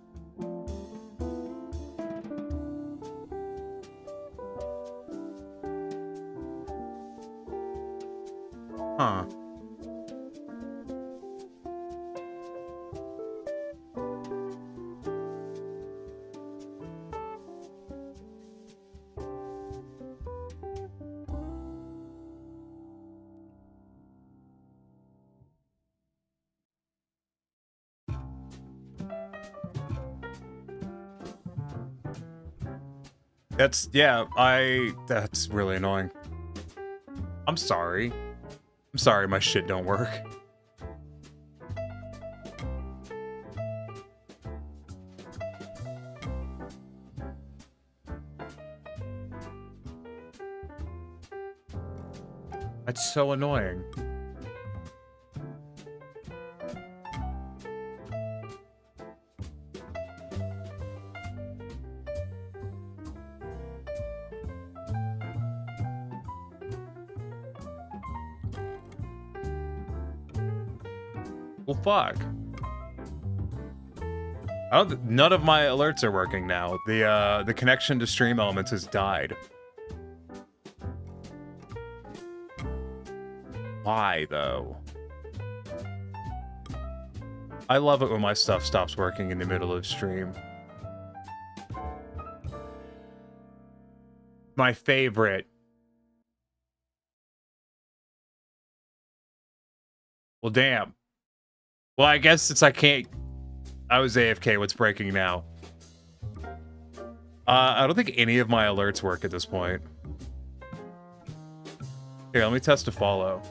Huh. That's really annoying. I'm sorry. I'm sorry my shit don't work. That's so annoying. Well, fuck. None of my alerts are working now. The connection to Stream Elements has died. Why, though? I love it when my stuff stops working in the middle of stream. My favorite. Well, damn. Well, I guess since I was AFK, what's breaking now? I don't think any of my alerts work at this point. Here, let me test a follow.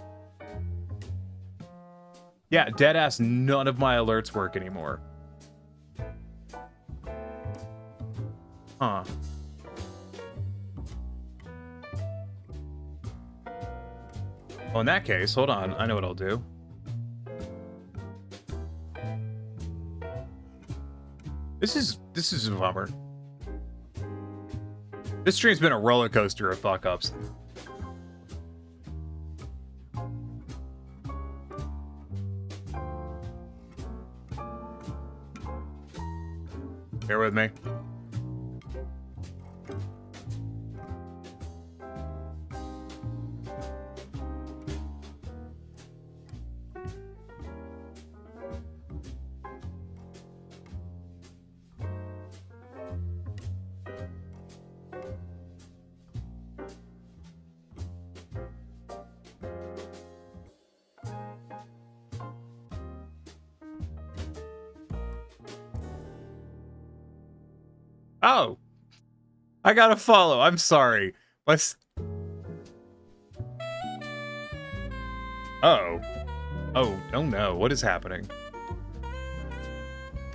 Yeah, deadass, none of my alerts work anymore. Huh. Well, in that case, hold on. I know what I'll do. This is a bummer. This stream's been a roller coaster of fuck-ups. Bear with me. Oh, I gotta follow. I'm sorry. Oh. Oh no. What is happening?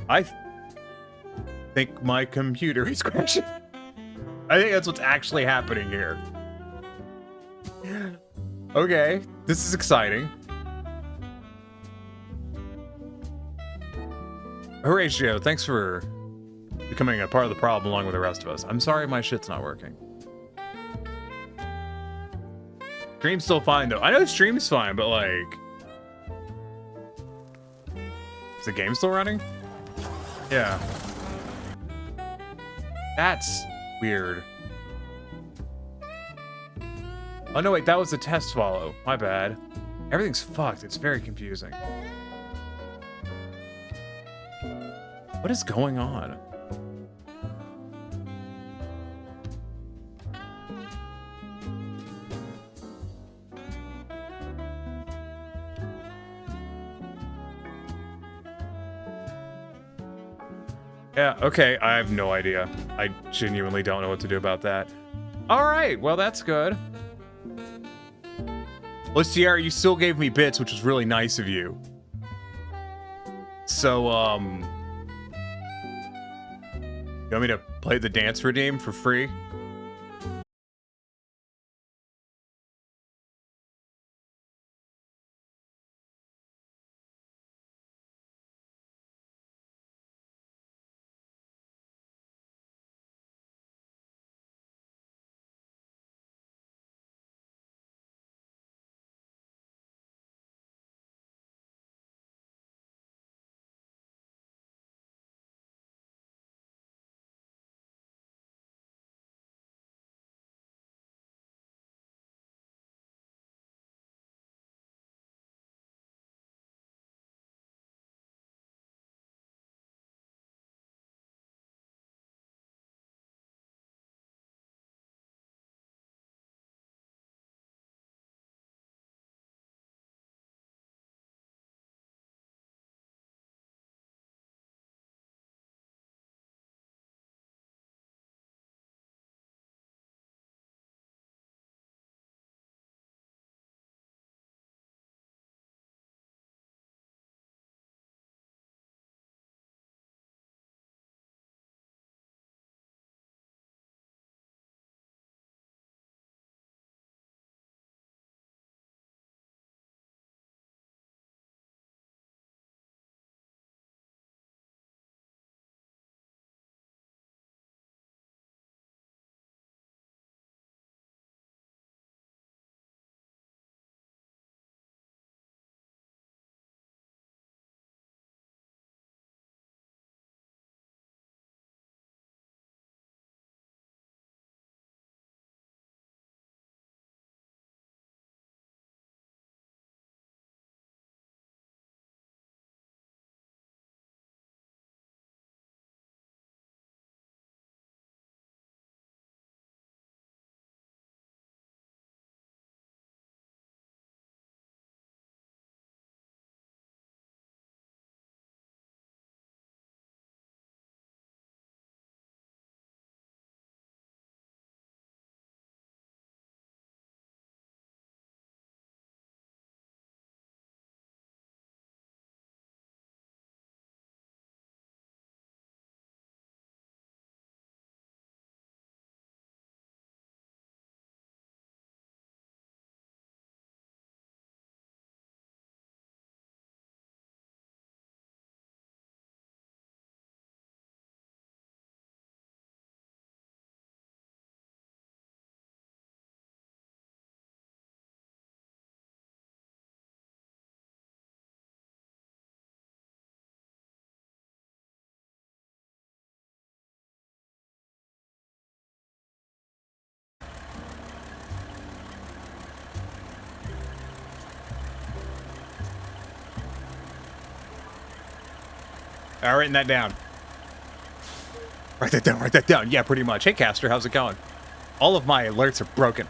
I think my computer is crashing. I think that's what's actually happening here. Okay, this is exciting. Horatio, thanks for becoming a part of the problem along with the rest of us. I'm sorry my shit's not working. Stream's still fine though. I know stream's fine, but like... Is the game still running? Yeah. That's weird. Oh no, wait, that was the test follow. My bad. Everything's fucked. It's very confusing. What is going on? Yeah, okay, I have no idea. I genuinely don't know what to do about that. Alright, well that's good. Well, Sierra, you still gave me bits, which was really nice of you. So, you want me to play the dance redeem for free? All right, writing that down. Write that down, write that down. Yeah, pretty much. Hey, Caster, how's it going? All of my alerts are broken.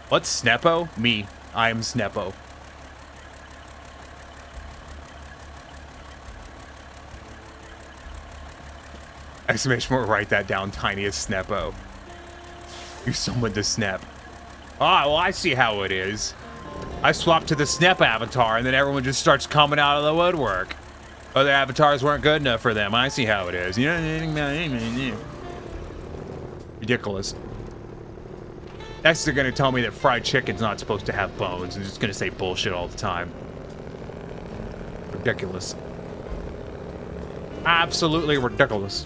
What's Sneppo? Me. I am Sneppo. Exclamation mark, write that down. Tiniest Sneppo. You summoned the Snep. Ah, well, I see how it is. I swapped to the Snep avatar, and then everyone just starts coming out of the woodwork. Other avatars weren't good enough for them. I see how it is. Ridiculous. Next, they're gonna tell me that fried chicken's not supposed to have bones, and just gonna say bullshit all the time. Ridiculous. Absolutely ridiculous.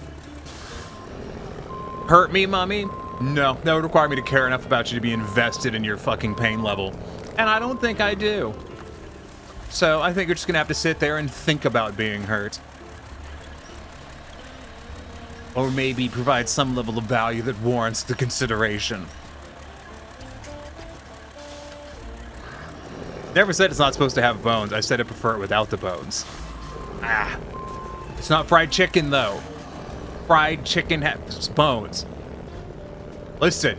Hurt me, mummy? No, that would require me to care enough about you to be invested in your fucking pain level. And I don't think I do. So I think you're just gonna have to sit there and think about being hurt. Or maybe provide some level of value that warrants the consideration. Never said it's not supposed to have bones. I said I prefer it without the bones. Ah. It's not fried chicken, though. Fried chicken has bones. Listen.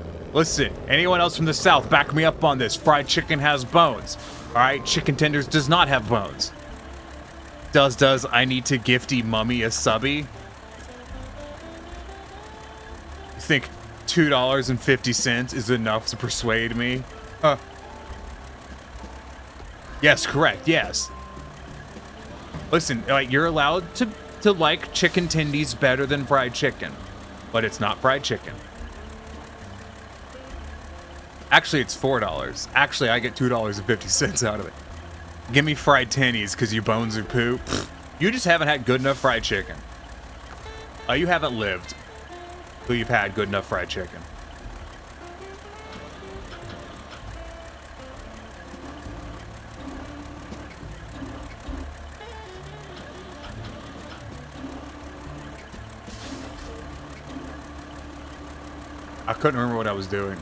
Anyone else from the South, back me up on this. Fried chicken has bones. Alright, chicken tenders does not have bones. Does I need to gifty mummy a subby? You think $2.50 is enough to persuade me? Huh. Yes, correct, yes. Listen, you're allowed to like chicken tendies better than fried chicken, but it's not fried chicken. Actually, it's $4. Actually, I get $2.50 out of it. Give me fried tendies because your bones are poop. You just haven't had good enough fried chicken. You haven't lived till you've had good enough fried chicken. I couldn't remember what I was doing.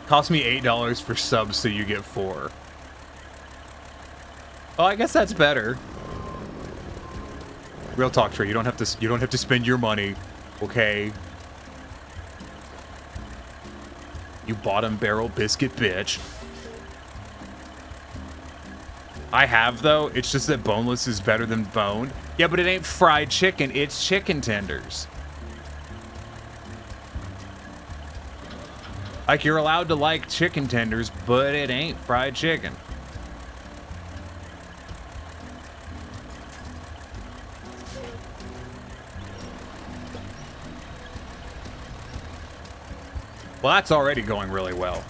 Cost me $8 for subs, so you get 4. Oh, I guess that's better. Real talk, Trey. You don't have to spend your money, okay? You bottom barrel biscuit bitch. I have though. It's just that boneless is better than boned. Yeah, but it ain't fried chicken. It's chicken tenders. Like, you're allowed to like chicken tenders, but it ain't fried chicken. Well, that's already going really well.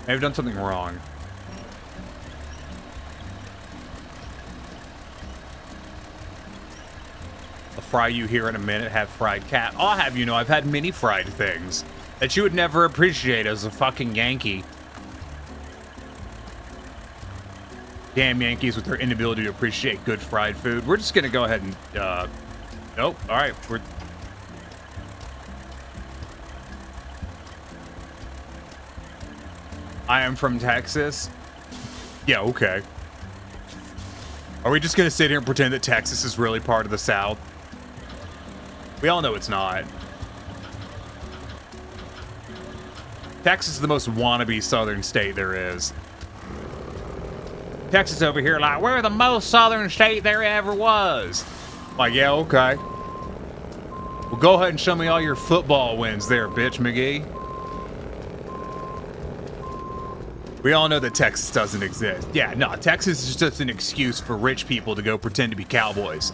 I've done something wrong. I'll fry you here in a minute, have fried cat. I'll have you know I've had many fried things that you would never appreciate as a fucking Yankee. Damn Yankees with their inability to appreciate good fried food. We're just gonna go ahead and, nope, alright, I am from Texas. Yeah, okay. Are we just gonna sit here and pretend that Texas is really part of the South? We all know it's not. Texas is the most wannabe southern state there is. Texas over here like, we're the most southern state there ever was. Like, yeah, okay. Well, go ahead and show me all your football wins there, bitch McGee. We all know that Texas doesn't exist. Yeah, no, Texas is just an excuse for rich people to go pretend to be cowboys.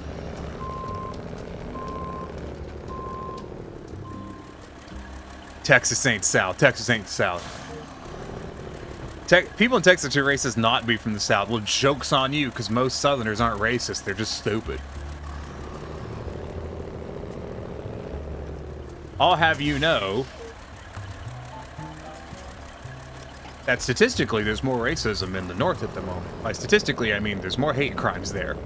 Texas ain't South. Texas ain't South. People in Texas are racist not be from the South. Well, joke's on you, because most Southerners aren't racist. They're just stupid. I'll have you know that statistically there's more racism in the North at the moment. By statistically, I mean there's more hate crimes there.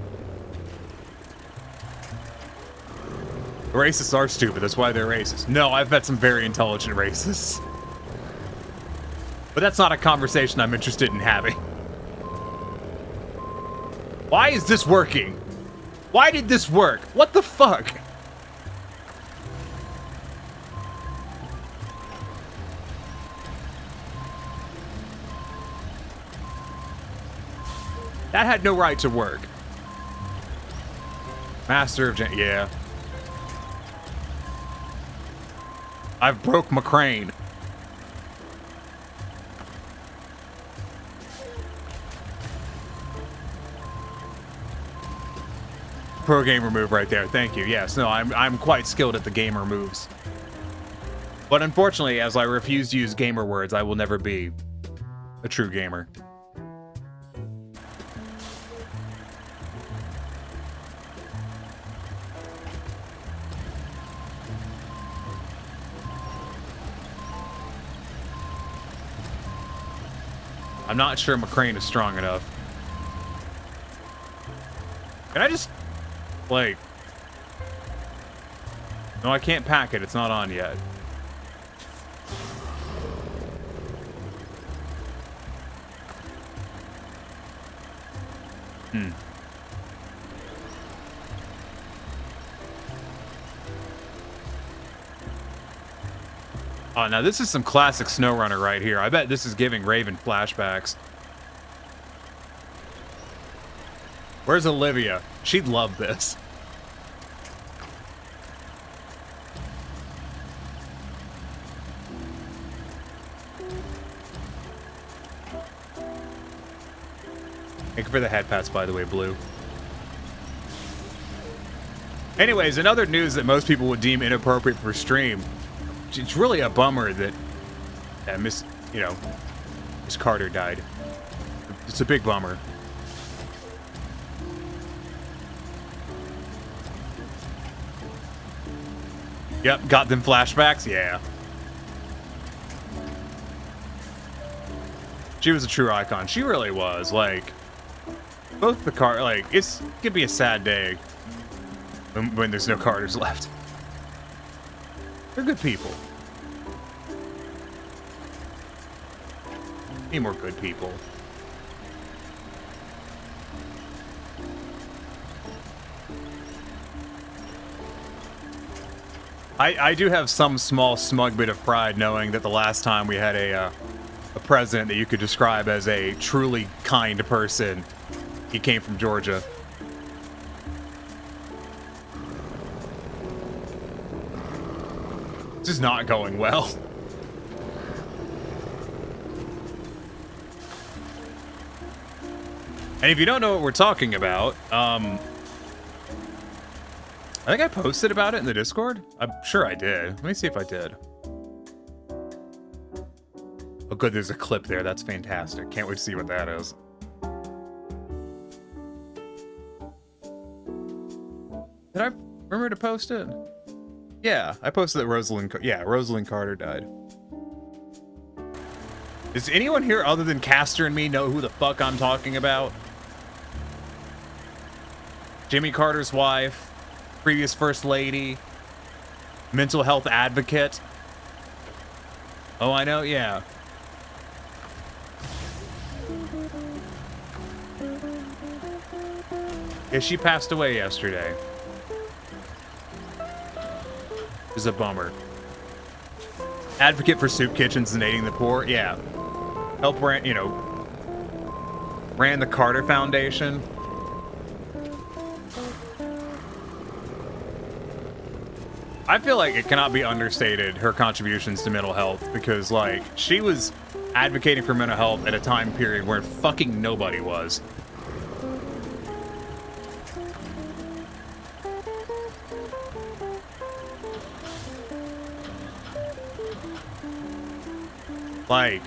Racists are stupid, that's why they're racist. No, I've met some very intelligent racists. But that's not a conversation I'm interested in having. Why is this working? Why did this work? What the fuck? That had no right to work. Master of yeah. I've broke my crane. Pro gamer move right there. Thank you. Yes, no, I'm quite skilled at the gamer moves. But unfortunately, as I refuse to use gamer words, I will never be a true gamer. I'm not sure my crane is strong enough. Can I just, like... No, I can't pack it. It's not on yet. Oh, now this is some classic Snowrunner right here. I bet this is giving Raven flashbacks. Where's Olivia? She'd love this. Thank you for the head pats, by the way, Blue. Anyways, another news that most people would deem inappropriate for stream. It's really a bummer that Miss Carter died. It's a big bummer. Yep, got them flashbacks? Yeah. She was a true icon. She really was. Like, both the like, it could be a sad day when there's no Carters left. They're good people. Need more good people. I do have some small smug bit of pride knowing that the last time we had a president that you could describe as a truly kind person, he came from Georgia. This is not going well. And if you don't know what we're talking about, I think I posted about it in the Discord. I'm sure I did. Let me see if I did. Oh, good. There's a clip there. That's fantastic. Can't wait to see what that is. Did I remember to post it? Yeah, I posted that Rosalind Carter died. Does anyone here other than Caster and me know who the fuck I'm talking about? Jimmy Carter's wife, previous First Lady, mental health advocate. Oh, I know, yeah. Yeah, she passed away yesterday. Is a bummer. Advocate for soup kitchens and aiding the poor. Yeah. Help ran the Carter Foundation. I feel like it cannot be understated, her contributions to mental health, because, like, she was advocating for mental health at a time period where fucking nobody was. Like,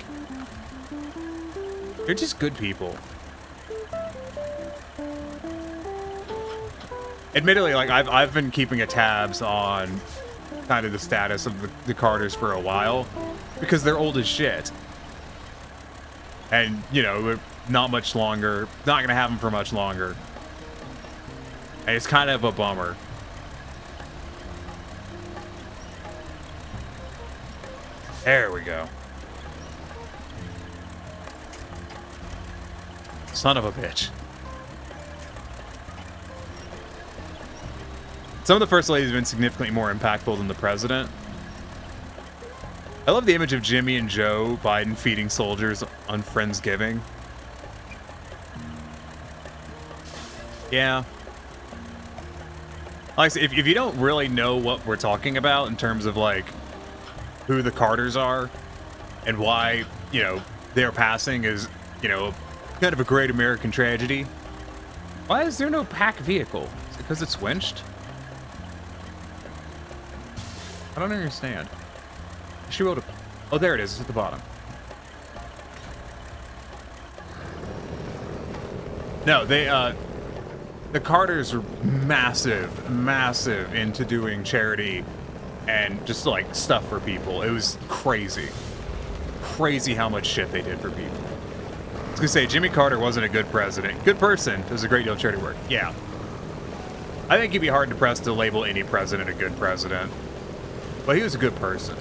they're just good people. Admittedly, like, I've been keeping a tabs on kind of the status of the Carters for a while, because they're old as shit. And, you know, not much longer, not gonna have them for much longer. And it's kind of a bummer. There we go. Son of a bitch. Some of the First Ladies have been significantly more impactful than the president. I love the image of Jimmy and Joe Biden feeding soldiers on Friendsgiving. Yeah. Like, if you don't really know what we're talking about in terms of like who the Carters are and why, you know, their passing is, you know, kind of a great American tragedy. Why is there no pack vehicle? Is it because it's winched? I don't understand. I should be able to... Oh, there it is. It's at the bottom. No, they, the Carters are massive into doing charity and just, like, stuff for people. It was crazy. Crazy how much shit they did for people. I was gonna say, Jimmy Carter wasn't a good president. Good person. Does a great deal of charity work. Yeah. I think it'd be hard to press to label any president a good president. But he was a good person.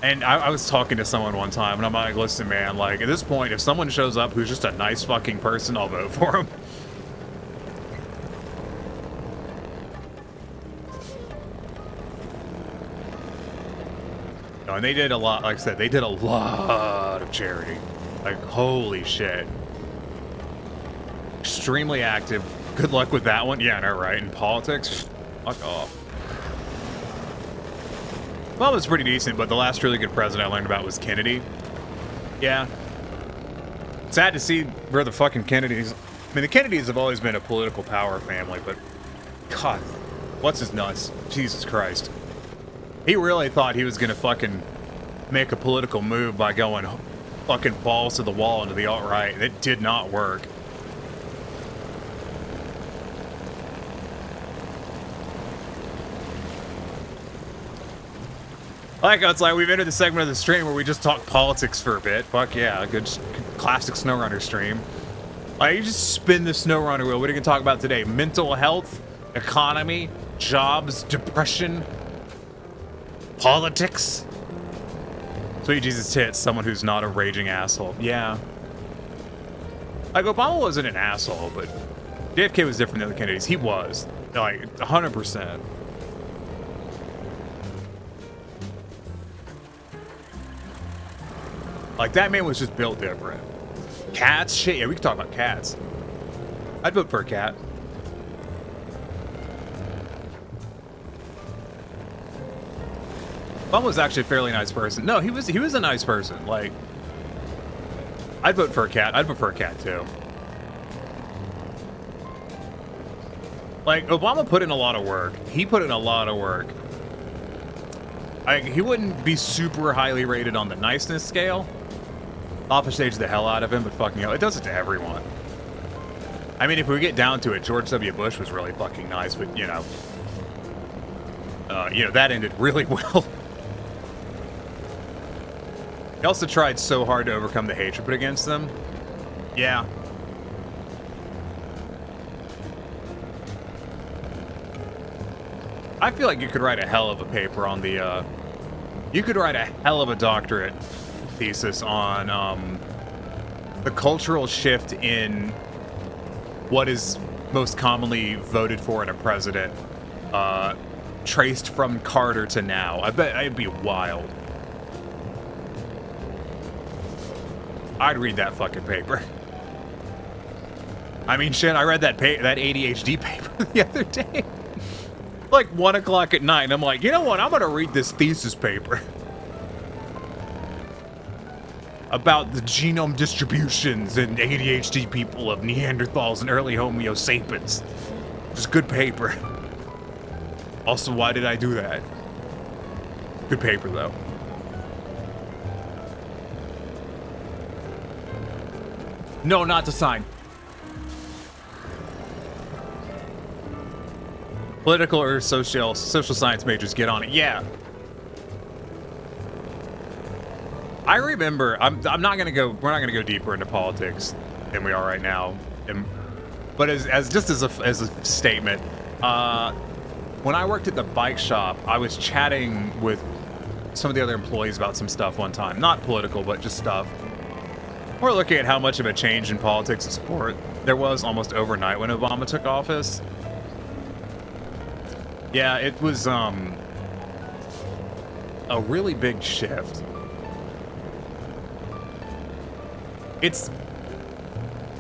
And I was talking to someone one time, and I'm like, listen, man, like, at this point, if someone shows up who's just a nice fucking person, I'll vote for him. No, and they did a lot, like I said, they did a lot of charity. Like, holy shit. Extremely active. Good luck with that one. Yeah, I know, right? In politics, fuck off. Well, it was pretty decent, but the last really good president I learned about was Kennedy. Yeah. Sad to see where the fucking Kennedys... I mean, the Kennedys have always been a political power family, but... God, what's his nuts? Jesus Christ. He really thought he was gonna fucking make a political move by going fucking balls to the wall into the alt-right. It did not work. Like, it's like we've entered the segment of the stream where we just talk politics for a bit. Fuck yeah, a good classic Snowrunner stream. Like, you just spin the Snowrunner wheel. What are you gonna talk about today? Mental health, economy, jobs, depression, politics. Sweet Jesus tits, someone who's not a raging asshole. Yeah. Like, Obama wasn't an asshole, but JFK was different than the Kennedys. He was. Like, 100%. Like, that man was just built different. Cats? Shit, yeah, we can talk about cats. I'd vote for a cat. Obama was actually a fairly nice person. No, he was a nice person. Like, I'd vote for a cat. I'd vote for a cat, too. Like, Obama put in a lot of work. He put in a lot of work. He wouldn't be super highly rated on the niceness scale. Office stage the hell out of him, but fucking hell, it does it to everyone. I mean, if we get down to it, George W. Bush was really fucking nice, but you know, that ended really well. He also tried so hard to overcome the hatred put against them. Yeah. I feel like you could write a hell of a paper on the, you could write a hell of a doctorate thesis on the cultural shift in what is most commonly voted for in a president, traced from Carter to now. I bet it'd be wild. I'd read that fucking paper. I mean, shit, I read that ADHD paper the other day. Like 1 o'clock at night, and I'm like, you know what? I'm gonna read this thesis paper about the genome distributions in ADHD people of Neanderthals and early Homo sapiens. Just good paper. Also, why did I do that? Good paper, though. No, not to sign. Political or social science majors, get on it. Yeah. I remember, I'm not gonna go, we're not gonna go deeper into politics than we are right now. But as a statement, when I worked at the bike shop, I was chatting with some of the other employees about some stuff one time. Not political, but just stuff. We're looking at how much of a change in politics and sport there was almost overnight when Obama took office. Yeah, it was a really big shift.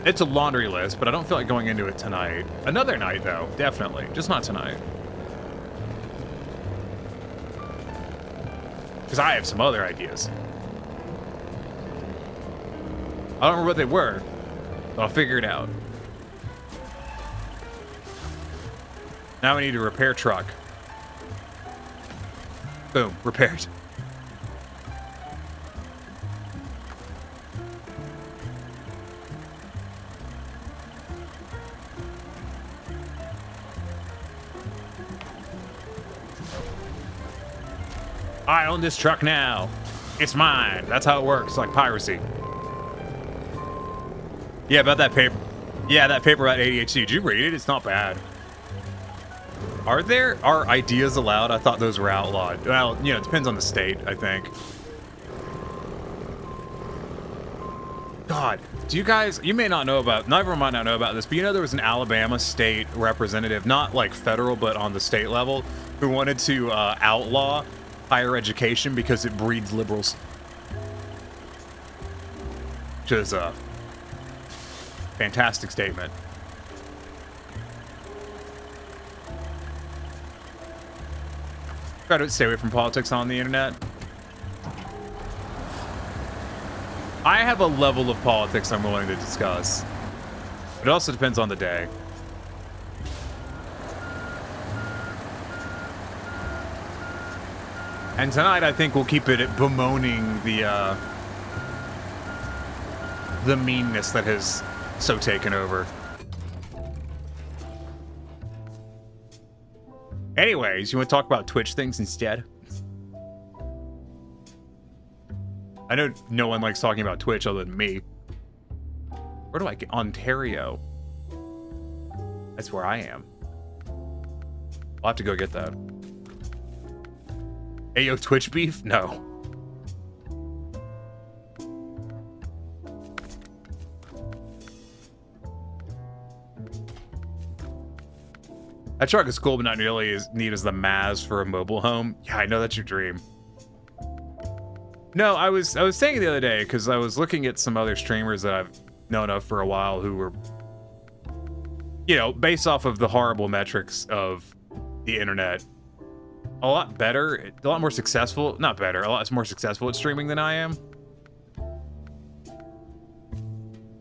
It's a laundry list, but I don't feel like going into it tonight. Another night, though, definitely. Just not tonight. Because I have some other ideas. I don't remember what they were, but I'll figure it out. Now we need a repair truck. Boom, repaired. I own this truck now. It's mine. That's how it works, like piracy. Yeah, about that paper. Yeah, that paper about ADHD. Did you read it? It's not bad. Are ideas allowed? I thought those were outlawed. Well, you know, it depends on the state, I think. God, do you guys, you may not know about, not everyone might not know about this, but you know there was an Alabama state representative, not like federal, but on the state level, who wanted to outlaw higher education because it breeds liberals. Which is a fantastic statement. Try to stay away from politics on the internet. I have a level of politics I'm willing to discuss. It also depends on the day. And tonight, I think we'll keep it at bemoaning the meanness that has so taken over. Anyways, you want to talk about Twitch things instead? I know no one likes talking about Twitch other than me. Where do I get? Ontario. That's where I am. I'll have to go get that. Hey, yo, Twitch beef? No. That truck is cool, but not nearly as neat as the Maz for a mobile home. Yeah, I know that's your dream. No, I was saying the other day, because I was looking at some other streamers that I've known of for a while who were, you know, based off of the horrible metrics of the internet, a lot better, a lot more successful, not better, a lot more successful at streaming than I am.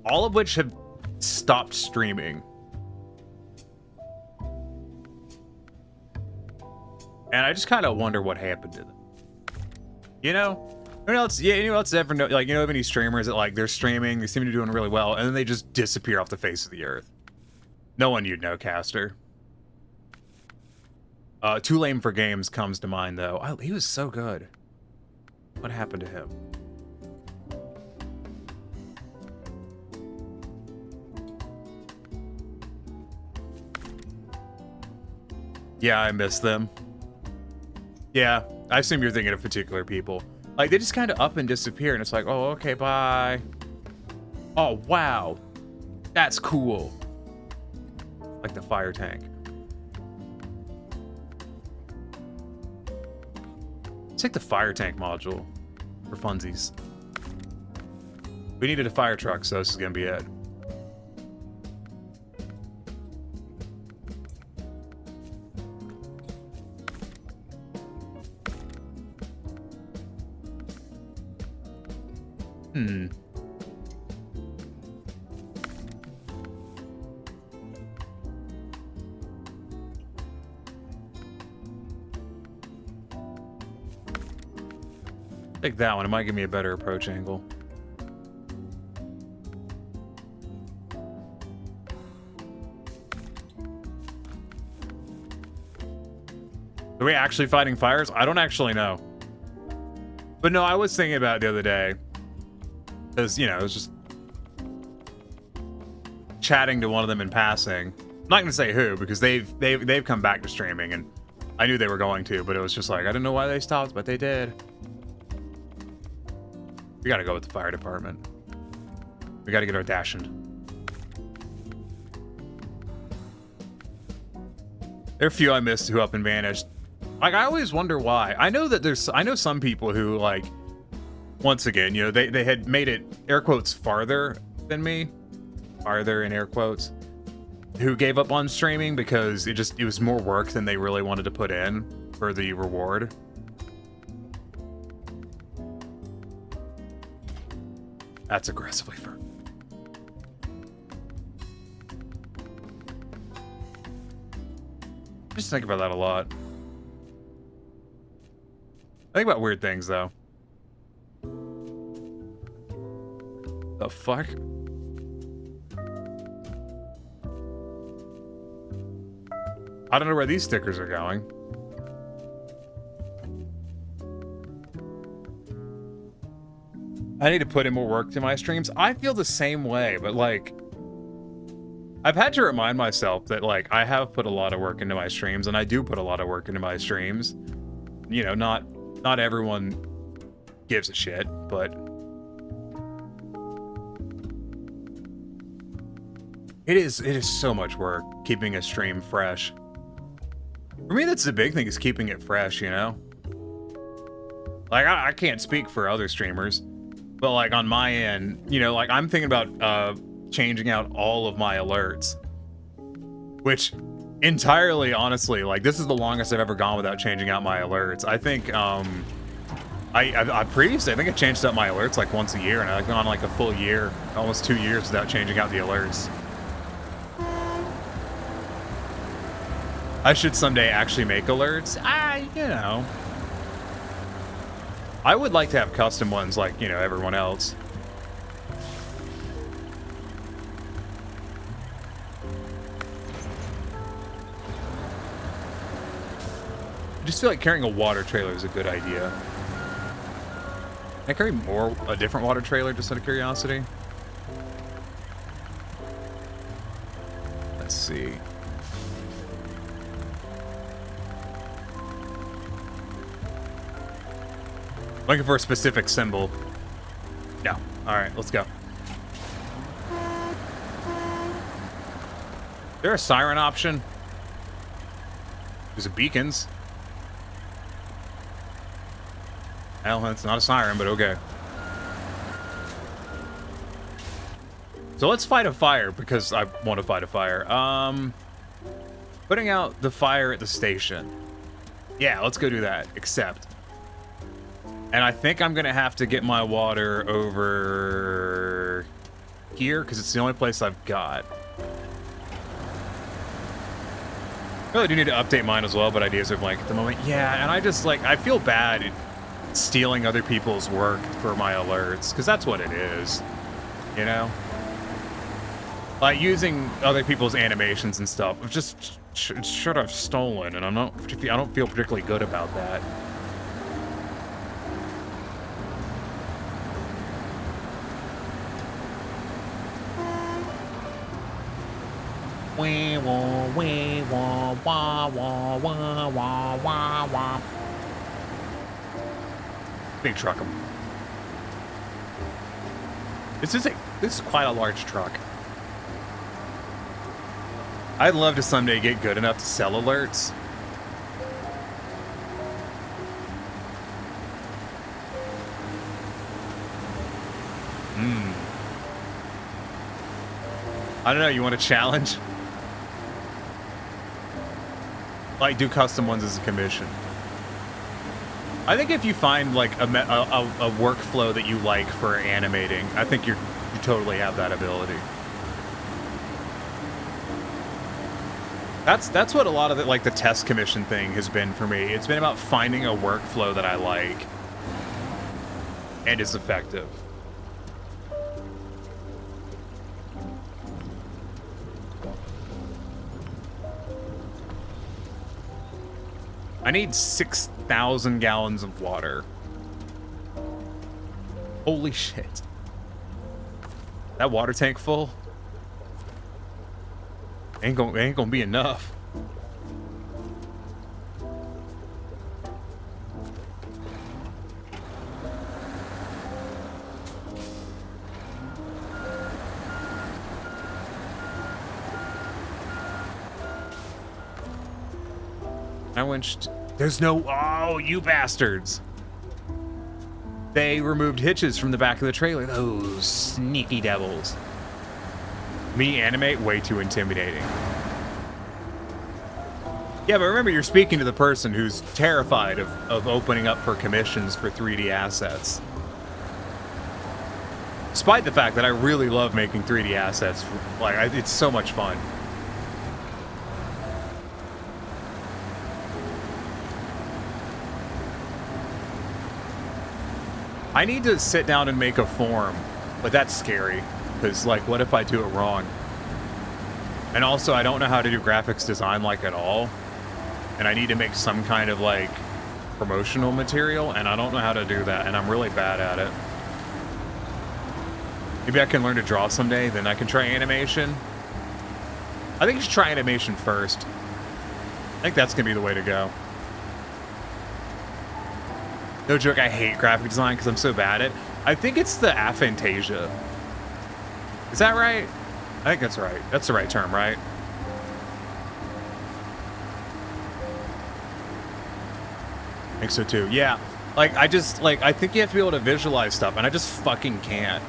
All of which have stopped streaming. And I just kind of wonder what happened to them. You know? Anyone else, yeah, anyone else ever know, like, you know of any streamers that, like, they're streaming, they seem to be doing really well, and then they just disappear off the face of the earth? No one you'd know, Caster. Too Lame for Games comes to mind, though. He was so good. What happened to him? Yeah, I miss them. Yeah, I assume you're thinking of particular people. Like, they just kind of up and disappear, and it's like, oh, okay, bye. Oh, wow. That's cool. Like the fire tank. Let's take the fire tank module for funsies. We needed a fire truck, so this is gonna be it. Take that one. It might give me a better approach angle. Are we actually fighting fires? I don't actually know. But no, I was thinking about it the other day. Because, you know, it was just chatting to one of them in passing. I'm not going to say who, because they've come back to streaming, and I knew they were going to, but it was just like, I didn't know why they stopped, but they did. We gotta go with the fire department. We gotta get our dashing. There are a few I missed who up and vanished. Like, I always wonder why. I know that I know some people who, like, once again, you know, they had made it, air quotes, farther than me. farther in air quotes, who gave up on streaming because it was more work than they really wanted to put in for the reward. That's aggressively firm. Just think about that a lot. Think about weird things, though. The fuck? I don't know where these stickers are going. I need to put in more work to my streams. I feel the same way, but like, I've had to remind myself that like I have put a lot of work into my streams, and I do put a lot of work into my streams. You know, not everyone gives a shit, but it is so much work keeping a stream fresh. For me, that's the big thing, is keeping it fresh, you know? Like, I can't speak for other streamers, but like on my end, you know, like I'm thinking about changing out all of my alerts, which entirely, honestly, like this is the longest I've ever gone without changing out my alerts. I think, I previously, I think I changed out my alerts like once a year, and I've gone like a full year, almost 2 years without changing out the alerts. I should someday actually make alerts. You know. I would like to have custom ones like, you know, everyone else. I just feel like carrying a water trailer is a good idea. Can I carry a different water trailer just out of curiosity? Let's see. Looking for a specific symbol. No. Alright, let's go. Is there a siren option? There's a beacons. Well, it's not a siren, but okay. So let's fight a fire, because I want to fight a fire. Putting out the fire at the station. Yeah, let's go do that. Accept. And I think I'm going to have to get my water over here, because it's the only place I've got. I really do need to update mine as well, but ideas are blank at the moment. Yeah, and I just, like, I feel bad stealing other people's work for my alerts, because that's what it is, you know? Like, using other people's animations and stuff, I've just should have stolen, and I don't feel particularly good about that. Wee wah wee wah wah wah wah wah wah wah. Big truck 'em. This is quite a large truck. I'd love to someday get good enough to sell alerts. I don't know, you want a challenge? Like, do custom ones as a commission. I think if you find like a workflow that you like for animating, I think you totally have that ability. That's what a lot of the, like the test commission thing has been for me. It's been about finding a workflow that I like and is effective. I need 6,000 gallons of water. Holy shit. That water tank full? Ain't gonna be enough. I winched. There's no. Oh, you bastards. They removed hitches from the back of the trailer. Those sneaky devils. Me animate, way too intimidating. Yeah, but remember, you're speaking to the person who's terrified of opening up for commissions for 3D assets. Despite the fact that I really love making 3D assets, like, it's so much fun. I need to sit down and make a form, but that's scary, because, like, what if I do it wrong? And also, I don't know how to do graphics design, like, at all. And I need to make some kind of, like, promotional material, and I don't know how to do that, and I'm really bad at it. Maybe I can learn to draw someday, then I can try animation. I think you should try animation first. I think that's going to be the way to go. No joke, I hate graphic design because I'm so bad at it. I think it's the aphantasia. Is that right? I think that's right. That's the right term, right? I think so too. Yeah. Like, I think you have to be able to visualize stuff, and I just fucking can't.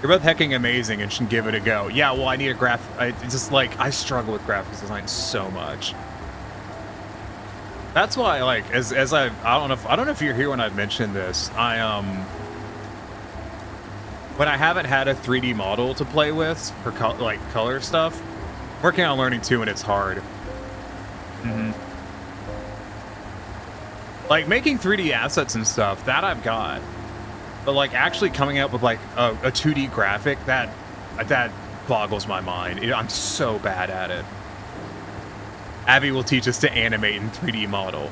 You're both hecking amazing and should give it a go. Yeah, well, I need a I struggle with graphics design so much. That's why, like, I don't know if you're here when I've mentioned this. When I haven't had a 3D model to play with for color stuff, I'm working on learning too, and it's hard. Like, making 3D assets and stuff, that I've got. But, like, actually coming up with, like, a 2D graphic, that boggles my mind. I'm so bad at it. Abby will teach us to animate in 3D model.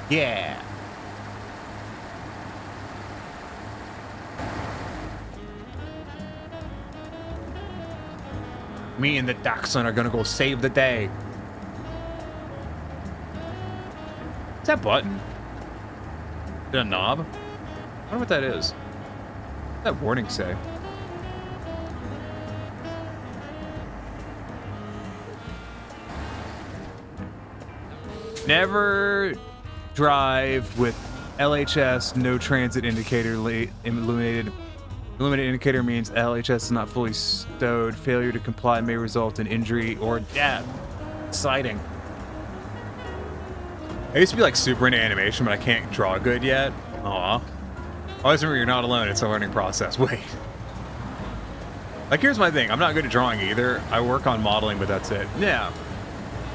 Yeah. Me and the Dachshund are gonna go save the day. What's that button? Is it a knob? I wonder what that is. What's that warning say? Never drive with LHS, no transit indicator illuminated. Illuminated indicator means LHS is not fully stowed. Failure to comply may result in injury or death. Exciting. I used to be like super into animation, but I can't draw good yet. Aw. Always remember, you're not alone. It's a learning process. Wait. Like, here's my thing. I'm not good at drawing either. I work on modeling, but that's it. Yeah.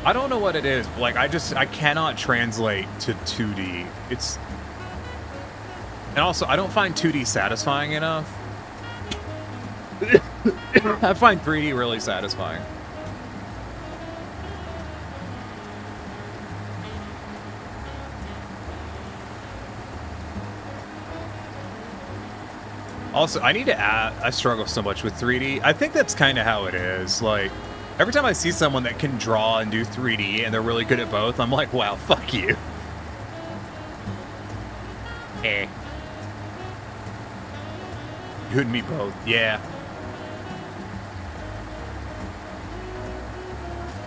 I don't know what it is, but like I cannot translate to 2D. And also I don't find 2D satisfying enough. I find 3D really satisfying. Also, I need to add, I struggle so much with 3D. I think that's kind of how it is. Like, every time I see someone that can draw and do 3D and they're really good at both, I'm like, wow, fuck you. Eh. You and me both, yeah.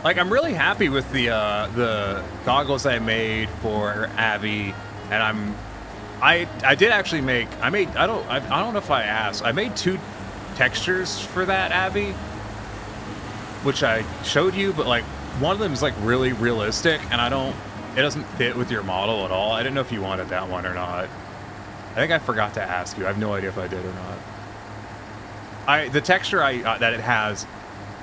Like, I'm really happy with the goggles I made for Abby, and I did actually make, I don't know if I asked, I made 2 textures for that, Abby, which I showed you, but like one of them is like really realistic, and it doesn't fit with your model at all. I didn't know if you wanted that one or not. I think I forgot to ask you. I have no idea if I did or not. The texture that it has,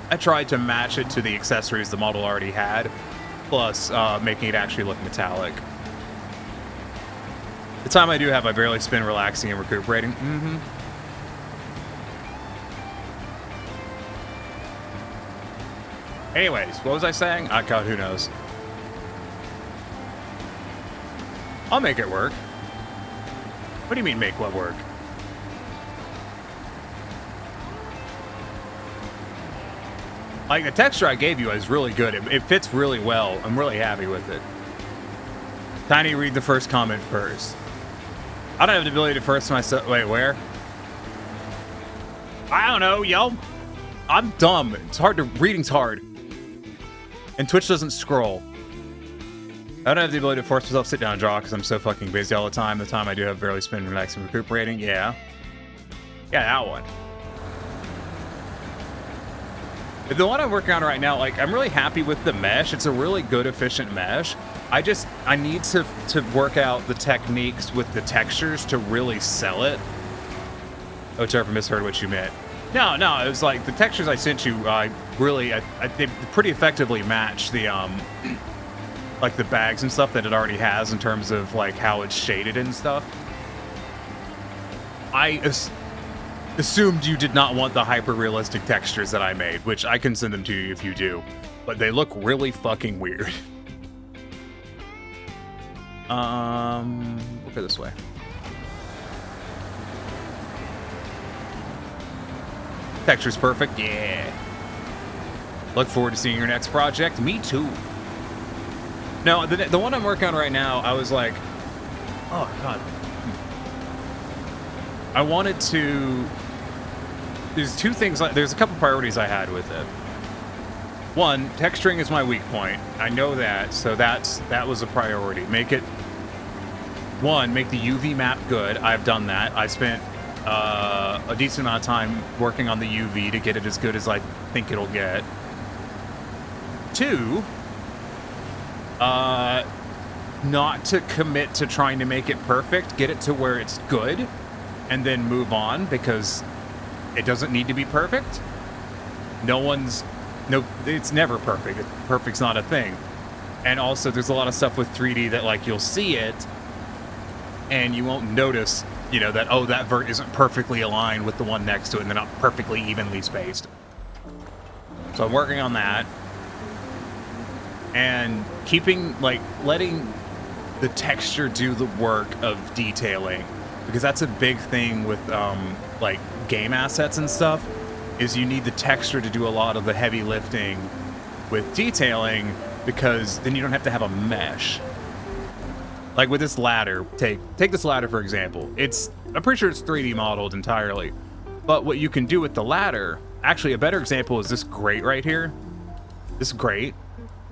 I tried to match it to the accessories the model already had, plus making it actually look metallic. The time I do have, I barely spend relaxing and recuperating. Anyways, what was I saying? God, who knows? I'll make it work. What do you mean, make what work? Like, the texture I gave you is really good. It fits really well. I'm really happy with it. Tiny, read the first comment first. I don't have the ability to first myself. Wait, where? I don't know, yo. I'm dumb. It's hard to... Reading's hard. And Twitch doesn't scroll. I don't have the ability to force myself to sit down and draw because I'm so fucking busy all the time. The time I do have barely spent relaxing and recuperating. Yeah. Yeah, that one. The one I'm working on right now, like, I'm really happy with the mesh. It's a really good, efficient mesh. I need to work out the techniques with the textures to really sell it. Oh, Trevor misheard what you meant. No, it was like the textures I sent you, they pretty effectively match the, like the bags and stuff that it already has in terms of like how it's shaded and stuff. I assumed you did not want the hyper-realistic textures that I made, which I can send them to you if you do, but they look really fucking weird. We'll go this way. Texture's perfect, yeah. Look forward to seeing your next project. Me too. No, the one I'm working on right now, I was like, oh god. I wanted to. There's two things. There's a couple priorities I had with it. One, texturing is my weak point. I know that, so that was a priority. Make the UV map good. I've done that. I spent a decent amount of time working on the UV to get it as good as I think it'll get. Two, not to commit to trying to make it perfect. Get it to where it's good, and then move on, because it doesn't need to be perfect. It's never perfect. Perfect's not a thing. And also, there's a lot of stuff with 3D that, like, you'll see it, and you won't notice, you know, that, oh, that vert isn't perfectly aligned with the one next to it, and they're not perfectly evenly spaced. So I'm working on that. And letting the texture do the work of detailing, because that's a big thing with, like, game assets and stuff, is you need the texture to do a lot of the heavy lifting with detailing, because then you don't have to have a mesh. Like with this ladder, take this ladder for example. I'm pretty sure it's 3D modeled entirely, but what you can do with the ladder, actually a better example is this grate right here. This grate,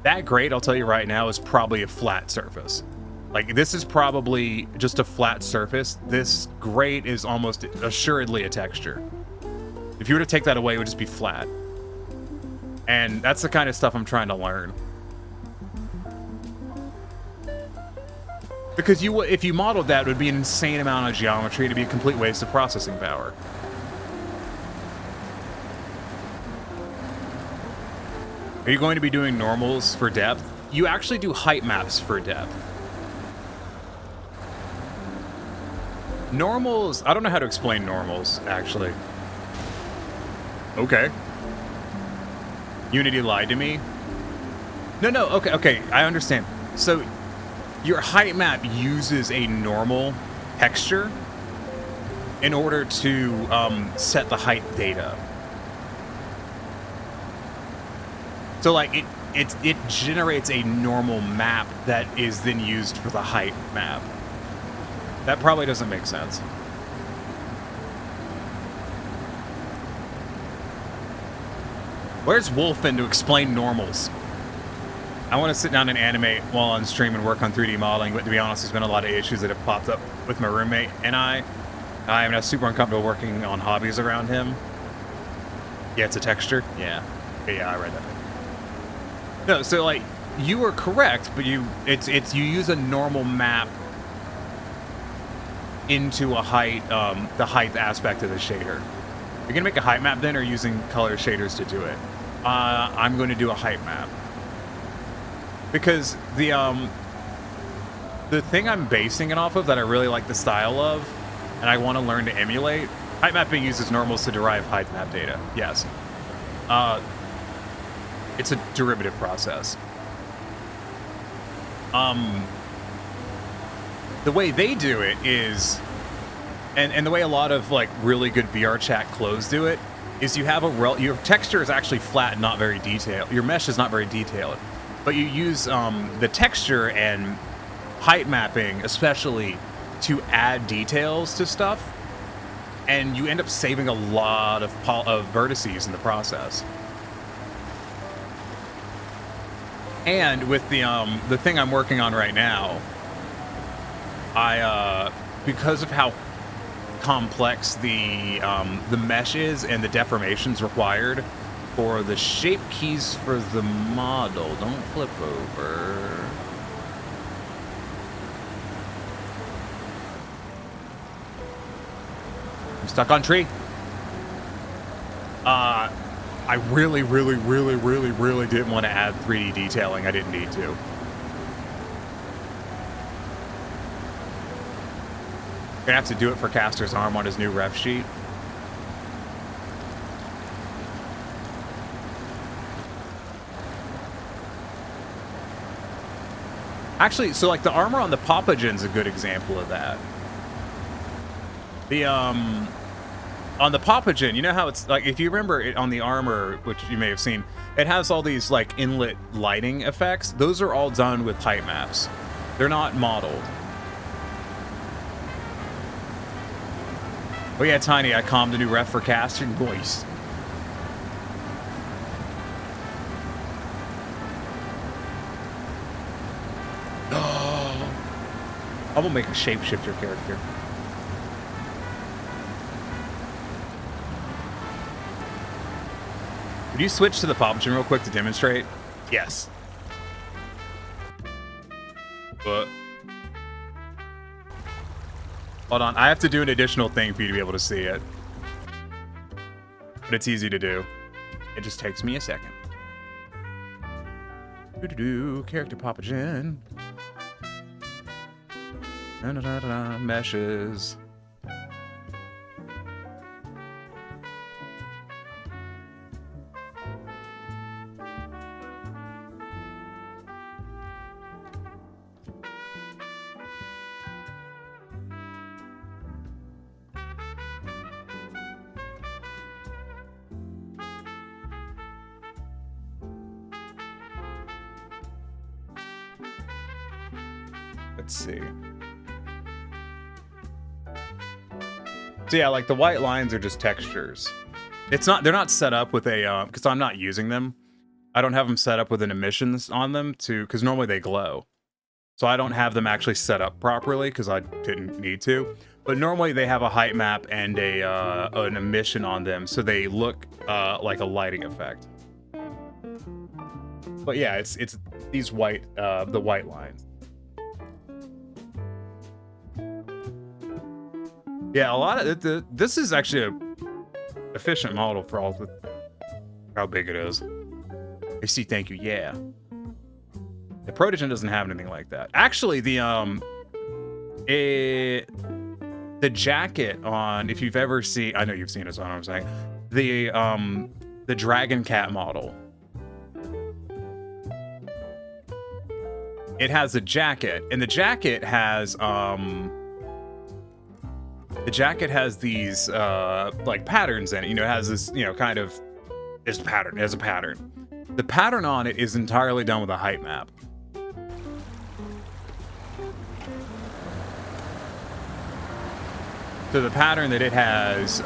that grate, I'll tell you right now, is probably a flat surface. Like, this is probably just a flat surface. This grate is almost assuredly a texture. If you were to take that away, it would just be flat. And that's the kind of stuff I'm trying to learn. Because if you modeled that, it would be an insane amount of geometry. It'd be a complete waste of processing power. Are you going to be doing normals for depth? You actually do height maps for depth. Normals, I don't know how to explain normals, actually. Okay. Unity lied to me. No, okay, I understand. So, your height map uses a normal texture in order to set the height data. So, like, it generates a normal map that is then used for the height map. That probably doesn't make sense. Where's Wolfen to explain normals? I want to sit down and animate while on stream and work on 3D modeling, but to be honest, there's been a lot of issues that have popped up with my roommate and I'm not super uncomfortable working on hobbies around him. Yeah, it's a texture. Yeah, I read that. No, so like, you are correct, but you use a normal map into a height, the height aspect of the shader. You're gonna make a height map then, or using color shaders to do it? I'm going to do a height map. Because the thing I'm basing it off of that I really like the style of, and I want to learn to emulate, height mapping uses normals to derive height map data. Yes. It's a derivative process. The way they do it is, and the way a lot of like really good VR chat clothes do it, is you have your texture is actually flat, not very detailed. Your mesh is not very detailed, but you use the texture and height mapping especially to add details to stuff, and you end up saving a lot of vertices in the process. And with the thing I'm working on right now, because of how complex the mesh is and the deformations required, for the shape keys for the model. Don't flip over. I'm stuck on tree. I really didn't want to add 3D detailing. I didn't need to. Gonna have to do it for Caster's arm on his new ref sheet. Actually, so like the armor on the Papagen's a good example of that. The on the Papagen, you know how it's like, if you remember it on the armor, which you may have seen, it has all these like inlet lighting effects. Those are all done with height maps. They're not modeled. Oh yeah, Tiny, I calmed the new ref for Caster. Nice. I'm gonna make a shapeshifter character. Would you switch to the Papagen real quick to demonstrate? Yes. But hold on, I have to do an additional thing for you to be able to see it. But it's easy to do. It just takes me a second. Character Papagen. Meshes. Let's see. So yeah, like the white lines are just textures. It's not, they're not set up with a, because I'm not using them. I don't have them set up with an emissions on them because normally they glow. So I don't have them actually set up properly because I didn't need to. But normally they have a height map and an emission on them, so they look like a lighting effect. But yeah, it's these white, the white lines. Yeah, a lot of this is actually a efficient model for all the how big it is. I see, thank you. Yeah, the Protogen doesn't have anything like that. Actually, the jacket on, if you've ever seen, I know you've seen it, so I know what I'm saying. The Dragon Cat model. It has a jacket, and the jacket has these like patterns in it. You know, it has this, you know, kind of this pattern. It has a pattern. The pattern on it is entirely done with a height map. So the pattern that it has,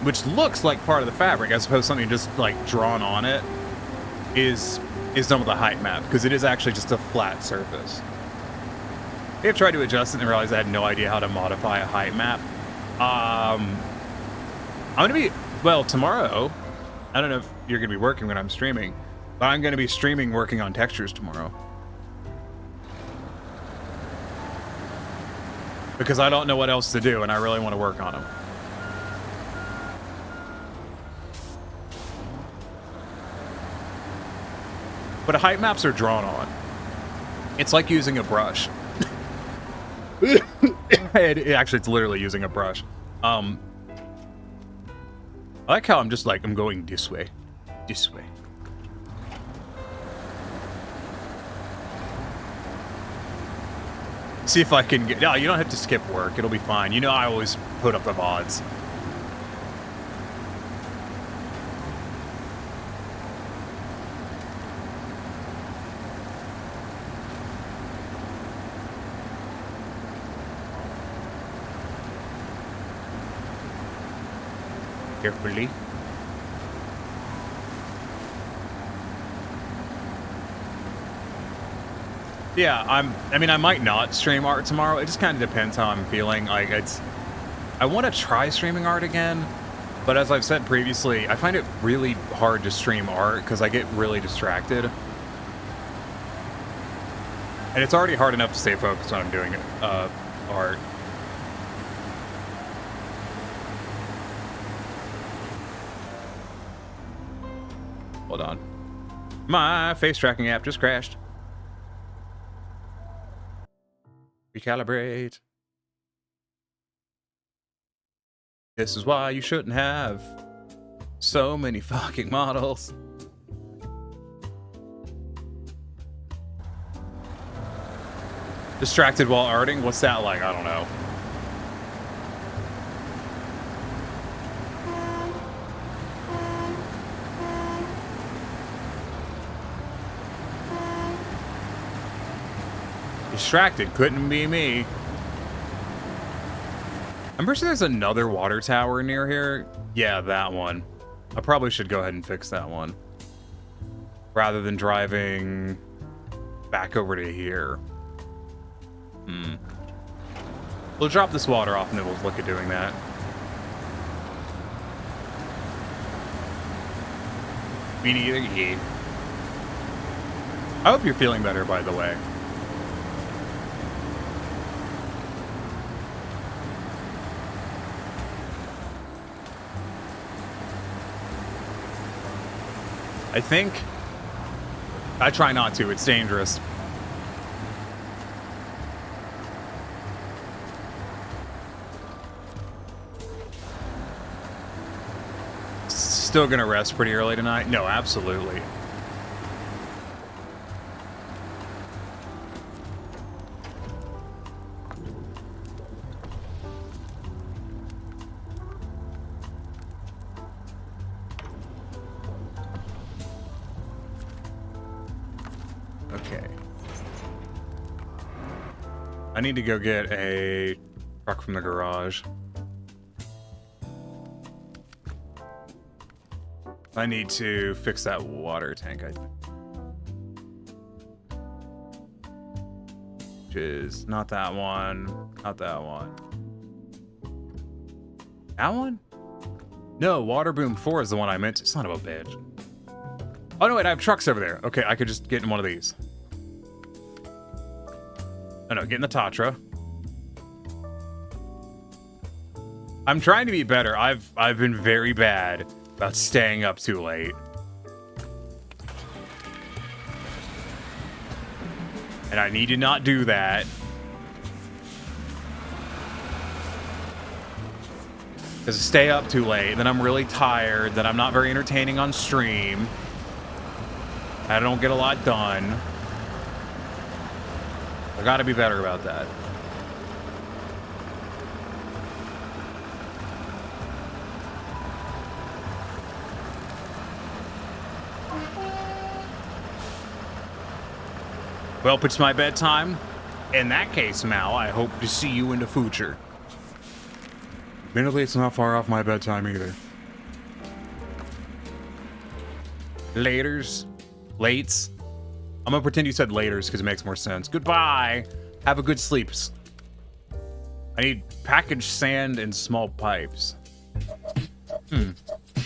which looks like part of the fabric, as opposed to something just like drawn on it, is done with a height map, because it is actually just a flat surface. I've tried to adjust it and realized I had no idea how to modify a height map. I'm gonna be, well, tomorrow, I don't know if you're gonna be working when I'm streaming, but I'm gonna be streaming working on textures tomorrow. Because I don't know what else to do and I really want to work on them. But height maps are drawn on. It's like using a brush. Actually, it's literally using a brush. I like how I'm just like, I'm going this way. This way. See if I can get... No, you don't have to skip work. It'll be fine. You know I always put up the VODs. Carefully. Yeah, I mean, I might not stream art tomorrow. It just kind of depends how I'm feeling. Like, I want to try streaming art again, But as I've said previously, I find it really hard to stream art because I get really distracted. And it's already hard enough to stay focused when I'm doing art. Hold on. My face tracking app just crashed. Recalibrate. This is why you shouldn't have so many fucking models. Distracted while arting? What's that like? I don't know. Distracted, couldn't be me. I'm pretty sure there's another water tower near here. Yeah, that one. I probably should go ahead and fix that one. Rather than driving back over to here. We'll drop this water off and then we'll look at doing that. Me neither, yeah. I hope you're feeling better, by the way. I think I try not to. It's dangerous. Still gonna rest pretty early tonight? No, absolutely. Okay. I need to go get a truck from the garage. I need to fix that water tank, I think. Which is not that one, not that one. That one? No, Water Boom 4 is the one I meant to. Son of a bitch. Oh no, wait, I have trucks over there. Okay, I could just get in one of these. Oh no, get in the Tatra. I'm trying to be better. I've been very bad about staying up too late. And I need to not do that. Because I stay up too late, then I'm really tired, then I'm not very entertaining on stream. I don't get a lot done. I gotta be better about that. Well, it's my bedtime. In that case, Mal, I hope to see you in the future. Admittedly, it's not far off my bedtime either. Laters. Lates. I'm gonna pretend you said laters because it makes more sense. Goodbye. Have a good sleeps. I need packaged sand and small pipes.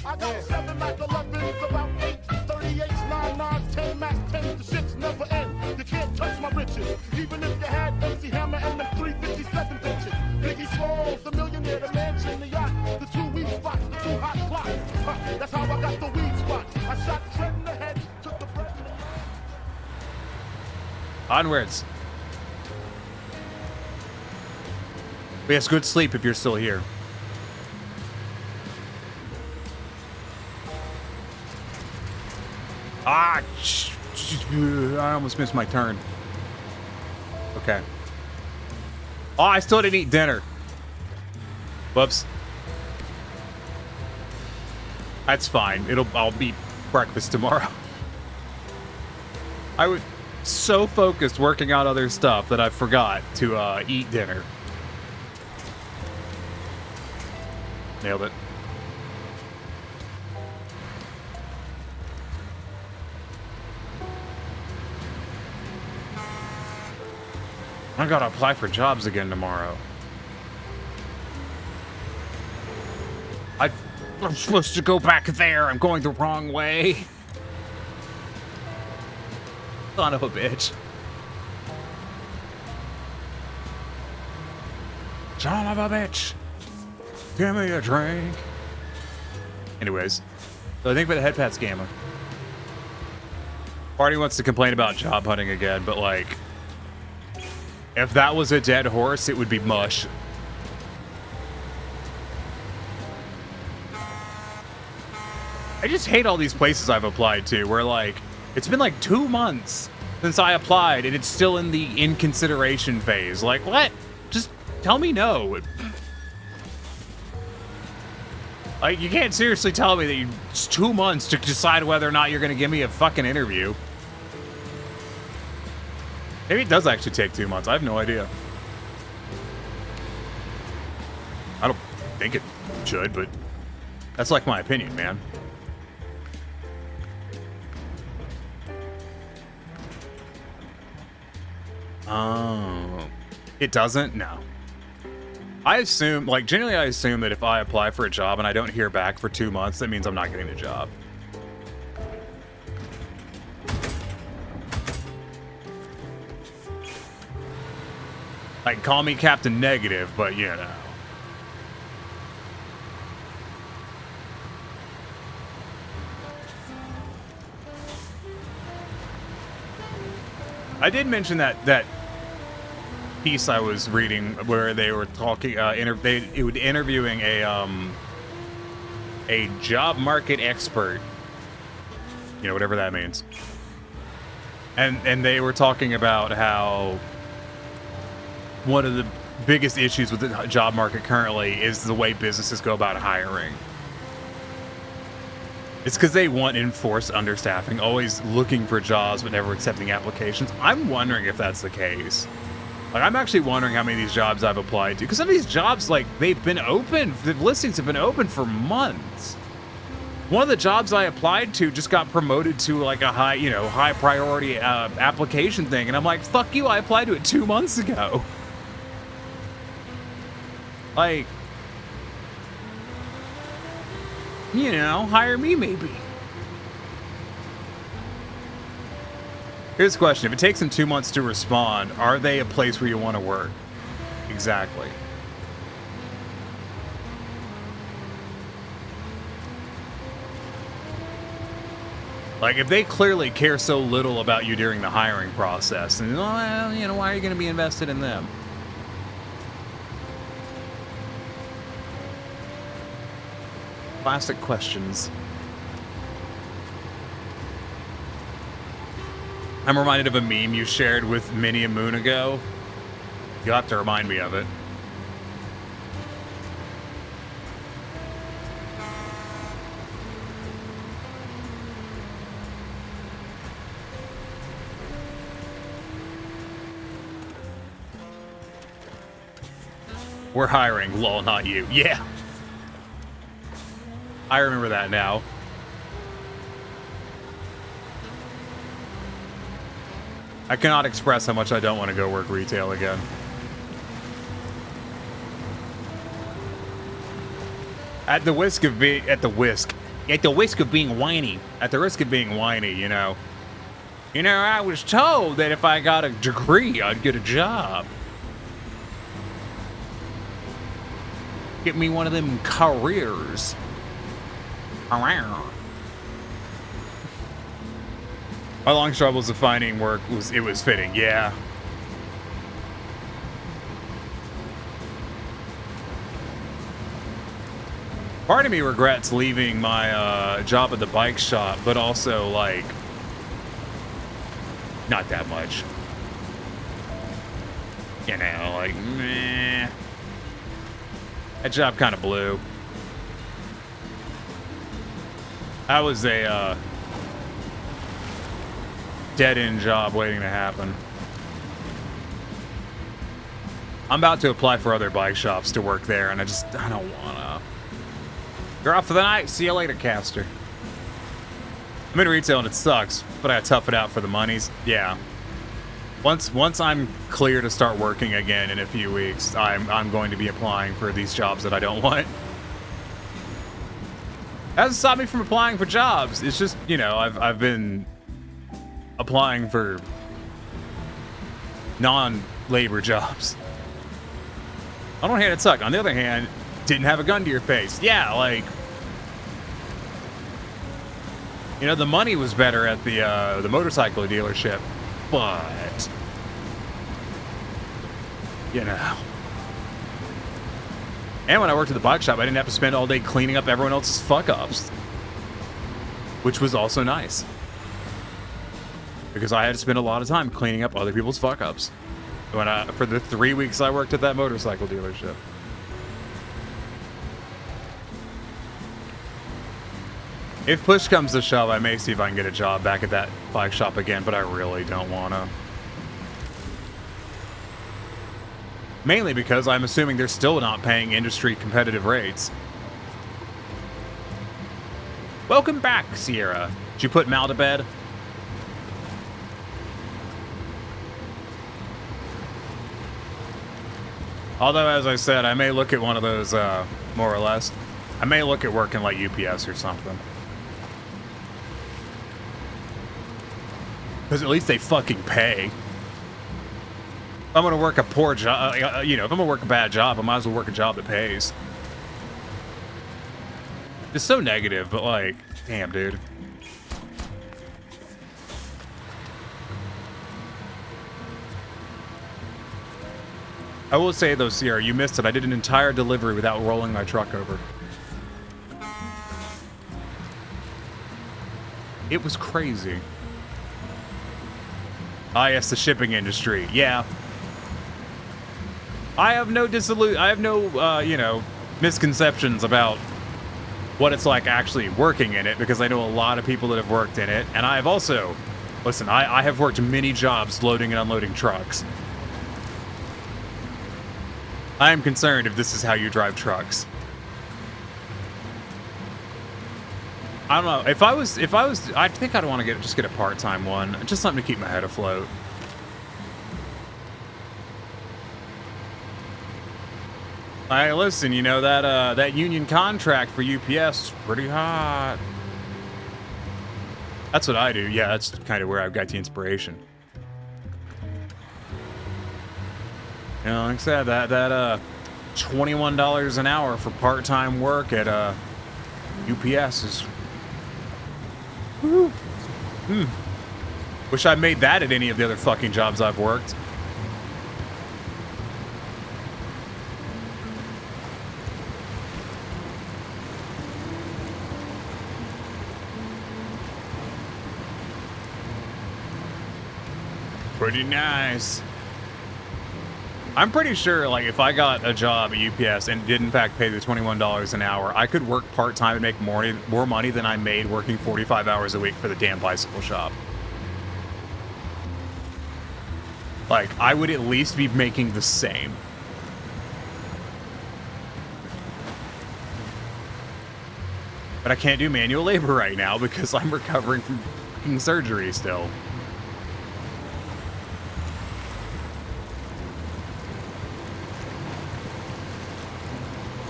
I got 7 Mac 11s, about 8, 38s, 9, 9s, 10 Mac 10s, the shits never end. You can't touch my riches, even if you had MC Hammer and them 357 bitches. Biggie Smalls, the millionaire, the mansion, the yacht, the 2 weed spots, the 2 hot clocks. That's how I got the weed spot. I shot Trent in the head, took the bread in the mouth. Onwards. But yes, good sleep if you're still here. Ah, I almost missed my turn. Okay. Oh, I still didn't eat dinner. Whoops. That's fine. I'll eat breakfast tomorrow. I was so focused working out other stuff that I forgot to eat dinner. Nailed it. I gotta apply for jobs again tomorrow. I'm supposed to go back there. I'm going the wrong way. Son of a bitch. Son of a bitch. Give me a drink. Anyways, so I think for the headpad scammer. Party wants to complain about job hunting again, but like, if that was a dead horse, it would be mush. I just hate all these places I've applied to where like, it's been like 2 months since I applied and it's still in the in consideration phase. Like, what? Just tell me no. Like, you can't seriously tell me that it's 2 months to decide whether or not you're going to give me a fucking interview. Maybe it does actually take 2 months. I have no idea. I don't think it should, but that's like my opinion, man. Oh, it doesn't? No. I assume, like, generally I assume that if I apply for a job and I don't hear back for 2 months, that means I'm not getting the job. Like, call me Captain Negative, but you know. I did mention that piece I was reading where they were talking, interviewing a job market expert, you know, whatever that means, and they were talking about how one of the biggest issues with the job market currently is the way businesses go about hiring. It's because they want enforced understaffing, always looking for jobs but never accepting applications. I'm wondering if that's the case. Like, I'm actually wondering how many of these jobs I've applied to. Because some of these jobs, like, they've been open, the listings have been open for months. One of the jobs I applied to just got promoted to, like, a high priority application thing. And I'm like, fuck you, I applied to it 2 months ago. Like, you know, hire me maybe. Here's the question. If it takes them 2 months to respond, are they a place where you want to work? Exactly. Like, if they clearly care so little about you during the hiring process, then, well, you know, why are you going to be invested in them? Classic questions. I'm reminded of a meme you shared with Minnie a moon ago. You'll have to remind me of it. We're hiring, lol, not you. Yeah. I remember that now. I cannot express how much I don't want to go work retail again. At the risk of being whiny, you know. You know, I was told that if I got a degree, I'd get a job. Get me one of them careers. My long struggles of finding work was fitting, yeah. Part of me regrets leaving my job at the bike shop, but also, like, not that much. You know, like, meh. That job kind of blew. That was a dead-end job waiting to happen. I'm about to apply for other bike shops to work there, and I don't wanna. You're off for the night. See you later, Caster. I'm in retail and it sucks, but I gotta tough it out for the monies. Yeah. Once I'm clear to start working again in a few weeks, I'm going to be applying for these jobs that I don't want. Hasn't stopped me from applying for jobs. It's just, you know, I've been applying for non-labor jobs. On one hand, it sucked. On the other hand, didn't have a gun to your face. Yeah, like, you know, the money was better at the motorcycle dealership, but you know. And when I worked at the bike shop, I didn't have to spend all day cleaning up everyone else's fuck-ups, which was also nice. Because I had to spend a lot of time cleaning up other people's fuck-ups for the 3 weeks I worked at that motorcycle dealership. If push comes to shove, I may see if I can get a job back at that bike shop again, but I really don't want to. Mainly because I'm assuming they're still not paying industry competitive rates. Welcome back, Sierra. Did you put Mal to bed? Although, as I said, I may look at one of those, more or less. I may look at working like UPS or something. Because at least they fucking pay. If I'm going to work a poor job, you know, if I'm going to work a bad job, I might as well work a job that pays. It's so negative, but like, damn, dude. I will say though, Sierra, you missed it. I did an entire delivery without rolling my truck over. It was crazy. Ah, yes, the shipping industry. Yeah. I have no you know, misconceptions about what it's like actually working in it, because I know a lot of people that have worked in it, and I have also, listen, I have worked many jobs loading and unloading trucks. I am concerned if this is how you drive trucks. I don't know. If I was, I think I'd want to just get a part-time one, just something to keep my head afloat. Hey, listen, you know that union contract for UPS is pretty hot. That's what I do. Yeah, that's kind of where I've got the inspiration. You know, like I said, that $21 an hour for part-time work at UPS is. Woo. Wish I made that at any of the other fucking jobs I've worked. Pretty nice. I'm pretty sure, like, if I got a job at UPS and did in fact pay the $21 an hour, I could work part-time and make more money than I made working 45 hours a week for the damn bicycle shop. Like, I would at least be making the same. But I can't do manual labor right now because I'm recovering from fucking surgery still.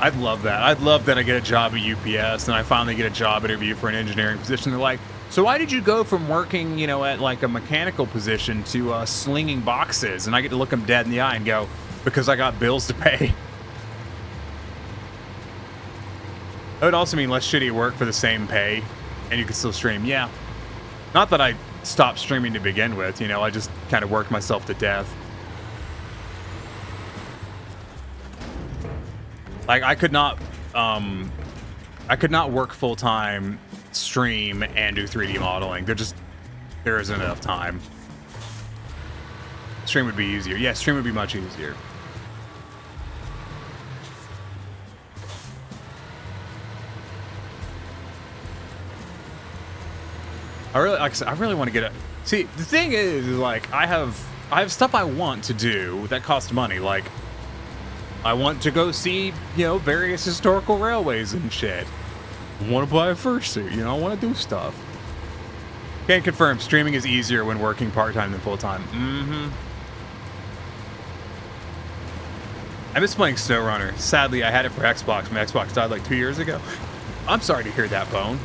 I'd love that. I'd love that I get a job at UPS and I finally get a job interview for an engineering position. They're like, so why did you go from working, you know, at like a mechanical position to slinging boxes? And I get to look them dead in the eye and go, because I got bills to pay. That would also mean less shitty work for the same pay, and you can still stream. Yeah. Not that I stopped streaming to begin with, you know, I just kind of worked myself to death. Like, I could not work full-time, stream, and do 3D modeling. There isn't enough time. Stream would be easier. Yeah, stream would be much easier. I really want to get a... See, the thing is like, I have stuff I want to do that costs money, like... I want to go see, you know, various historical railways and shit. I want to buy a fursuit, you know, I want to do stuff. Can confirm, streaming is easier when working part-time than full-time. I miss playing Snowrunner. Sadly, I had it for Xbox. My Xbox died like 2 years ago. I'm sorry to hear that, Bone.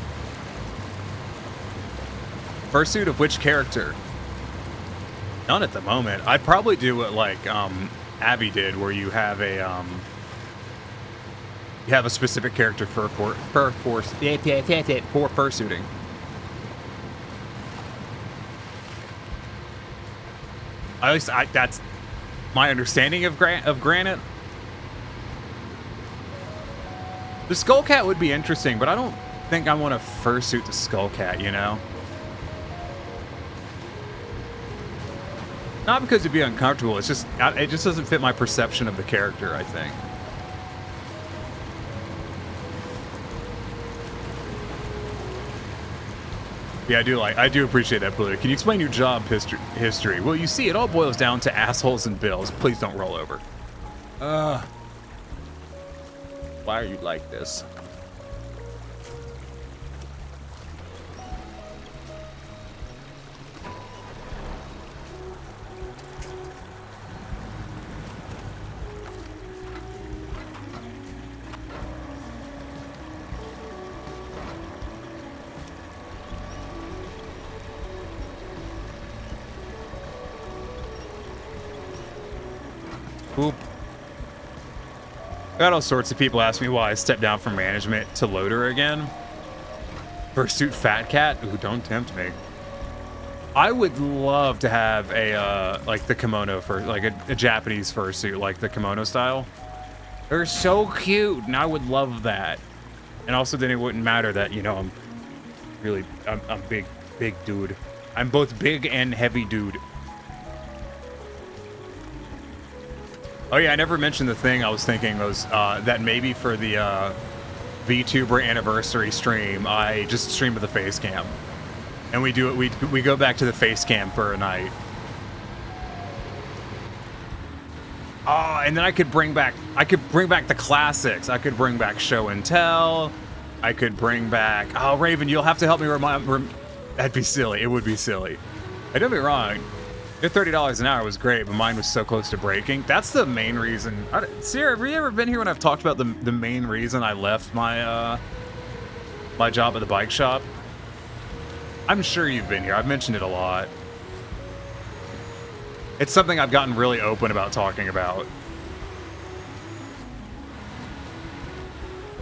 Fursuit of which character? None at the moment. I'd probably do what like Abby did, where you have a specific character for fursuiting. At least that's my understanding of Granite. The Skullcat would be interesting, but I don't think I want to fursuit the Skullcat, you know? Not because it'd be uncomfortable, it's just, it just doesn't fit my perception of the character, I think. Yeah, I do appreciate that, Blue. Can you explain your job history? Well, you see, it all boils down to assholes and bills. Please don't roll over. Why are you like this? Oop. I got all sorts of people ask me why I stepped down from management to loader again. Fursuit Fat Cat? Ooh, don't tempt me. I would love to have a, like the kimono like a Japanese fursuit, like the kimono style. They're so cute, and I would love that. And also then it wouldn't matter that, you know, I'm big dude. I'm both big and heavy dude. Oh yeah, I never mentioned the thing I was thinking was that maybe for the VTuber anniversary stream, I just stream with the face cam. And we do it, we go back to the face cam for a night. Oh, and then I could bring back the classics. I could bring back Show and Tell. I could bring back, oh Raven, you'll have to help me that'd be silly. It would be silly. Don't be wrong. Your $30 an hour was great, but mine was so close to breaking. That's the main reason. Sierra, have you ever been here when I've talked about the main reason I left my my job at the bike shop? I'm sure you've been here. I've mentioned it a lot. It's something I've gotten really open about talking about.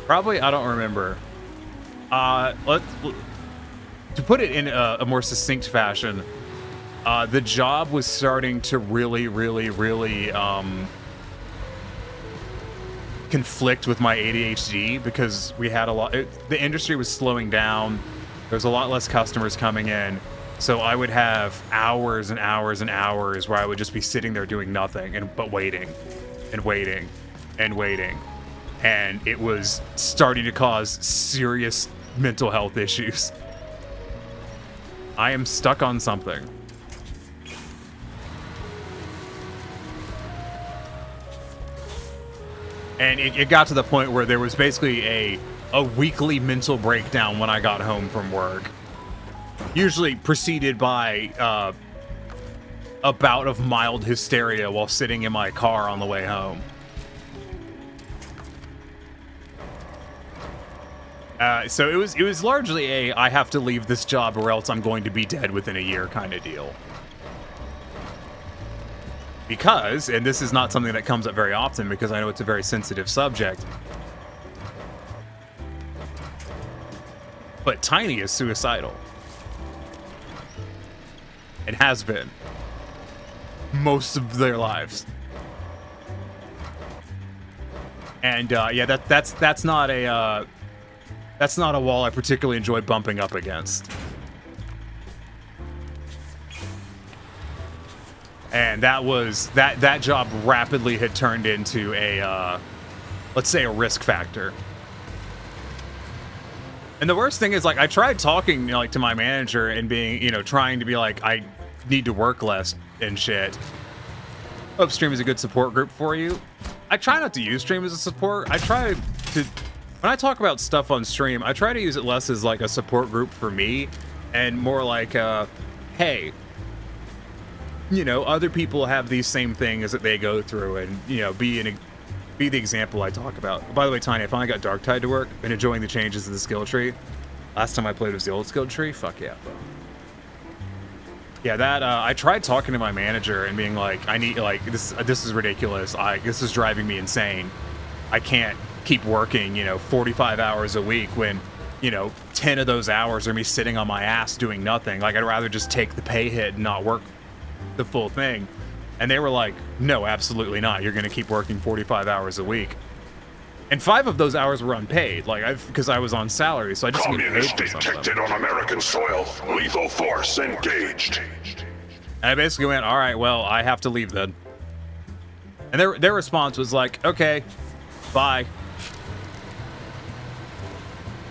Probably, I don't remember. To put it in a more succinct fashion, the job was starting to really conflict with my ADHD because we had the industry was slowing down. There was a lot less customers coming in. So I would have hours and hours and hours where I would just be sitting there doing nothing but waiting and waiting and waiting. And it was starting to cause serious mental health issues. I am stuck on something. And it got to the point where there was basically a weekly mental breakdown when I got home from work. Usually preceded by a bout of mild hysteria while sitting in my car on the way home. So it was largely I have to leave this job or else I'm going to be dead within a year kind of deal. Because, and this is not something that comes up very often because I know it's a very sensitive subject, but Tiny is suicidal. It has been. Most of their lives. And yeah, that's not a wall I particularly enjoy bumping up against. And that job rapidly had turned into a let's say a risk factor. And the worst thing is, like, I tried talking, you know, like to my manager and being, you know, trying to be like, I need to work less and shit. Hope Stream is a good support group for you. I try not to use Stream as a support. I try to, when I talk about stuff on stream, I try to use it less as like a support group for me and more like, hey, you know, other people have these same things that they go through, and, you know, be be the example I talk about. By the way, Tiny, I finally got Darktide to work. Been enjoying the changes in the skill tree. Last time I played was the old skill tree. Fuck yeah, bro. Yeah, that I tried talking to my manager and being like, I need this is ridiculous. This is driving me insane. I can't keep working, 45 hours a week when, 10 of those hours are me sitting on my ass doing nothing. Like, I'd rather just take the pay hit and not work the full thing. And they were like, no, absolutely not. You're going to keep working 45 hours a week. And 5 of those hours were unpaid, because I was on salary, so I just didn't get paid for some of them. Detected on American soil. Lethal force engaged. And I basically went, all right, well, I have to leave then. And their response was like, okay, bye.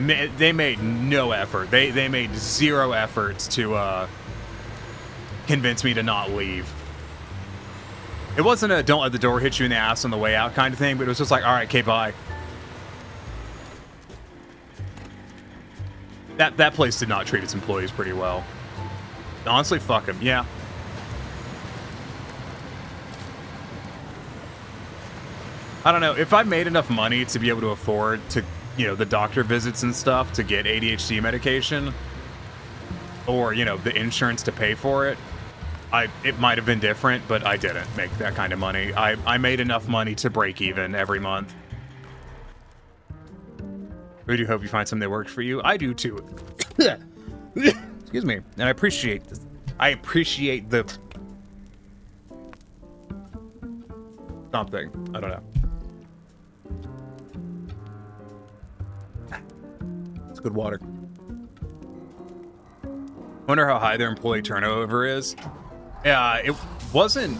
They made no effort. They made 0 efforts to convince me to not leave. It wasn't a don't let the door hit you in the ass on the way out kind of thing, but it was just like, all right, okay, bye. That place did not treat its employees pretty well. Honestly, fuck them, yeah. I don't know, if I made enough money to be able to afford to, the doctor visits and stuff to get ADHD medication, or, the insurance to pay for it, it might have been different, but I didn't make that kind of money. I made enough money to break even every month. We do hope you find something that works for you. I do too. Excuse me. And I appreciate this. I appreciate the something. I don't know. It's good water. Wonder how high their employee turnover is. Yeah, it wasn't.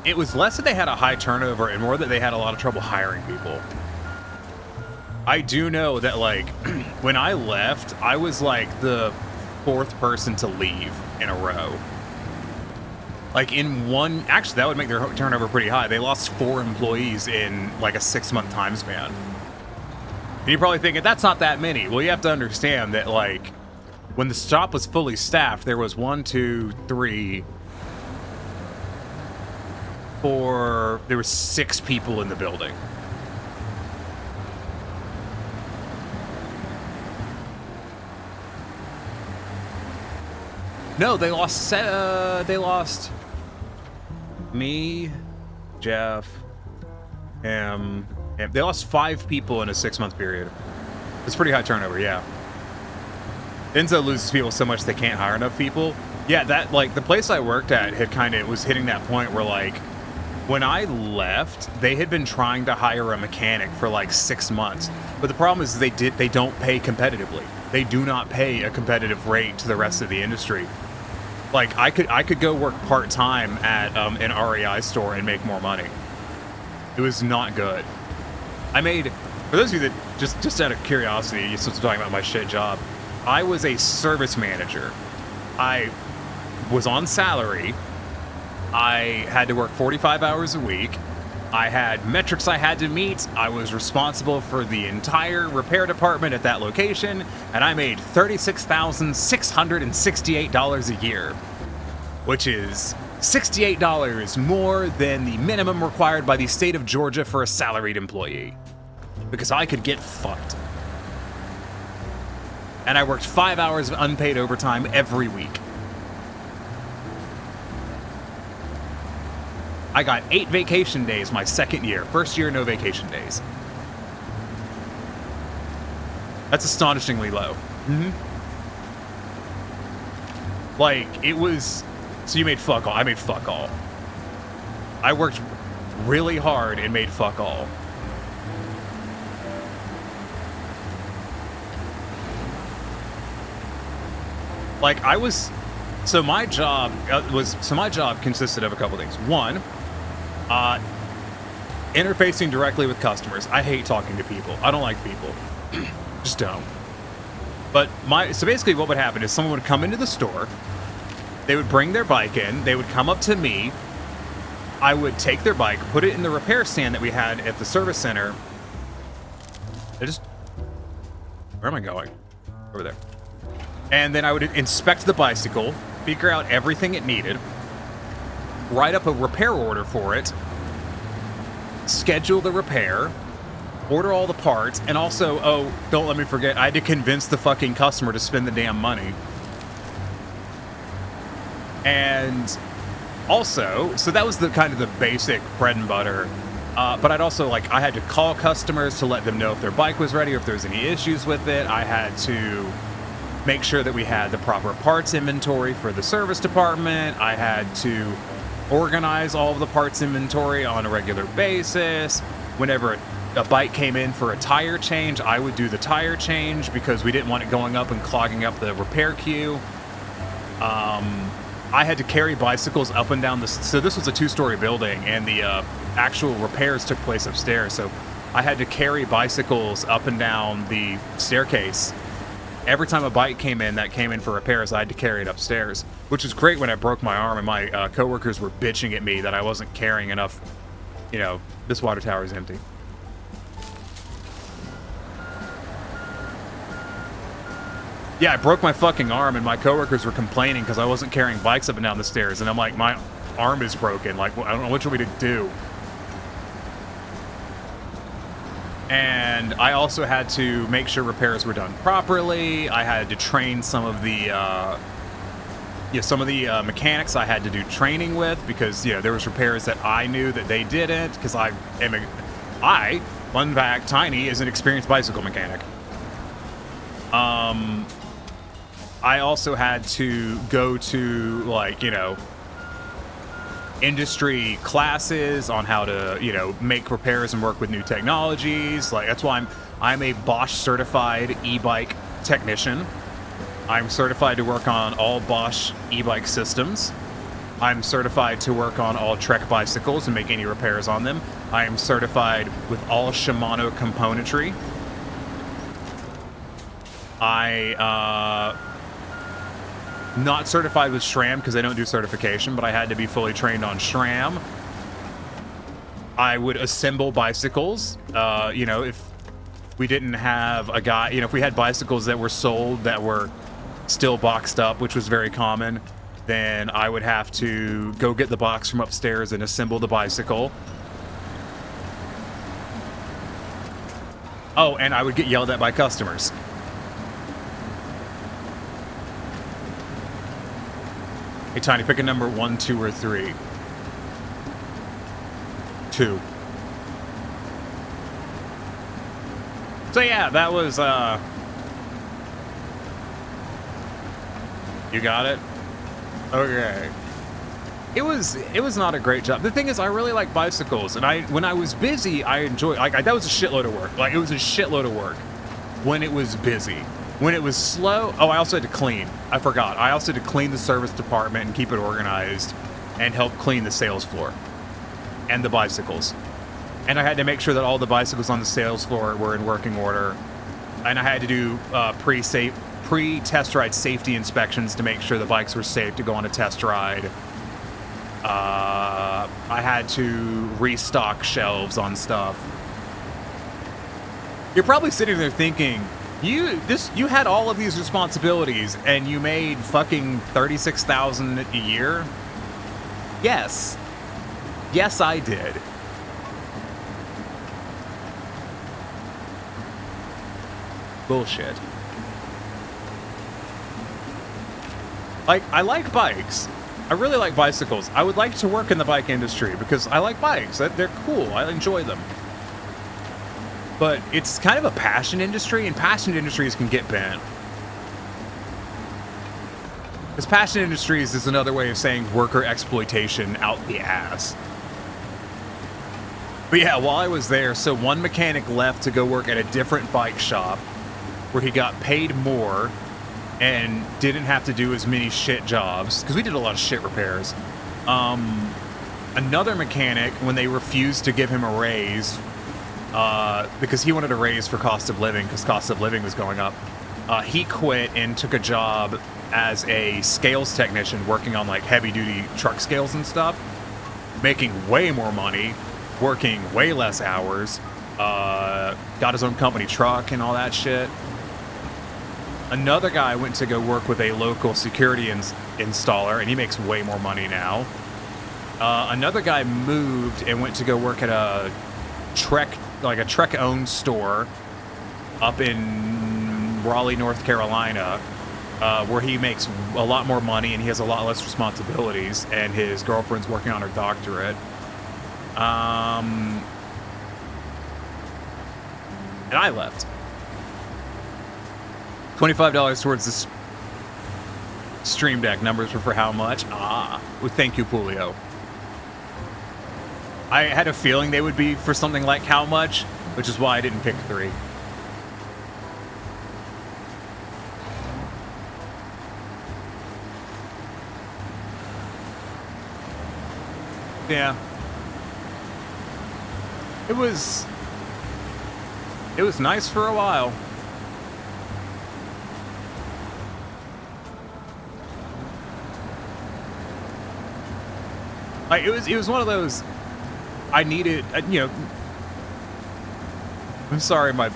It was less that they had a high turnover and more that they had a lot of trouble hiring people. I do know that, when I left, I was, the 4th person to leave in a row. Actually, that would make their turnover pretty high. They lost 4 employees in, a 6-month time span. And you're probably thinking, that's not that many. Well, you have to understand that, when the shop was fully staffed, there was 1, 2, 3, 4... There were 6 people in the building. No, they lost me, Jeff, him. They lost 5 people in a 6-month period. It's pretty high turnover, yeah. Enzo loses people so much they can't hire enough people. Yeah, that, the place I worked at was hitting that point where, when I left, they had been trying to hire a mechanic for, 6 months. But the problem is they don't pay competitively. They do not pay a competitive rate to the rest of the industry. I could go work part-time at an REI store and make more money. It was not good. I made, for those of you that, just out of curiosity, since we're talking about my shit job, I was a service manager. I was on salary. I had to work 45 hours a week. I had metrics I had to meet. I was responsible for the entire repair department at that location, and I made $36,668 a year, which is $68 more than the minimum required by the state of Georgia for a salaried employee, because I could get fucked. And I worked 5 hours of unpaid overtime every week. I got 8 vacation days my second year. First year, no vacation days. That's astonishingly low. Mm-hmm. It was... So you made fuck all. I made fuck all. I worked really hard and made fuck all. I was... So my job consisted of a couple things. One, interfacing directly with customers. I hate talking to people. I don't like people. Just don't. But so basically what would happen is someone would come into the store, they would bring their bike in, they would come up to me, I would take their bike, put it in the repair stand that we had at the service center. Where am I going? Over there. And then I would inspect the bicycle, figure out everything it needed, write up a repair order for it, schedule the repair, order all the parts, and also, oh, don't let me forget, I had to convince the fucking customer to spend the damn money. And also, so that was the kind of the basic bread and butter. But I'd also, like, I had to call customers to let them know if their bike was ready or if there was any issues with it. I had to make sure that we had the proper parts inventory for the service department. I had to organize all of the parts inventory on a regular basis. Whenever a bike came in for a tire change, I would do the tire change because we didn't want it going up and clogging up the repair queue. I had to carry bicycles up and down so this was a 2-story building, and the actual repairs took place upstairs. So I had to carry bicycles up and down the staircase. Every time a bike came in that came in for repairs, I had to carry it upstairs, which was great when I broke my arm and my coworkers were bitching at me that I wasn't carrying enough. You know, this water tower is empty. Yeah, I broke my fucking arm, and my coworkers were complaining because I wasn't carrying bikes up and down the stairs. And I'm like, my arm is broken. Like, I don't know what you want me to do. And I also had to make sure repairs were done properly. I had to train some of the mechanics I had to do training with because, you know, there was repairs that I knew that they didn't because fun fact, Tiny is an experienced bicycle mechanic. I also had to go to, like, you know, industry classes on how to, you know, make repairs and work with new technologies. Like, that's why I'm a Bosch certified e-bike technician. I'm certified to work on all Bosch e-bike systems. I'm certified to work on all Trek bicycles and make any repairs on them. I am certified with all Shimano componentry. Not certified with SRAM because I don't do certification, but I had to be fully trained on SRAM. I would assemble bicycles. You know, if we didn't have a guy, you know, if we had bicycles that were sold that were still boxed up, which was very common, then I would have to go get the box from upstairs and assemble the bicycle. Oh, and I would get yelled at by customers. Hey, Tiny, pick a number 1, 2, or 3. 2. So yeah, that was, you got it? Okay. It was not a great job. The thing is, I really like bicycles, and when I was busy, I enjoyed, that was a shitload of work. Like, it was a shitload of work when it was busy. When it was slow, oh, I also had to clean. I forgot. I also had to clean the service department and keep it organized and help clean the sales floor and the bicycles. And I had to make sure that all the bicycles on the sales floor were in working order. And I had to do pre-test ride safety inspections to make sure the bikes were safe to go on a test ride. I had to restock shelves on stuff. You're probably sitting there thinking, you had all of these responsibilities and you made fucking $36,000 a year? Yes. Yes, I did. Bullshit. Like, I like bikes. I really like bicycles. I would like to work in the bike industry because I like bikes. They're cool. I enjoy them. But it's kind of a passion industry, and passion industries can get bent. Because passion industries is another way of saying worker exploitation out the ass. But yeah, while I was there, so one mechanic left to go work at a different bike shop where he got paid more and didn't have to do as many shit jobs, because we did a lot of shit repairs. Another mechanic, when they refused to give him a raise, because he wanted a raise for cost of living, because cost of living was going up, he quit and took a job as a scales technician working on like heavy duty truck scales and stuff, making way more money, working way less hours, got his own company truck and all that shit. Another guy went to go work with a local security installer, and he makes way more money now. Another guy moved and went to go work at a a Trek-owned store up in Raleigh, North Carolina, where he makes a lot more money and he has a lot less responsibilities, and his girlfriend's working on her doctorate. And I left. $25 towards the Stream Deck. Numbers were for how much? Well, thank you, Pulio. I had a feeling they would be for something like how much, which is why I didn't pick 3. Yeah. It was nice for a while. Like it was one of those. I needed, I'm sorry, my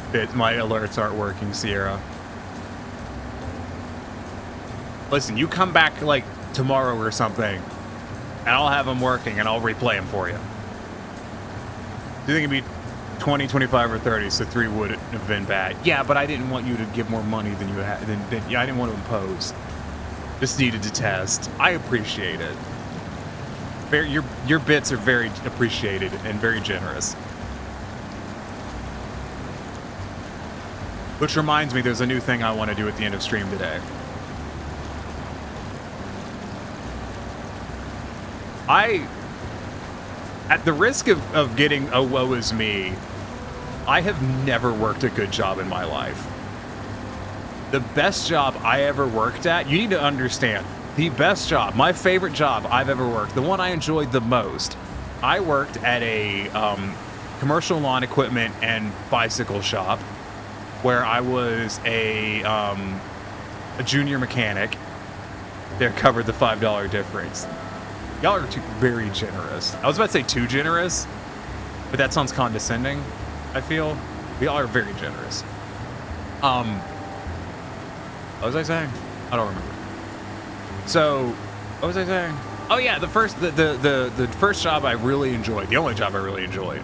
alerts aren't working, Sierra. Listen, you come back like tomorrow or something, and I'll have them working, and I'll replay them for you. Do you think it'd be 20, 25, or 30? So 3 wouldn't have been bad. Yeah, but I didn't want you to give more money than you had. I didn't want to impose. Just needed to test. I appreciate it. Your bits are very appreciated and very generous. Which reminds me, there's a new thing I want to do at the end of stream today. At the risk of getting a woe is me, I have never worked a good job in my life. The best job I ever worked at, you need to understand, the best job, my favorite job I've ever worked, the one I enjoyed the most, I worked at a commercial lawn equipment and bicycle shop where I was a junior mechanic. They covered the $5 difference. Y'all are very generous. I was about to say too generous, but that sounds condescending, I feel. Y'all are very generous. What was I saying? I don't remember. So, what was I saying? Oh yeah, the first job I really enjoyed, the only job I really enjoyed.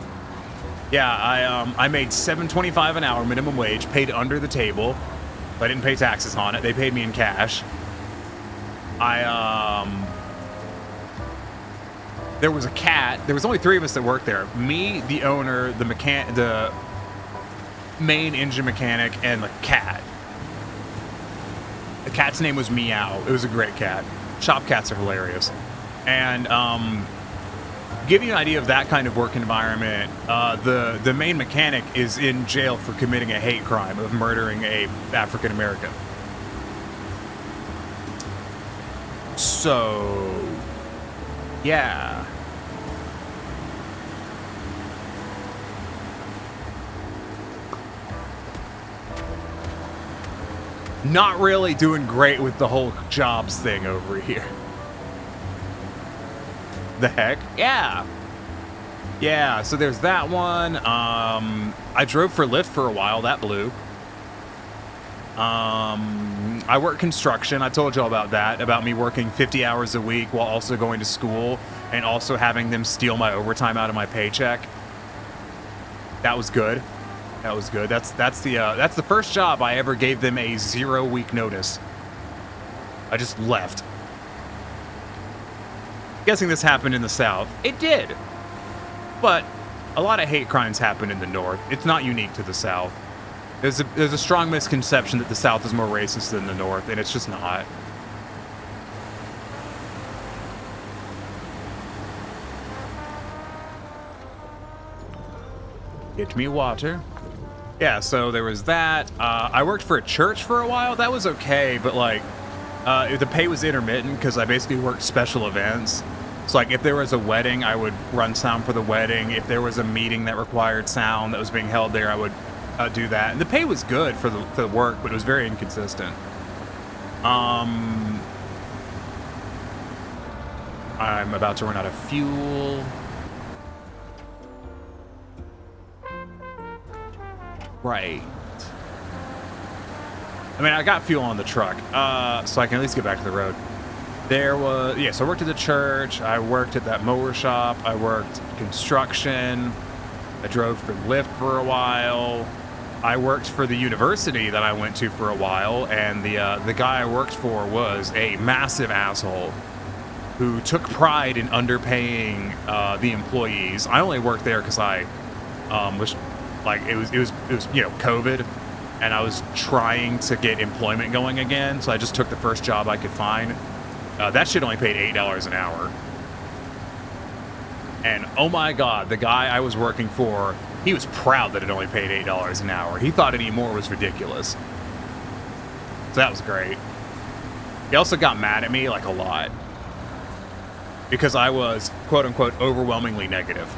Yeah, I made $7.25 an hour minimum wage, paid under the table. I didn't pay taxes on it. They paid me in cash. There was a cat. There was only 3 of us that worked there. Me, the owner, the main engine mechanic, and the cat. The cat's name was Meow. It was a great cat. Shop cats are hilarious. And give you an idea of that kind of work environment, the main mechanic is in jail for committing a hate crime of murdering a African American. So, yeah. Not really doing great with the whole jobs thing over here. The heck? Yeah. Yeah, so there's that one. I drove for Lyft for a while. That blew. I work construction. I told y'all about that, about me working 50 hours a week while also going to school and also having them steal my overtime out of my paycheck. That was good. That was good. That's the first job I ever gave them a 0-week notice. I just left. Guessing this happened in the South. It did. But a lot of hate crimes happen in the North. It's not unique to the South. There's a strong misconception that the South is more racist than the North, and it's just not. Get me water. Yeah, so there was that. I worked for a church for a while. That was okay, but like, the pay was intermittent because I basically worked special events. So like, if there was a wedding, I would run sound for the wedding. If there was a meeting that required sound that was being held there, I would do that. And the pay was good for the work, but it was very inconsistent. I'm about to run out of fuel. Right. I mean, I got fuel on the truck, so I can at least get back to the road. There was, yeah, so I worked at the church, I worked at that mower shop, I worked construction, I drove for Lyft for a while. I worked for the university that I went to for a while, and the guy I worked for was a massive asshole who took pride in underpaying the employees. I only worked there because I was like it was COVID, and I was trying to get employment going again, so I just took the first job I could find. That shit only paid $8 an hour. And oh my God, the guy I was working for, he was proud that it only paid $8 an hour. He thought any more was ridiculous. So that was great. He also got mad at me, like, a lot. Because I was, quote unquote, overwhelmingly negative.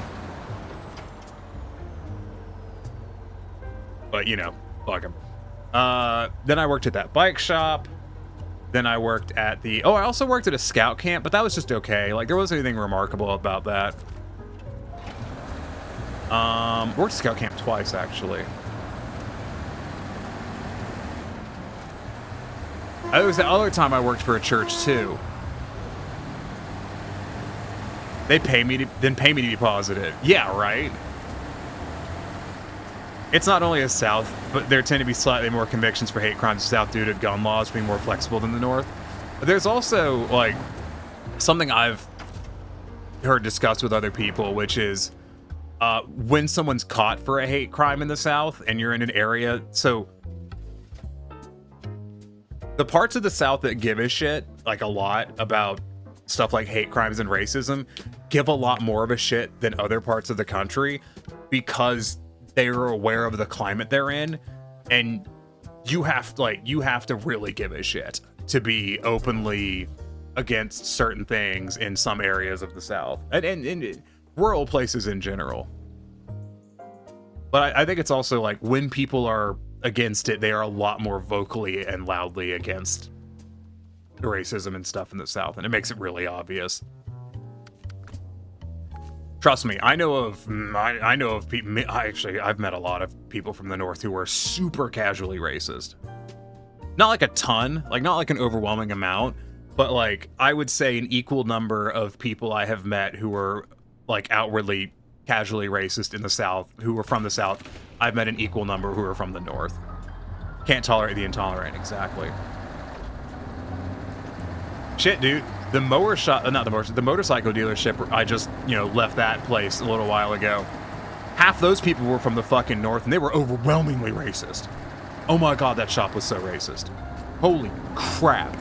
But, you know, fuck him. Then I worked at that bike shop. Then I worked at the... Oh, I also worked at a scout camp, but that was just okay. Like, there wasn't anything remarkable about that. Worked at scout camp twice, actually. It was the other time I worked for a church, too. They pay me to... Then pay me to be positive. Yeah, right? It's not only a South, but there tend to be slightly more convictions for hate crimes in the South due to gun laws being more flexible than the North. But there's also, like, something I've heard discussed with other people, which is when someone's caught for a hate crime in the South and you're in an area... So, the parts of the South that give a shit, like, a lot about stuff like hate crimes and racism, give a lot more of a shit than other parts of the country because... they're aware of the climate they're in, and you have to really give a shit to be openly against certain things in some areas of the South and rural places in general. But I think it's also like when people are against it, they are a lot more vocally and loudly against racism and stuff in the South, and it makes it really obvious. Trust me, I know of people. Actually, I've met a lot of people from the North who are super casually racist. Not like a ton, like not like an overwhelming amount, but like I would say an equal number of people I have met who are like outwardly casually racist in the South, who are from the South. I've met an equal number who are from the North. Can't tolerate the intolerant, exactly. Shit, dude. The the motorcycle dealership, I just, left that place a little while ago. Half those people were from the fucking North, and they were overwhelmingly racist. Oh my God, that shop was so racist. Holy crap.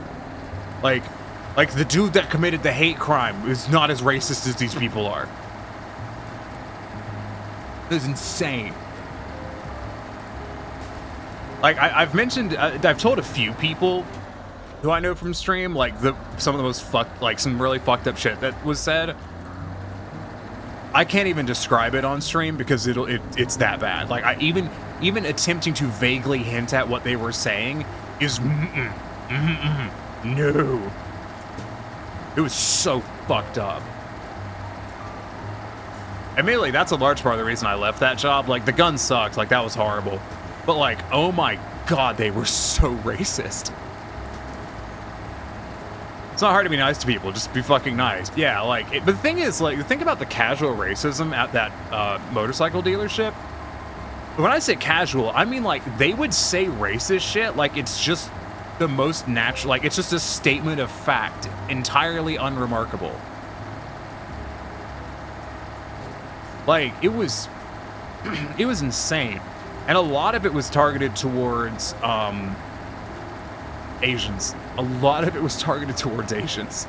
Like the dude that committed the hate crime is not as racist as these people are. This is insane. Like, I've told a few people who I know from stream, like some of the most some really fucked up shit that was said. I can't even describe it on stream because it's that bad. Like even attempting to vaguely hint at what they were saying is no. It was so fucked up. Admittedly, that's a large part of the reason I left that job. Like, the gun sucked. Like, that was horrible. But like, oh my God, they were so racist. It's not hard to be nice to people, just be fucking nice. Yeah, like, but the thing is, like, think about the casual racism at that motorcycle dealership. When I say casual, I mean, like, they would say racist shit like it's just the most natural, like, it's just a statement of fact, entirely unremarkable. Like, it was insane. And a lot of it was targeted towards, Asians. A lot of it was targeted towards Asians.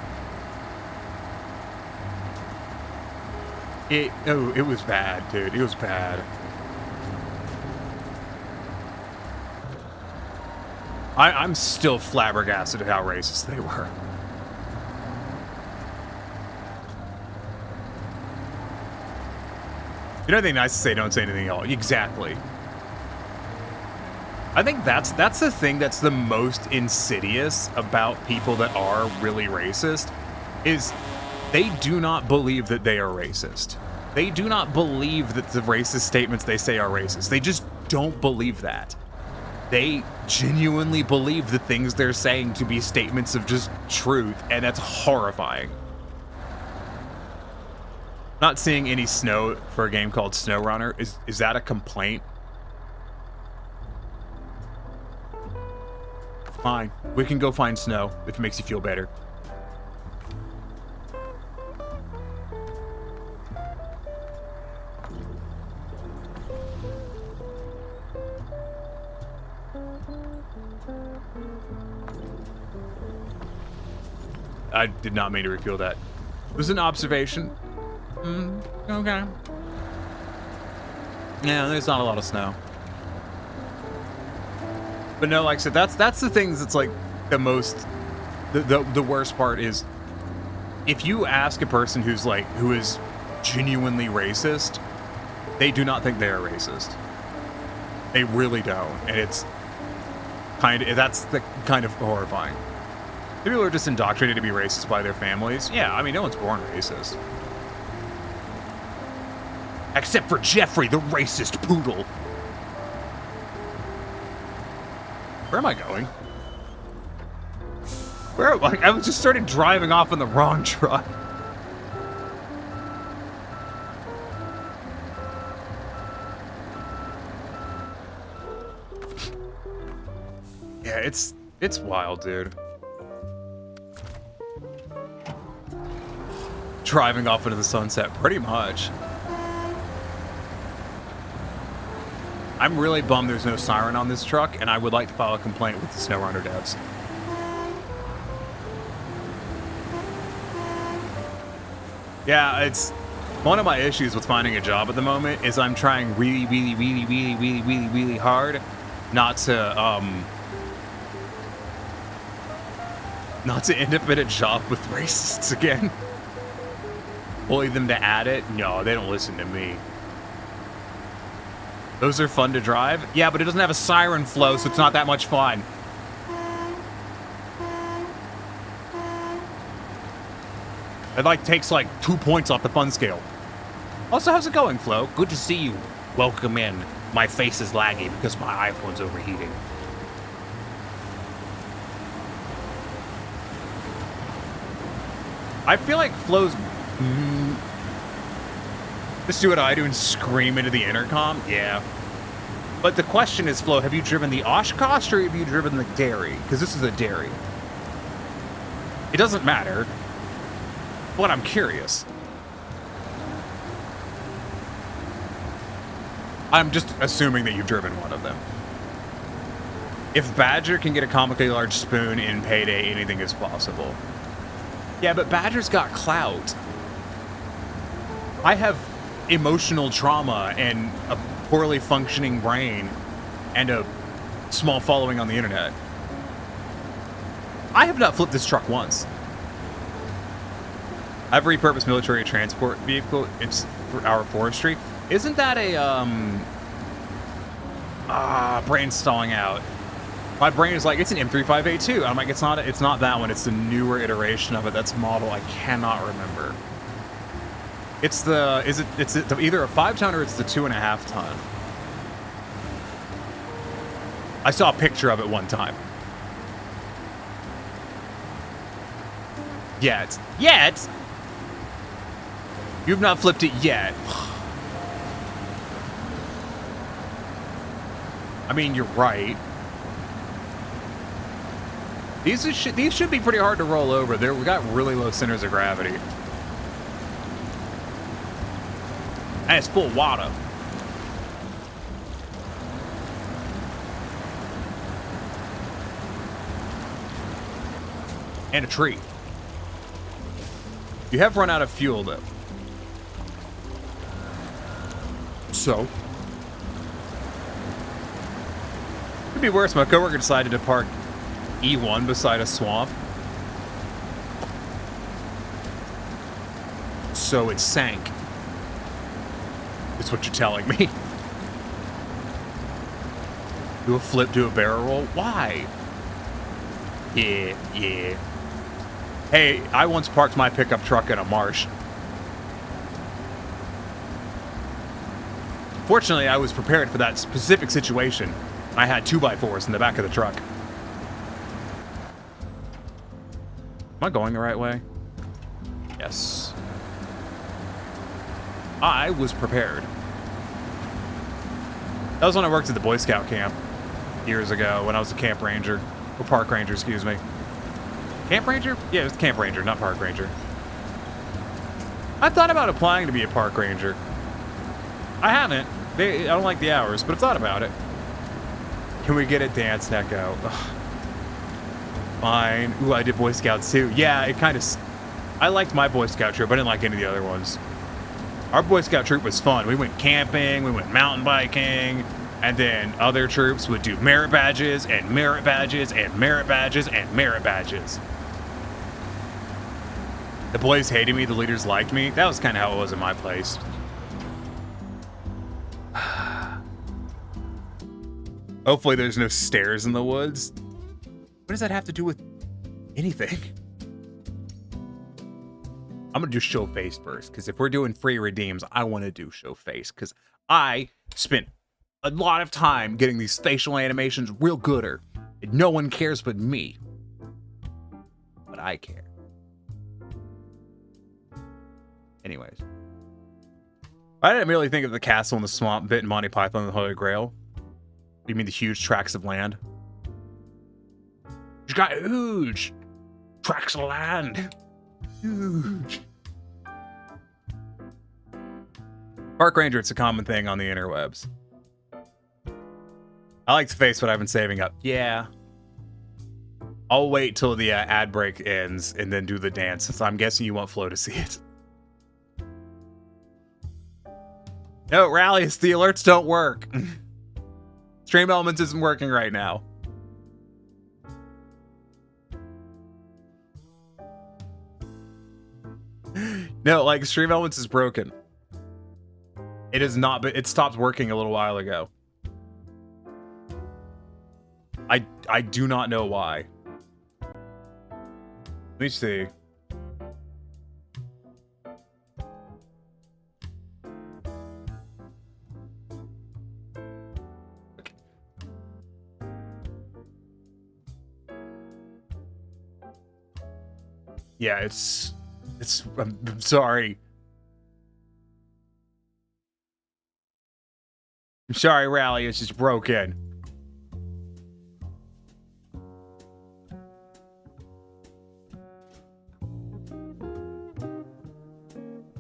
It was bad, dude. It was bad. I'm still flabbergasted at how racist they were. You know anything nice to say, don't say anything at all. Exactly. I think that's the thing that's the most insidious about people that are really racist, is they do not believe that they are racist. They do not believe that the racist statements they say are racist. They just don't believe that. They genuinely believe the things they're saying to be statements of just truth, and that's horrifying. Not seeing any snow for a game called Snowrunner. Is that a complaint? Fine. We can go find snow if it makes you feel better. I did not mean to reveal that. It was an observation. Okay. Yeah, there's not a lot of snow. But no, like I said, that's the things that's like the most, the worst part is if you ask a person who is genuinely racist, they do not think they are racist. They really don't, and it's that's the kind of horrifying. People are just indoctrinated to be racist by their families. Yeah, I mean, no one's born racist. Except for Jeffrey, the racist poodle. Where am I going? Where? Like, I just started driving off in the wrong truck. Yeah, it's wild, dude. Driving off into the sunset, pretty much. I'm really bummed there's no siren on this truck, and I would like to file a complaint with the Snowrunner devs. Yeah, it's one of my issues with finding a job at the moment is I'm trying really hard not to end up at a job with racists again. Bully them to add it? No, they don't listen to me. Those are fun to drive? Yeah, but it doesn't have a siren flow, so it's not that much fun. It takes 2 points off the fun scale. Also, how's it going, Flo? Good to see you. Welcome in. My face is laggy because my iPhone's overheating. I feel like Flo's... Just do what I do and scream into the intercom? Yeah. But the question is, Flo, have you driven the Oshkosh or have you driven the dairy? Because this is a dairy. It doesn't matter. But I'm curious. I'm just assuming that you've driven one of them. If Badger can get a comically large spoon in Payday, anything is possible. Yeah, but Badger's got clout. I have emotional trauma and a poorly functioning brain and a small following on the internet. I have not flipped this truck once. I have a repurposed military transport vehicle. It's for our forestry. Isn't that a brain stalling out? My brain is like, it's an M35A2. I'm like, it's not that one. It's the newer iteration of it. That's model I cannot remember. It's either a 5-ton or it's the 2.5 ton. I saw a picture of it one time. Yet. You've not flipped it yet. I mean, you're right. These should be pretty hard to roll over. We got really low centers of gravity. And it's full of water. And a tree. You have run out of fuel, though. So? Could be worse. My coworker decided to park E1 beside a swamp. So it sank. Is what you're telling me. Do a flip, do a barrel roll? Why? Yeah. Hey, I once parked my pickup truck in a marsh. Fortunately, I was prepared for that specific situation. I had 2x4s in the back of the truck. Am I going the right way? Yes. I was prepared. That was when I worked at the Boy Scout camp years ago when I was a camp ranger. Or park ranger, excuse me. Camp ranger? Yeah, it was camp ranger, not park ranger. I thought about applying to be a park ranger. I haven't. I don't like the hours, but I've thought about it. Can we get a dance, Neko? Ugh. Fine. Ooh, I did Boy Scouts too. Yeah, it kind of... I liked my Boy Scout troop. I didn't like any of the other ones. Our Boy Scout troop was fun. We went camping, we went mountain biking, and then other troops would do merit badges, and merit badges, and merit badges, and merit badges. The boys hated me, the leaders liked me. That was kind of how it was in my place. Hopefully there's no stairs in the woods. What does that have to do with anything? I'm gonna do show face first, because if we're doing free redeems, I want to do show face, because I spent a lot of time getting these facial animations real gooder, and no one cares but me. But I care. Anyways. I didn't merely think of the castle in the swamp bit in Monty Python and the Holy Grail. You mean the huge tracts of land? You got huge tracts of land. Huge. Park Ranger, it's a common thing on the interwebs. I like to face what I've been saving up. Yeah. I'll wait till the ad break ends and then do the dance, since I'm guessing you want Flo to see it. No, Rallius, the alerts don't work. Stream Elements isn't working right now. No, like, Stream Elements is broken. It is not, but it stopped working a little while ago. I do not know why. Let me see. Yeah, it's I'm sorry. I'm sorry, Rally, it's just broken.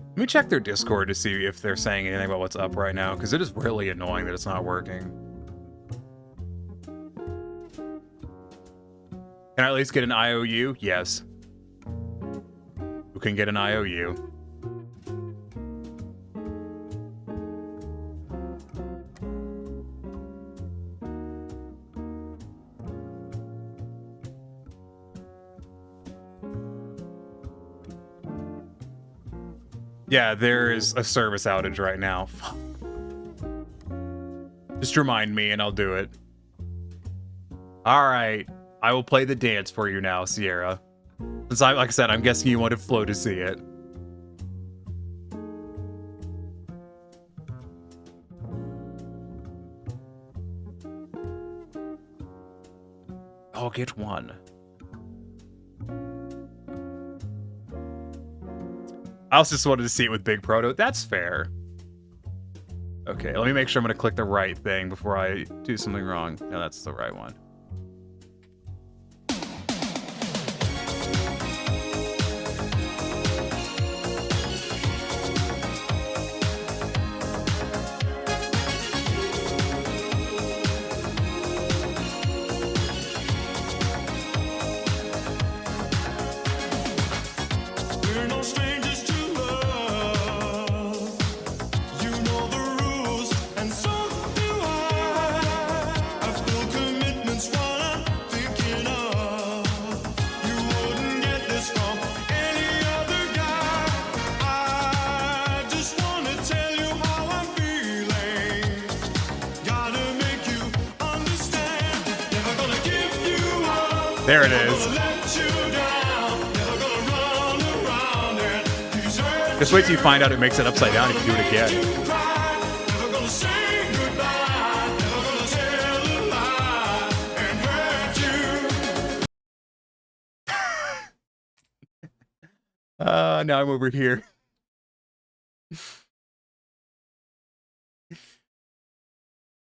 Let me check their Discord to see if they're saying anything about what's up right now, because it is really annoying that it's not working. Can I at least get an IOU? Yes. Who can get an IOU? Yeah, there is a service outage right now. Just remind me and I'll do it. Alright. I will play the dance for you now, Sierra. Since like I said, I'm guessing you wanted Flo to see it. I'll get one. I also just wanted to see it with Big Proto. That's fair. Okay, let me make sure I'm going to click the right thing before I do something wrong. No, that's the right one. We're no strangers to love. You know the rules, and so do I. I've built commitments, what I'm thinking of. You wouldn't get this from any other guy. I just wanna tell you how I'm feeling. Gotta make you understand. Never gonna give you up. There it is. Never gonna let you down. Never gonna run around and desert Just wait till you find out it makes it upside down if you do it again. Never gonna say goodbye. Never gonna tell a lie and hurt you. Now I'm over here.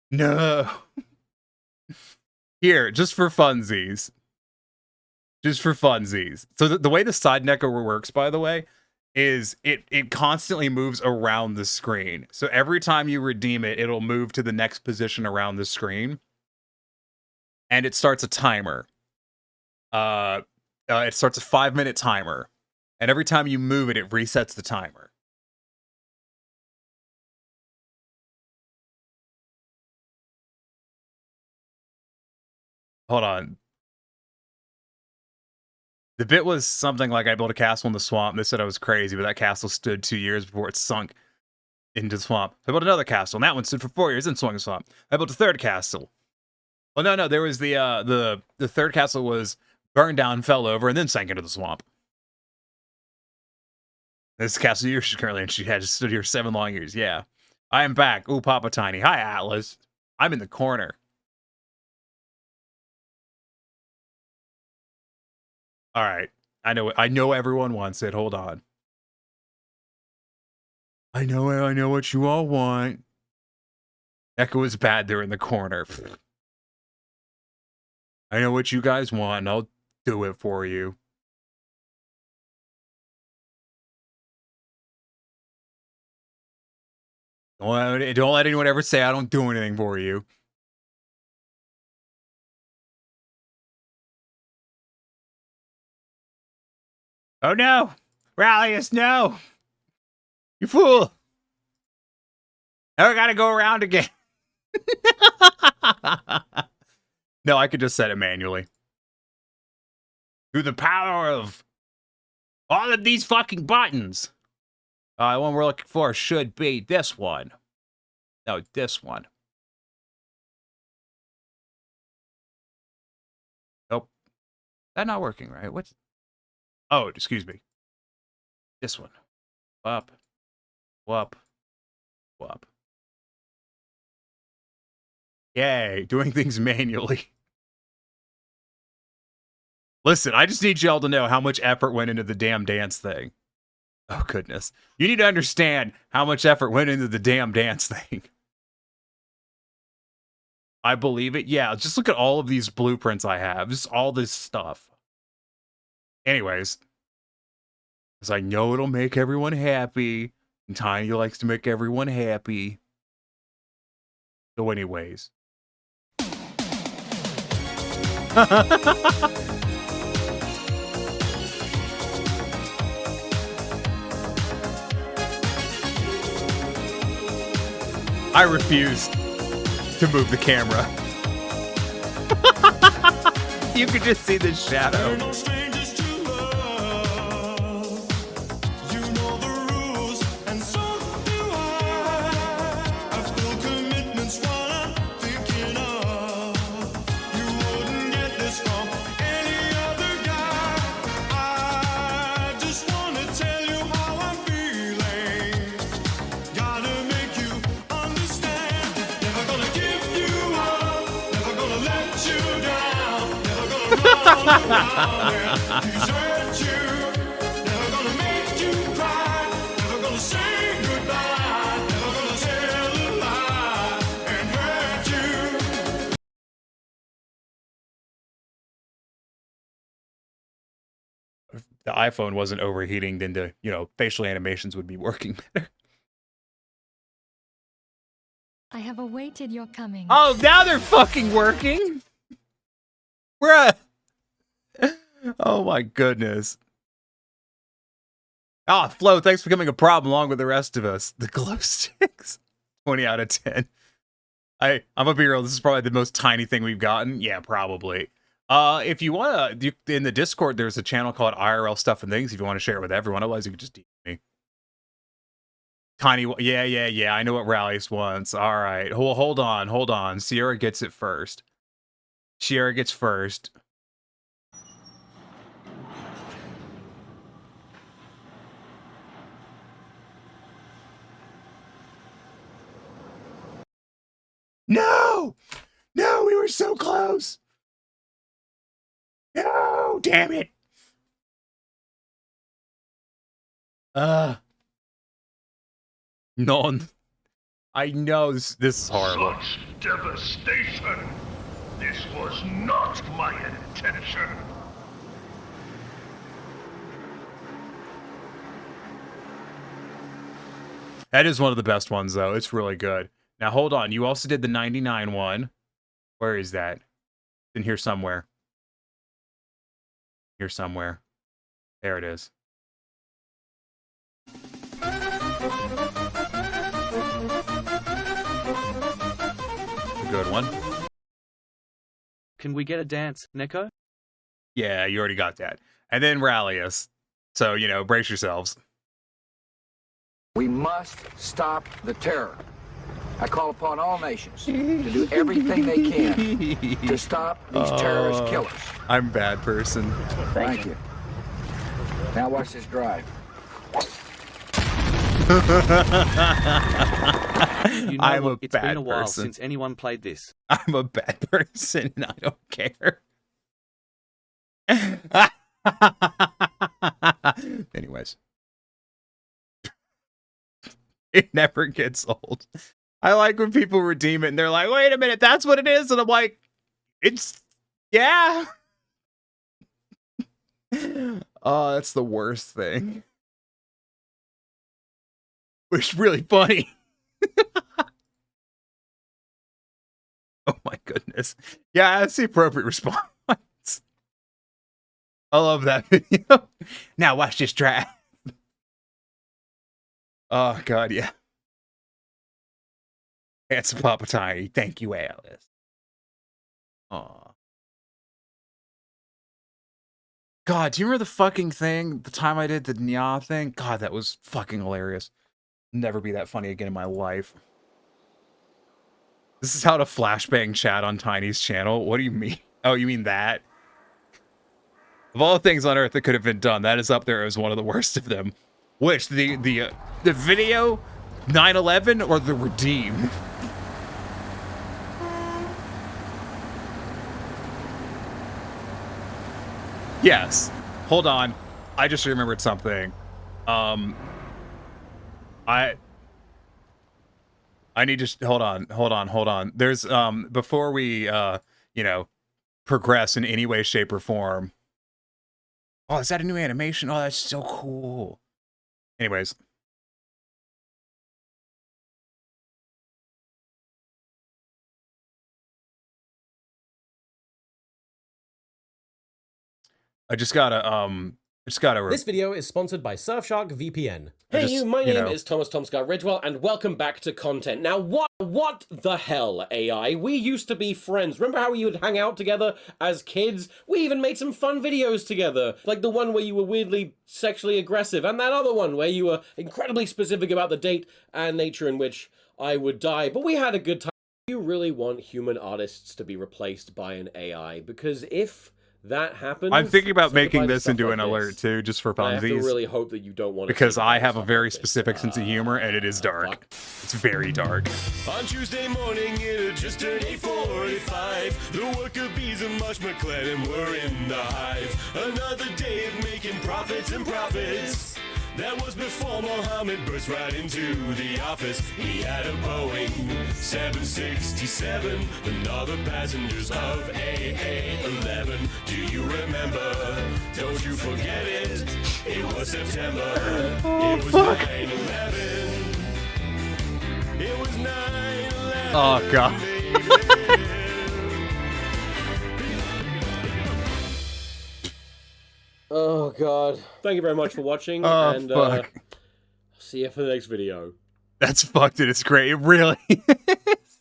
No. Here, just for funsies. Just for funsies. So the way the side necker works, by the way, is it constantly moves around the screen. So every time you redeem it, it'll move to the next position around the screen. And it starts a timer. It starts a 5-minute timer. And every time you move it, it resets the timer. Hold on. The bit was something like I built a castle in the swamp. They said I was crazy, but that castle stood 2 years before it sunk into the swamp. I built another castle, and that one stood for 4 years and swung in the swamp. I built a third castle. Well, no, there was the third castle was burned down, fell over, and then sank into the swamp. This castle you're currently in, she had just stood here 7 long years. Yeah, I am back. Ooh, Papa Tiny. Hi, Atlas. I'm in the corner. All right, I know everyone wants it. Hold on. I know what you all want. Echo is bad there in the corner. I know what you guys want, and I'll do it for you. Don't let anyone ever say I don't do anything for you. Oh no! Rallius, no! You fool! Now I gotta go around again. No, I could just set it manually. Through the power of all of these fucking buttons. The one we're looking for should be this one. No, this one. Nope. That's not working, right? What's... Oh, excuse me. This one. Up. Up. Up. Yay, doing things manually. Listen, I just need y'all to know how much effort went into the damn dance thing. Oh, goodness. You need to understand how much effort went into the damn dance thing. I believe it. Yeah, just look at all of these blueprints I have. Just all this stuff. Anyways. Because I know it'll make everyone happy. And Tiny likes to make everyone happy. So anyways. I refuse to move the camera. You can just see the shadow. If the iPhone wasn't overheating, then the, facial animations would be working better. I have awaited your coming. Oh, now they're fucking working. Bruh. Oh my goodness. Ah, Flo, thanks for becoming a problem along with the rest of us. The glow sticks. 20 out of 10. I'm gonna be real, this is probably the most tiny thing we've gotten. Yeah, probably. If you wanna, in the Discord, there's a channel called IRL Stuff and Things if you want to share it with everyone. Otherwise, you can just DM me. Tiny, yeah. I know what Rallius wants. All right, hold on. Sierra gets it first. Sierra gets first. No! No, we were so close! No, damn it! None. I know this is horrible. Such devastation! This was not my intention. That is one of the best ones, though. It's really good. Now, hold on. You also did the 99 one. Where is that? In here somewhere. Here somewhere. There it is. A good one. Can we get a dance, Neko? Yeah, you already got that. And then rally us. So, you know, brace yourselves. We must stop the terror. I call upon all nations to do everything they can to stop these terrorist killers. I'm a bad person. Thank you. Now watch this drive. You know I'm what? a It's bad been a while person. since anyone played this. I'm a bad person and I don't care. Anyways. It never gets old. I like when people redeem it and they're like, wait a minute, that's what it is. And I'm like, it's, yeah. Oh, that's the worst thing. Which is really funny. Oh my goodness. Yeah, that's the appropriate response. I love that video. Now watch this track. Oh god, yeah. It's Papa Tiny. Thank you, Alice. Aw. God, do you remember the fucking thing? The time I did the Nya thing? God, that was fucking hilarious. Never be that funny again in my life. This is how to flashbang chat on Tiny's channel? What do you mean? Oh, you mean that? Of all the things on earth that could have been done, that is up there as one of the worst of them. Which, the video, 9/11, or the Redeem? Yes. Hold on. I just remembered something. I need to hold on. There's before we you know, progress in any way, shape, or form. Oh, is that a new animation? Oh, that's so cool. Anyways. I just gotta This video is sponsored by Surfshark VPN. Hey just, you, my you name know. is Thomas Tomscar Ridgewell, and welcome back to content. Now what the hell, AI? We used to be friends. Remember how we would hang out together as kids? We even made some fun videos together. Like the one where you were weirdly sexually aggressive, and that other one where you were incredibly specific about the date and nature in which I would die. But we had a good time. Do you really want human artists to be replaced by an AI? Because if that happens, I'm thinking about say making goodbye to this stuff into like an this. alert too, just for I have to funsies. really hope that you don't want to, because I have a very specific sense of humor and it is dark. It's very dark. On Tuesday morning, it had just turned 8:45. The worker bees of Marsh McLennan were in the hive. Another day of making profits and profits. That was before Mohammed burst right into the office. He had a Boeing 767 and all the passengers of AA-11. Do you remember? Don't you forget it. It was September. It was 9/11. It was 9/11. Oh god. Oh god. Thank you very much for watching, Oh, and fuck. see you for the next video. That's fucked and it's great. It really is.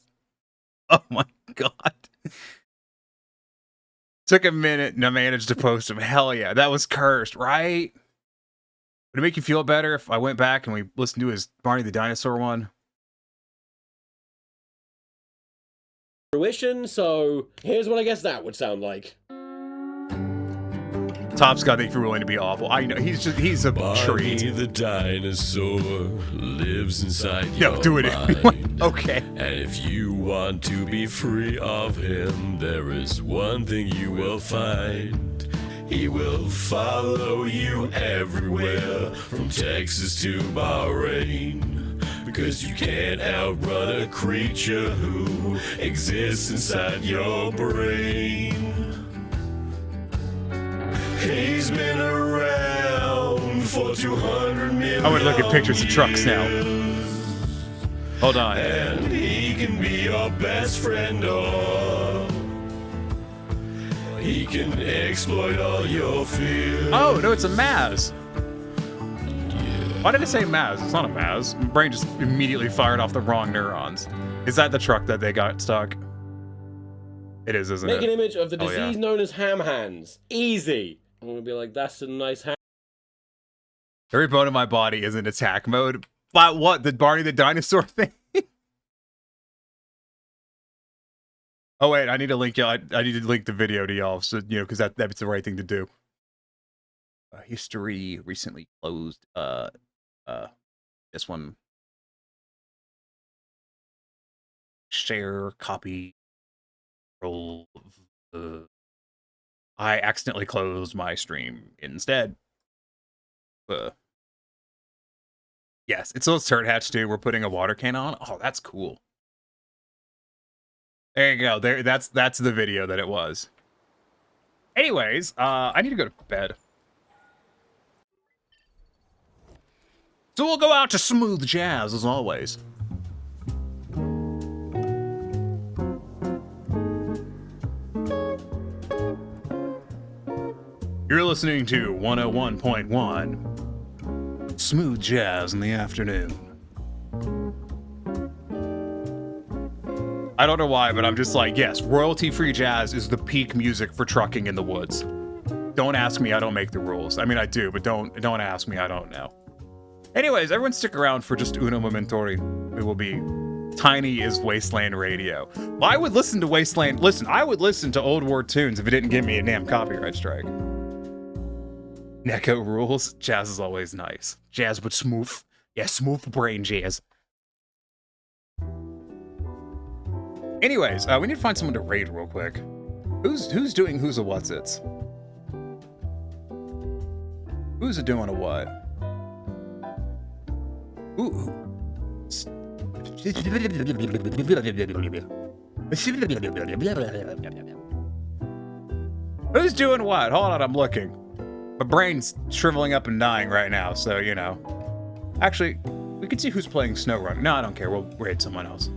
Oh my god. Took a minute and I managed to post him. Hell yeah. That was cursed, right? Would it make you feel better if I went back and we listened to his Barney the Dinosaur one? Fruition, so here's what I guess that would sound like. Top Scott, thank you for willing to be awful. I know, he's a Barney treat. the dinosaur lives inside No, your do it mind. anyway. Okay. And if you want to be free of him, there is one thing you will find. He will follow you everywhere, from Texas to Bahrain. 'Cause you can't outrun a creature who exists inside your brain. He's been around for 200 million I would look at pictures of trucks now. Hold on. And he can be your best friend, or he can exploit all your fears. Oh, no, it's a Maz. Why did I say Maz? It's not a Maz. My brain just immediately fired off the wrong neurons. Is that the truck that they got stuck? It is, isn't it? Make an image of the Oh, disease yeah. known as ham hands. Easy. I'm gonna be like, that's a nice ham. Every bone in my body is in attack mode. But what? The Barney the dinosaur thing? Oh, wait, I need to link y'all. I need to link the video to y'all, so, you know, because that's the right thing to do. History recently closed. This one. Share, copy, roll. I accidentally closed my stream instead. Yes, it's those turd hatch too. We're putting a water can on. Oh, that's cool. There you go. There, that's the video that it was. Anyways, I need to go to bed. So we'll go out to smooth jazz as always. You're listening to 101.1 Smooth Jazz in the Afternoon. I don't know why, but I'm just like, yes, royalty-free jazz is the peak music for trucking in the woods. Don't ask me, I don't make the rules. I mean, I do, but don't ask me, I don't know. Anyways, everyone stick around for just uno momentori. It will be Tiny is Wasteland Radio. Well, I would listen to Wasteland. Listen, I would listen to old war tunes if it didn't give me a damn copyright strike. Neko rules. Jazz is always nice. Jazz but smooth. Yeah, smooth brain jazz. Anyways, we need to find someone to raid real quick. Who's doing who's a what's its? Who's a doing a what? Ooh. Who's doing what? Hold on, I'm looking. My brain's shriveling up and dying right now, so, you know. Actually, we can see who's playing Snowrunner. No, I don't care. We'll raid someone else.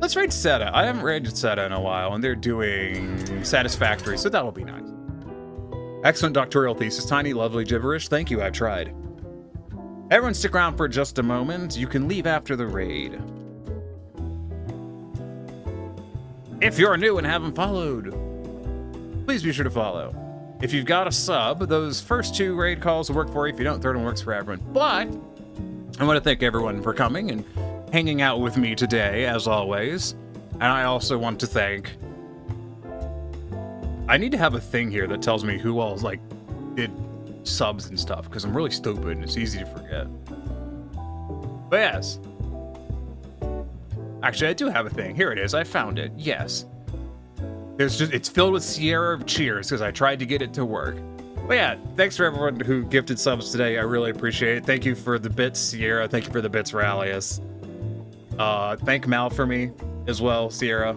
Let's raid Seta. I haven't raided Seta in a while, and they're doing Satisfactory, so that'll be nice. Excellent doctoral thesis, Tiny, lovely gibberish. Thank you, I've tried. Everyone stick around for just a moment. You can leave after the raid. If you're new and haven't followed, please be sure to follow. If you've got a sub, those first 2 raid calls will work for you. If you don't, third one works for everyone. But I want to thank everyone for coming and hanging out with me today, as always. And I also want to thank... I need to have a thing here that tells me who all, like, did subs and stuff, because I'm really stupid and it's easy to forget. But yes. Actually, I do have a thing. Here it is. I found it. Yes. It's filled with Sierra cheers because I tried to get it to work. But yeah, thanks for everyone who gifted subs today. I really appreciate it. Thank you for the bits, Sierra. Thank you for the bits, Rallius. Thank Mal for me as well, Sierra.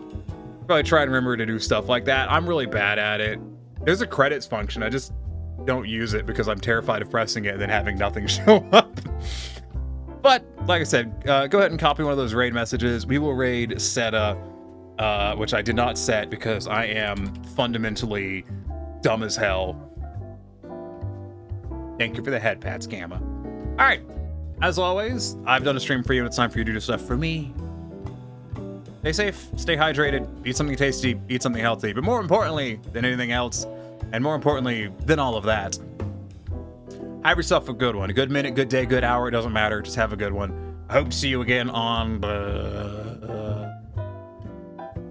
Probably try and remember to do stuff like that. I'm really bad at it. There's a credits function. I just don't use it because I'm terrified of pressing it and then having nothing show up. But, like I said, go ahead and copy one of those raid messages. We will raid Seta, which I did not set because I am fundamentally dumb as hell. Thank you for the head pats, Gamma. All right. As always, I've done a stream for you, and it's time for you to do stuff for me. Stay safe, stay hydrated, eat something tasty, eat something healthy, but more importantly than anything else, and more importantly than all of that, have yourself a good one. A good minute, good day, good hour, it doesn't matter. Just have a good one. I hope to see you again on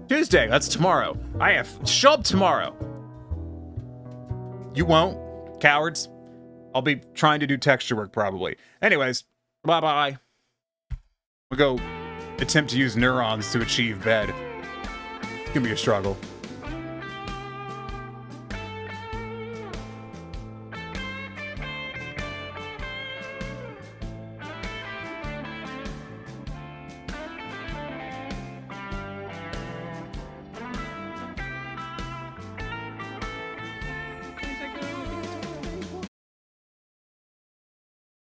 Tuesday. That's tomorrow. Show up tomorrow. You won't, cowards. I'll be trying to do texture work probably. Anyways, bye-bye. We'll go attempt to use neurons to achieve bed. It's gonna be a struggle.